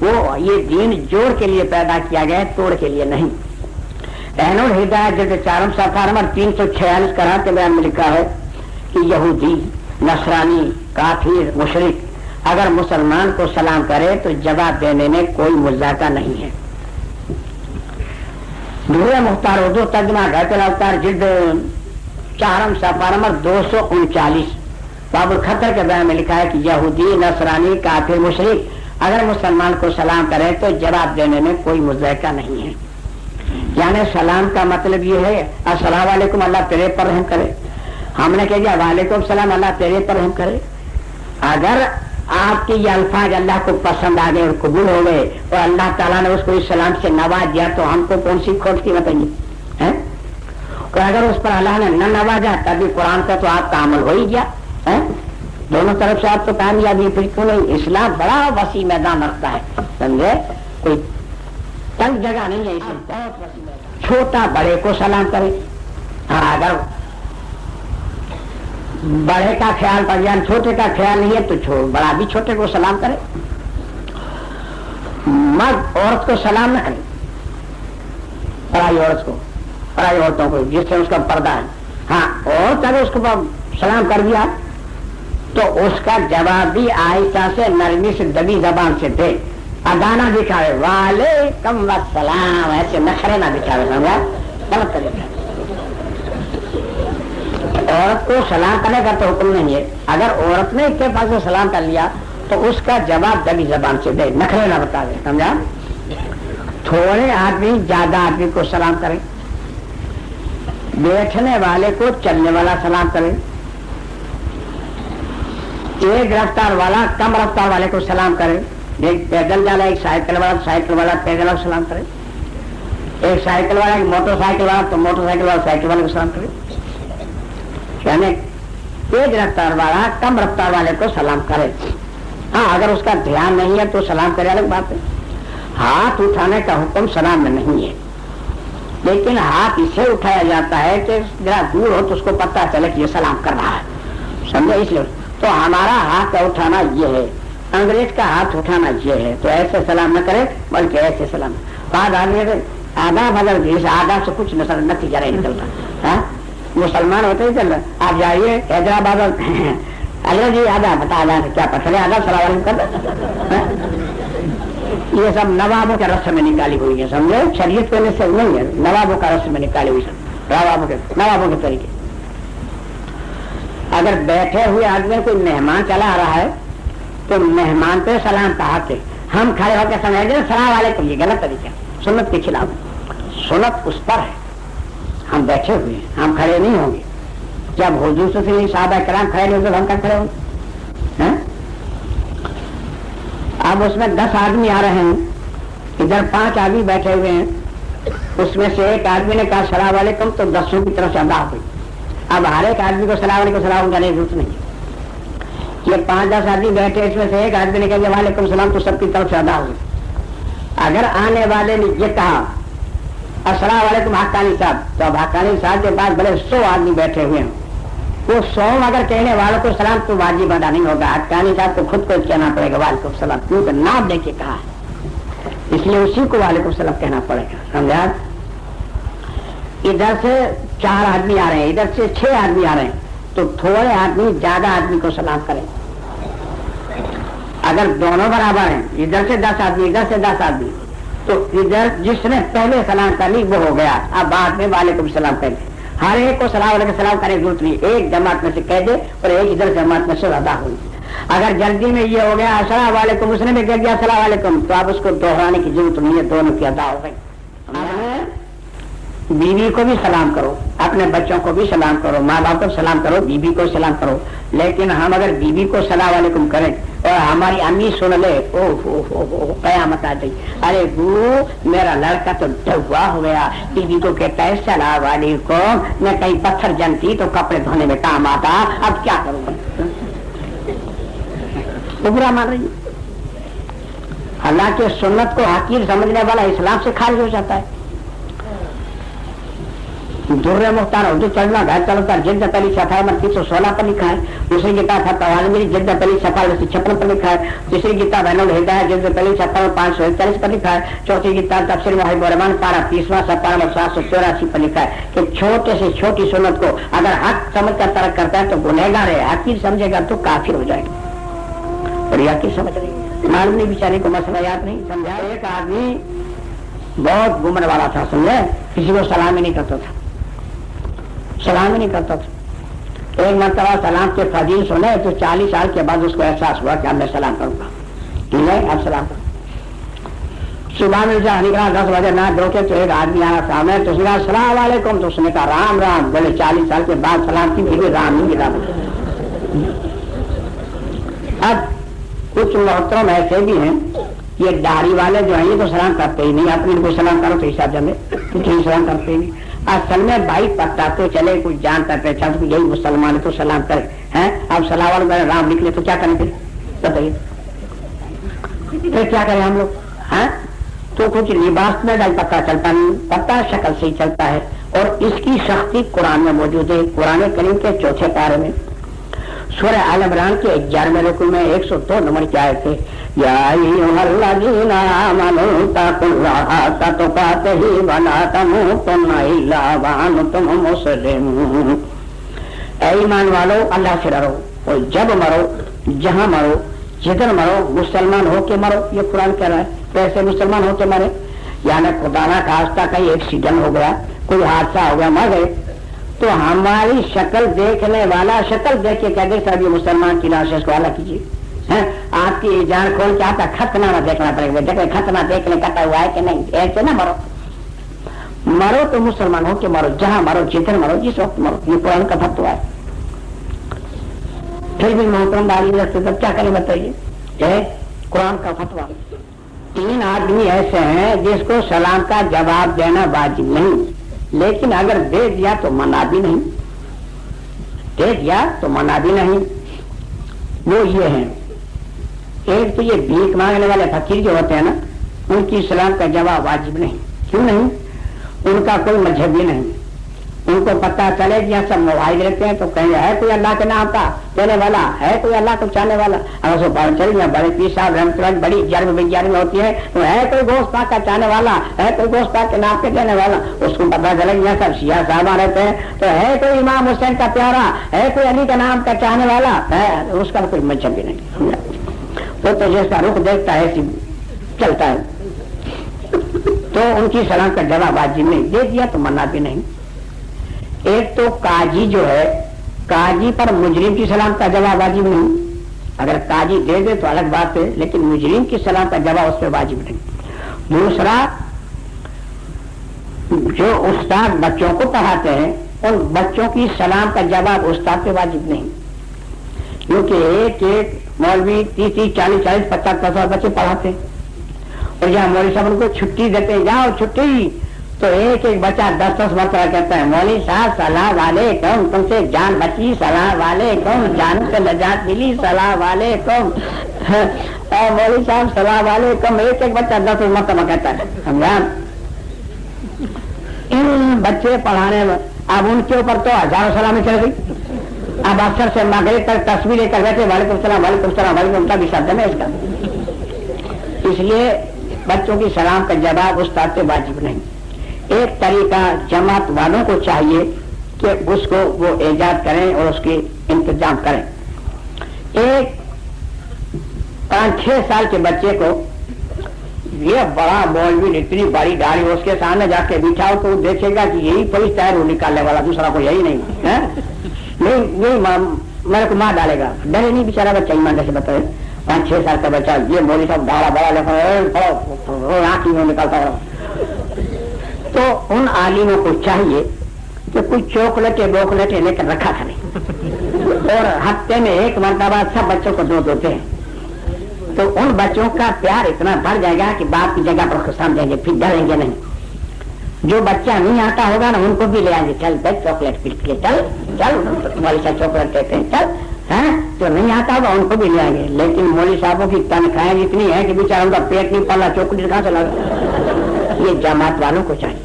وہ یہ دین جوڑ کے لیے پیدا کیا گیا ہے، توڑ کے لیے نہیں۔ عین الہدایہ جلد 4 صفحہ نمبر 346 قرآن کے بیان میں لکھا ہے کہ یہودی، نصرانی، کافر، مشرک اگر مسلمان کو سلام کرے تو جواب دینے میں کوئی مذاکرہ نہیں ہے۔ دورہ مختار اردو ترجمہ غیرت الاوتار جلد 4 صفحہ نمبر 239 باب الخطر کے بیان میں لکھا ہے کہ یہودی، نصرانی، کافر، مشرک اگر مسلمان کو سلام کرے تو جواب دینے میں کوئی مذاکرہ نہیں ہے۔ یعنی سلام کا مطلب یہ ہے السلام علیکم اللہ تیرے پر رحم کرے، ہم نے کہہ دیا وعلیکم السلام اللہ تیرے پر رحم کرے، اگر آپ کے یہ الفاظ اللہ کو پسند آ گئے اور قبول ہو گئے اور اللہ تعالیٰ نے اس کو اس سلام سے نواز دیا تو ہم کو کون سی کھوٹ کی بتائیے، اور اگر اس پر اللہ نے نہ نوازا تبھی قرآن کا تو آپ کا عمل ہو ہی گیا، دونوں طرف سے آپ کو کامیابی پھر کیوں نہیں۔ اسلام بڑا وسیع میدان رکھتا ہے، سمجھے، کوئی تنگ جگہ نہیں ہے، اسلام بہت وسیع میدان۔ چھوٹا بڑے کو سلام کرے، اگر بڑے کا خیال پر یا چھوٹے کا خیال نہیں ہے تو بڑا بھی چھوٹے کو سلام کرے۔ مرد عورت کو سلام نہ کرے، پرائی عورت کو، پرائی عورتوں کو جس سے اس کا پردہ ہے، عورت اگر اس کو سلام کر دیا تو اس کا جواب بھی آہستہ سے نرمی سے دبی زبان سے دے، ادانا دکھاوے وعلیکم السلام، ایسے نخرے نہ دکھاوے، سمجھا، غلط طریقہ۔ عورت کو سلام کرنے کا تو حکم نہیں ہے، اگر عورت نے اتفاق سے سلام کر لیا تو اس کا جواب دبی زبان سے دے، نخرے نہ بتاوے، سمجھا۔ تھوڑے آدمی زیادہ آدمی کو سلام کرے، بیٹھنے والے کو چلنے والا سلام کرے، ایک رفتار والا کم رفتار والے کو سلام کرے، ایک پیدل جانا ایک سائیکل والا پیدل کو سلام کرے، ایک سائیکل والا ایک موٹر سائیکل والا تو موٹر سائیکل والا سائیکل والے کو سلام کرے، یعنی تیز رفتار والا کم رفتار والے کو سلام کرے۔ हाँ, अगर उसका ध्यान नहीं है तो सलाम करे अलग बात है। हाथ उठाने का हुक्म सलाम में नहीं है, लेकिन हाथ इसे उठाया जाता है कि जरा दूर हो तो उसको पता चले कि ये सलाम कर रहा है, समझे? इसलिए तो हमारा हाथ का उठाना ये है, अंग्रेज का हाथ उठाना ये है। तो ऐसे सलाम न करे बल्कि ऐसे सलाम। बाद आधा बदल आधा से कुछ नतीजा नहीं निकलता। मुसलमान होते ही चल रहा, आप जाइए हैदराबाद अल्लाह जी आधा बता आधा क्या पता आधा सलाम कर। ये सब नवाबों के रस्म में निकाली हुई है, समझे? शरीयत के से नहीं है, नवाबों का रस्म में निकाली हुई सब नवाबों के तरीके। अगर बैठे हुए आदमी कोई मेहमान चला आ रहा है तो मेहमान पे सलाम कहा के हम खड़े होकर समझे सलाम वालेकुम, ये गलत तरीका, सुन्नत के खिलाफ। सुन्नत उस पर है, हम बैठे हुए हैं, हम खड़े नहीं होंगे। जब हुजूर से साहबा किराम खड़े नहीं होंगे हम क्या खड़े होंगे? अब उसमें 10 आदमी आ रहे हैं, इधर 5 आदमी बैठे हुए हैं, उसमें से एक आदमी ने कहा सलाम वालेकुम तो 10 की तरफ से अदा हुई। अब हर एक आदमी को सलाम वालेकुम सलाम करने की जरूरत नहीं। ये 5-10 आदमी बैठे, इसमें से एक आदमी ने कहा वालेकुम सलाम तो सबकी तरफ से अदा हुई। अगर आने वाले ने ये कहा अस्सलाम वालेकुम हक्कानी साहब, तो अब हक्कानी साहब के पास भले 100 आदमी बैठे हुए हैं, वो 100 अगर कहने वालों को सलाम तो वाजिब अदा नहीं होगा। हक्कानी साहब को खुद को कहना पड़ेगा वालेकुम सलाम, क्योंकि नाम देके कहा है, इसलिए उसी को वालेकुम सलाम कहना पड़ेगा, समझा? इधर से 4 आदमी आ रहे हैं, इधर से 6 आदमी आ रहे हैं, तो थोड़े आदमी ज्यादा आदमी को सलाम करें। अगर दोनों बराबर हैं, इधर से 10 आदमी इधर से 10 आदमी, तो इधर जिसने पहले सलाम कर ली वो हो गया, अब बाद में वालेकुम सलाम करें। हर एक को सलाम वालेकुम सलाम करने की जरूरत नहीं, एक जमात में से कह दे और एक इधर जमात में से अदा हुई। अगर जल्दी में ये हो गया अस्सलाम वालेकुम, उसने भी कह दिया अस्सलाम वालेकुम, तो आप उसको दोहराने की जरूरत नहीं है, दोनों की अदा हो गई। बीवी को भी सलाम करो, अपने बच्चों को भी सलाम करो, माँ बाप को सलाम करो, बीवी को सलाम करो। लेकिन हम अगर बीवी को सलाम वालेकुम करें और हमारी अम्मी सुन ले, ओह कयामत आ गई, अरे बू मेरा लड़का तो डुबा हो गया, बीवी को कहता है सलाम वालेकुम, मैं कहीं पत्थर जनती तो कपड़े धोने में काम आता, अब क्या करूँगा? तो बुरा मान रही। हालांकि सुन्नत को हकीर समझने वाला इस्लाम से खारिज हो जाता है। दुर्रे मुख्तार उर्दू चढ़ना घर चलता जिद्दत अली सफा नंबर 316 पर लिखा है। दूसरी किताब फतवा मेरी जिद्दत अली सफा 56 पर लिखा है। तीसरी किताब बैनुल हिदायत जिद्दत अली सफा 541 पर लिखा है। चौथी किताब तफसीर मुहिब्बुर रहमान पारा 30वां सफा नंबर 784 पर लिखा है कि छोटे से छोटी सुन्नत को अगर हक समझ कर तरक करता है तो गुनहगार है, हकीर समझेगा तो काफिर हो जाएगा। और हकीर समझ रही मालूम बेचारे को मसला याद नहीं समझा। एक आदमी बहुत घूमने वाला था, समझे, किसी को सलाम ही नहीं करता था, सलाम ही नहीं करता था। एक मरतबा सलाम के फजील सुने तो 40 साल के बाद उसको एहसास हुआ कि अब मैं सलाम करूंगा, नहीं अब सलाम करूंगा। सुबह में जब निकला 10 बजे ना धोके तो एक आदमी आया सामने, तो उसने कहा अस्सलाम वालेकुम, तो उसने कहा राम राम। बोले 40 साल के बाद सलाम की फिर राम नहीं मिला। अब कुछ मोहतरम ऐसे भी हैं, ये दाढ़ी वाले जो हैं ये तो सलाम करते ही नहीं, अपने को सलाम करो तो हिसाब जमे, कुछ सलाम करते ही नहीं। असल में भाई पता तो चले, कुछ जानता पहचान तो यही मुसलमान है तो सलाम करे हैं। अब सलाम राम लिख ले तो क्या करें फिर बताइए, फिर क्या करें हम लोग हैं? तो कुछ लिबास में डाल पता चलता नहीं, पता शक्ल से ही चलता है। और इसकी सख्ती कुरान में मौजूद है। कुरान करीम के 4 पारे में सूरह आल इमरान के 11वें रुकू में 102 नंबर की आयत है, या अय्युहल्लज़ीना आमनू तक़ुल्लाहा तुक़ातिही व ला तमूतुन्ना इल्ला व अंतुम मुस्लिमून। ऐ ईमान वालो अल्लाह से डरो और जब मरो, जहां मरो, जिधर मरो, मुसलमान हो के मरो। ये कुरान कह रहा है, कैसे मुसलमान हो के मरे? यानी खुदा ना खास्ता कहीं एक्सीडेंट हो गया, कोई हादसा हो गया, मर गए, तो हमारी शक्ल देखने वाला शक्ल देख के कह दे साहब ये मुसलमान की लाश है, इसको अलग कीजिए हैं। आपकी जान खोल के आता खतना ना देखना पड़ेगा, देखे खतना देखने कटा हुआ है कि नहीं, ऐसे ना मरो। मरो तो मुसलमान हो के मरो, जहां मरो, जिधर मरो, जिस वक्त मरो। ये कुरान का फतवा है। फिर भी मोहतरम दाढ़ी रखते तब क्या करें बताइए? कुरान का फतवा। 3 आदमी ऐसे हैं जिसको सलाम का जवाब देना वाजिब नहीं, लेकिन अगर दे दिया तो मना भी नहीं, दे दिया तो मना भी नहीं। वो ये हैं, ایک تو یہ भीख मांगने वाले फकीर जो होते हैं ना, उनकी सलाम का जवाब वाजिब नहीं। क्यों नहीं? उनका कोई मजहब भी नहीं। उनको पता चले कि यहाँ सब मोबाइल रहते हैं तो कहेंगे है कोई अल्लाह के नाम का देने वाला, है कोई अल्लाह को चाहने वाला। अगर उसको पता चले या बड़े पीर साहब रहमतुल्लाह बड़ी 11 में होती है तो है कोई गोश्त पाक का चाहने वाला, है कोई गोश्त पाक के नाम के देने वाला। उसको पता चले यहाँ सब शिया साहबा रहते हैं तो है कोई इमाम हुसैन का प्यारा, है कोई अली का नाम का चाहने वाला, है उसका कोई मजहब भी नहीं। वो तो जैसा रुख देखता है चलता है। तो उनकी सलाम का जवाब वाजिब नहीं, दे दिया तो मना भी नहीं। एक तो काजी जो है, काजी पर मुजरिम की सलाम का जवाब वाजिब नहीं। अगर काजी दे दे तो अलग बात है, लेकिन मुजरिम की सलाम का जवाब उस पर वाजिब नहीं। दूसरा, जो उस्ताद बच्चों को पढ़ाते हैं उन बच्चों की सलाम का जवाब उस्ताद पे वाजिब नहीं, क्योंकि एक एक मौलवी 30, 40, 50, 50 बच्चे पढ़ाते हैं और यहाँ मौलवी साहब उनको छुट्टी देते हैं, जाओ छुट्टी, तो एक एक बच्चा 10-10 मरतबा कहता है मौलवी साहब सलाम वालेकुम, तुमसे जान बची सलाम वालेकुम, जान से नजात मिली सलाम वालेकुम, मौलवी साहब सलाम वालेकुम, एक एक बच्चा 10 मरतबा कहता है। समझा? इन बच्चे पढ़ाने में अब उनके ऊपर तो हजारों सलामें चल गई। अब अक्सर से मगरिब तक तस्वीर लेकर बैठे वालेकुम सलाम वालेकुम सलाम वालेकुम का भी शब्द है इसका। इसलिए बच्चों की सलाम का जवाब उस्ताद पे वाजिब नहीं। एक तरीका जमात वालों को चाहिए कि उसको वो इजाद करें और उसकी इंतजाम करें। एक 5-6 साल के बच्चे को ये बड़ा मौलवी इतनी बड़ी दाढ़ी उसके सामने जाके बिठाओ तो देखेगा कि यही पुलिस तैयार निकालने वाला, दूसरा को यही नहीं है, नहीं मेरे को मार डालेगा। डरे नहीं बेचारा बच्चा, ईमानदारी से बताए 5-6 साल का बच्चा, ये मौलवी साहब बड़ा बड़ा लिखा आँख में निकलता है। तो उन आलिमों को चाहिए कि कुछ चॉकलेटें बोकलेटें लेकर रखा करें और हफ्ते में एक मरतबा सब बच्चों को देते हैं, तो उन बच्चों का प्यार इतना बढ़ जाएगा कि बाप की जगह पर समझेंगे, फिर डरेंगे नहीं। जो बच्चा नहीं आता होगा ना उनको भी ले आएंगे, चल भाई चॉकलेट पी के चल चल, मौलवी साहब चॉकलेट कहते हैं चल, है जो नहीं आता होगा उनको भी ले आएंगे। लेकिन मौलवी साहबों की तनख्वाहें इतनी है कि बेचारा उनका पेट नहीं पला, चॉकलेट कहाँ से लगा। ये जमात वालों को चाहिए,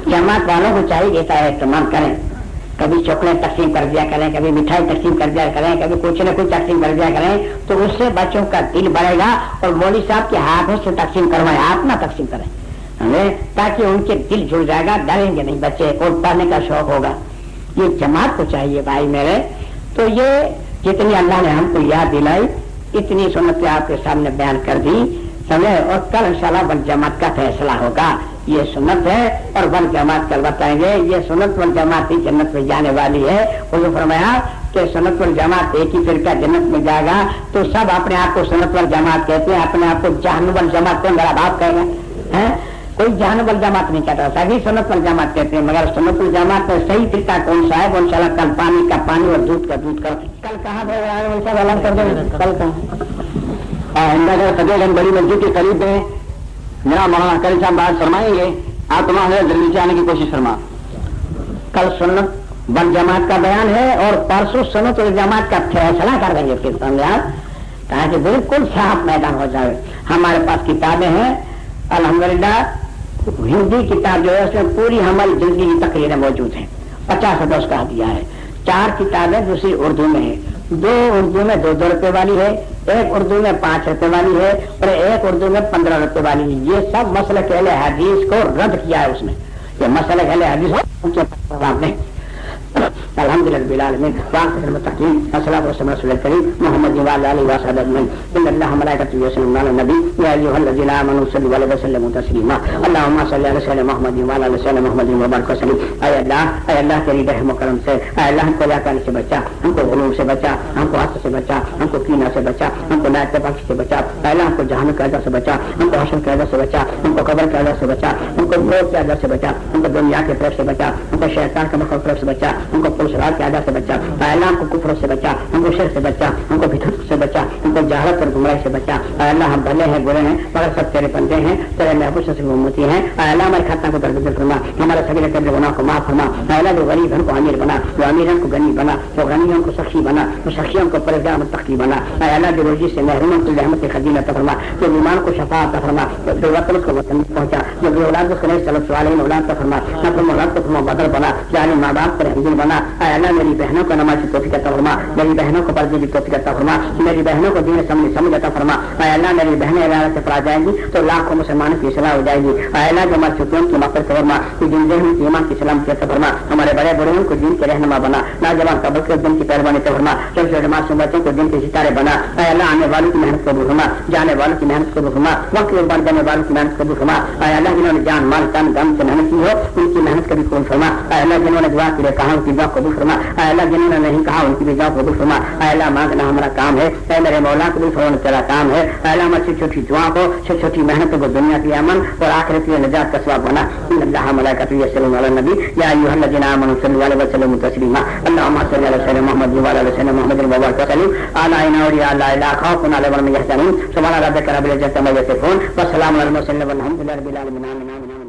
जमात वालों को चाहिए ऐसा इस्तेमाल करें। कभी चॉकलेट तकसीम कर दिया करें, कभी मिठाई तकसीम कर दिया करें, कभी कुछ न कुछ तकसीम कर दिया करें, तो उससे बच्चों का दिल बढ़ेगा और मौलवी साहब के हाथों से तकसीम करवाएं, आप ना तकसीम करें, ताकि उनके दिल जुड़ जाएगा, डरेंगे नहीं बच्चे और पढ़ने का शौक होगा। ये जमात को चाहिए भाई मेरे। तो ये जितनी अल्लाह ने हमको याद दिलाई इतनी सुन्नतें आपके सामने बयान कर दी, समझे। और कल इंशाल्लाह वल जमात का फैसला होगा। ये सुन्नत है और वल जमात कल बताएंगे। ये सुन्नत वल जमात ही जन्नत में जाने वाली है। उन्होंने फरमाया कि सुन्नत वल जमात एक ही फिरका जन्नत में जाएगा, तो सब अपने आप को सुन्नत वल जमात कहते हैं, अपने आप को जहन्नुम वल जमात को मेरा बाप कहेगा है। कोई जहन्नुम वल जमात नहीं कहता, सभी सुन्नत वल जमात कहते हैं। मगर सुन्नत वल जमात में सही फिरका कौन सा है वो इंशाल्लाह कल पानी का पानी और दूध का दूध कर। कल कहाँ कर दो, कल कहाँ बड़ी मस्जिद के करीब है, मेरा मौलाना करी साहब बात फरमाएंगे, आप तुम्हारे जल्दी से आने की कोशिश फरमा। कल सुन्नत वल जमात का बयान है और परसों सुन्नत वल जमात का फैसला कर देंगे फिर समझा, ताकि बिल्कुल साफ मैदान हो जाए। हमारे पास किताबें हैं अल्हम्दुलिल्लाह। हिंदी किताब जो है उसमें पूरी हमारी जिंदगी की तकरीरें मौजूद हैं, 50 रुपये उसका दिया है। 4 किताबें दूसरी उर्दू में है, 2 उर्दू में 2-2 रुपए वाली है, एक उर्दू में 5 रुपए वाली है और एक उर्दू में 15 रुपए वाली है। ये सब मसलक अहले हदीस को रद्द किया है उसने। ये मसलक अहले हदीस उनके जवाब नहीं। अल्हम्दुलिल्लाह बिल आलमीन वाक़िल मुत्तक़ीन अस्सलातु वस्सलामु अला करीम मोहम्मद व अला आलिहि व सहबिहि अजमईन इन्नल्लाह व मलाइकतहु युसल्लूना अलन नबी या अय्युहल्लज़ीना आमनू सल्लु अलैहि व सल्लिमू तस्लीमा अल्लाहुम्मा सल्लि अला सय्यिदिना मुहम्मदिन व अला आलि सय्यिदिना मुहम्मदिन व बारिक वसल्लिम। ऐ अल्लाह तेरी रहम करम से, ऐ अल्लाह हमको रियाकारी से बचा, हमको गुलूम से बचा, हमको हसद से बचा, हमको कीना से बचा, हमको नाइतफाकी से बचा, ऐ अल्लाह हमको जहन्नम के अज़ाब से बचा, हमको हशर के अज़ाब से बचा, हमको कब्र के अज़ाब से बचा, हमको मौत के अज़ाब से बचा, हमको दुनिया के तरफ से बचा, हमको शैतान के मखौफ से बचा, हमको شرار کی عادت سے بچا، اے اللہ ہم کو کفر سے بچا، ہم کو شرک سے بچا، ہم کو بدعت سے بچا، ہم کو جہالت اور گمراہی سے بچا، اے اللہ ہم بھلے ہیں برے ہیں مگر سب تیرے بندے ہیں، تیرے محبوب سے امتی ہیں، اے اللہ ہمارے خطا کو درگزر فرما، ہمارے صغیر کبیر گناہ کو معاف فرما، اے اللہ جو غریب ہیں کو امیر بنا، جو امیر ہیں کو غنی بنا، جو غنی ہیں کو سخی بنا، جو سخیوں کو پرہیزگار متقی بنا، اے اللہ جو روزی سے محروم ہیں کو رحمت خزینہ عطا فرما، جو بیمار کو شفا عطا فرما، جو وطن کو وطن پہنچا، جو بے اولاد کو نہیں صلی علیہ اولاد عطا فرما، نفر اولاد کو فرما بدل بنا، جعلی ماں باپ پر حضور بنا، اے اللہ میری بہنوں کو نماز کی توفیق عطا فرما، میری بہنوں کو پردے کی توفیق عطا فرما، میری بہنوں کو دین سمجھ عطا فرما، اے اللہ میری بہنیں عدالت سے پڑا جائیں گی تو لاکھوں مسلمانوں کی اصلاح ہو جائے گی، اے اللہ جو ہمارے چھٹیوں کی مغفرت فرما، جن ذہن کی ایمان کی سلامتی عطا فرما، ہمارے بڑے بڑوں کو دین کے رہنما بنا، نوجوان قبل کے دن کی پہلوانی عطا فرما، چھوٹے معصوم بچوں کو دین کے ستارے بنا، اے اللہ آنے والوں کی محنت قبول فرما، جانے والوں کی محنت قبول فرما، وقت میں بڑھ جانے والوں کی محنت قبول فرما، اے اللہ جنہوں نے جان مال تن دم سے محنت کی ہو ان کی محنت کبھی قبول فرما، اے اللہ جنہوں نے دعا کے لیے کہا ان کی دعا قبول فرما، اے اللہ جنہوں نے نہیں کہا ان کی بھی دعا قبول فرما، اے اللہ مانگنا ہمارا کام ہے، اے میرے مولا قبول فرمانا تیرا کام ہے، اے اللہ ہماری چھوٹی دعا کو چھوٹی محنت کو دنیا کی امن اور آخرت کی نجات کا سبب بنا، ان اللہ ملائکۃ یصلون علی النبی یا ایھا الذین آمنوا صلوا علیہ وسلموا تسلیما، اللهم صل علی سیدنا محمد وعلی آل سیدنا محمد وبارک وسلم علی اور یا لا خوف علیہم ولا هم يحزنون، سبحان ربک رب العزۃ عما یصفون وسلام علی المرسلین والحمد للہ رب العالمین۔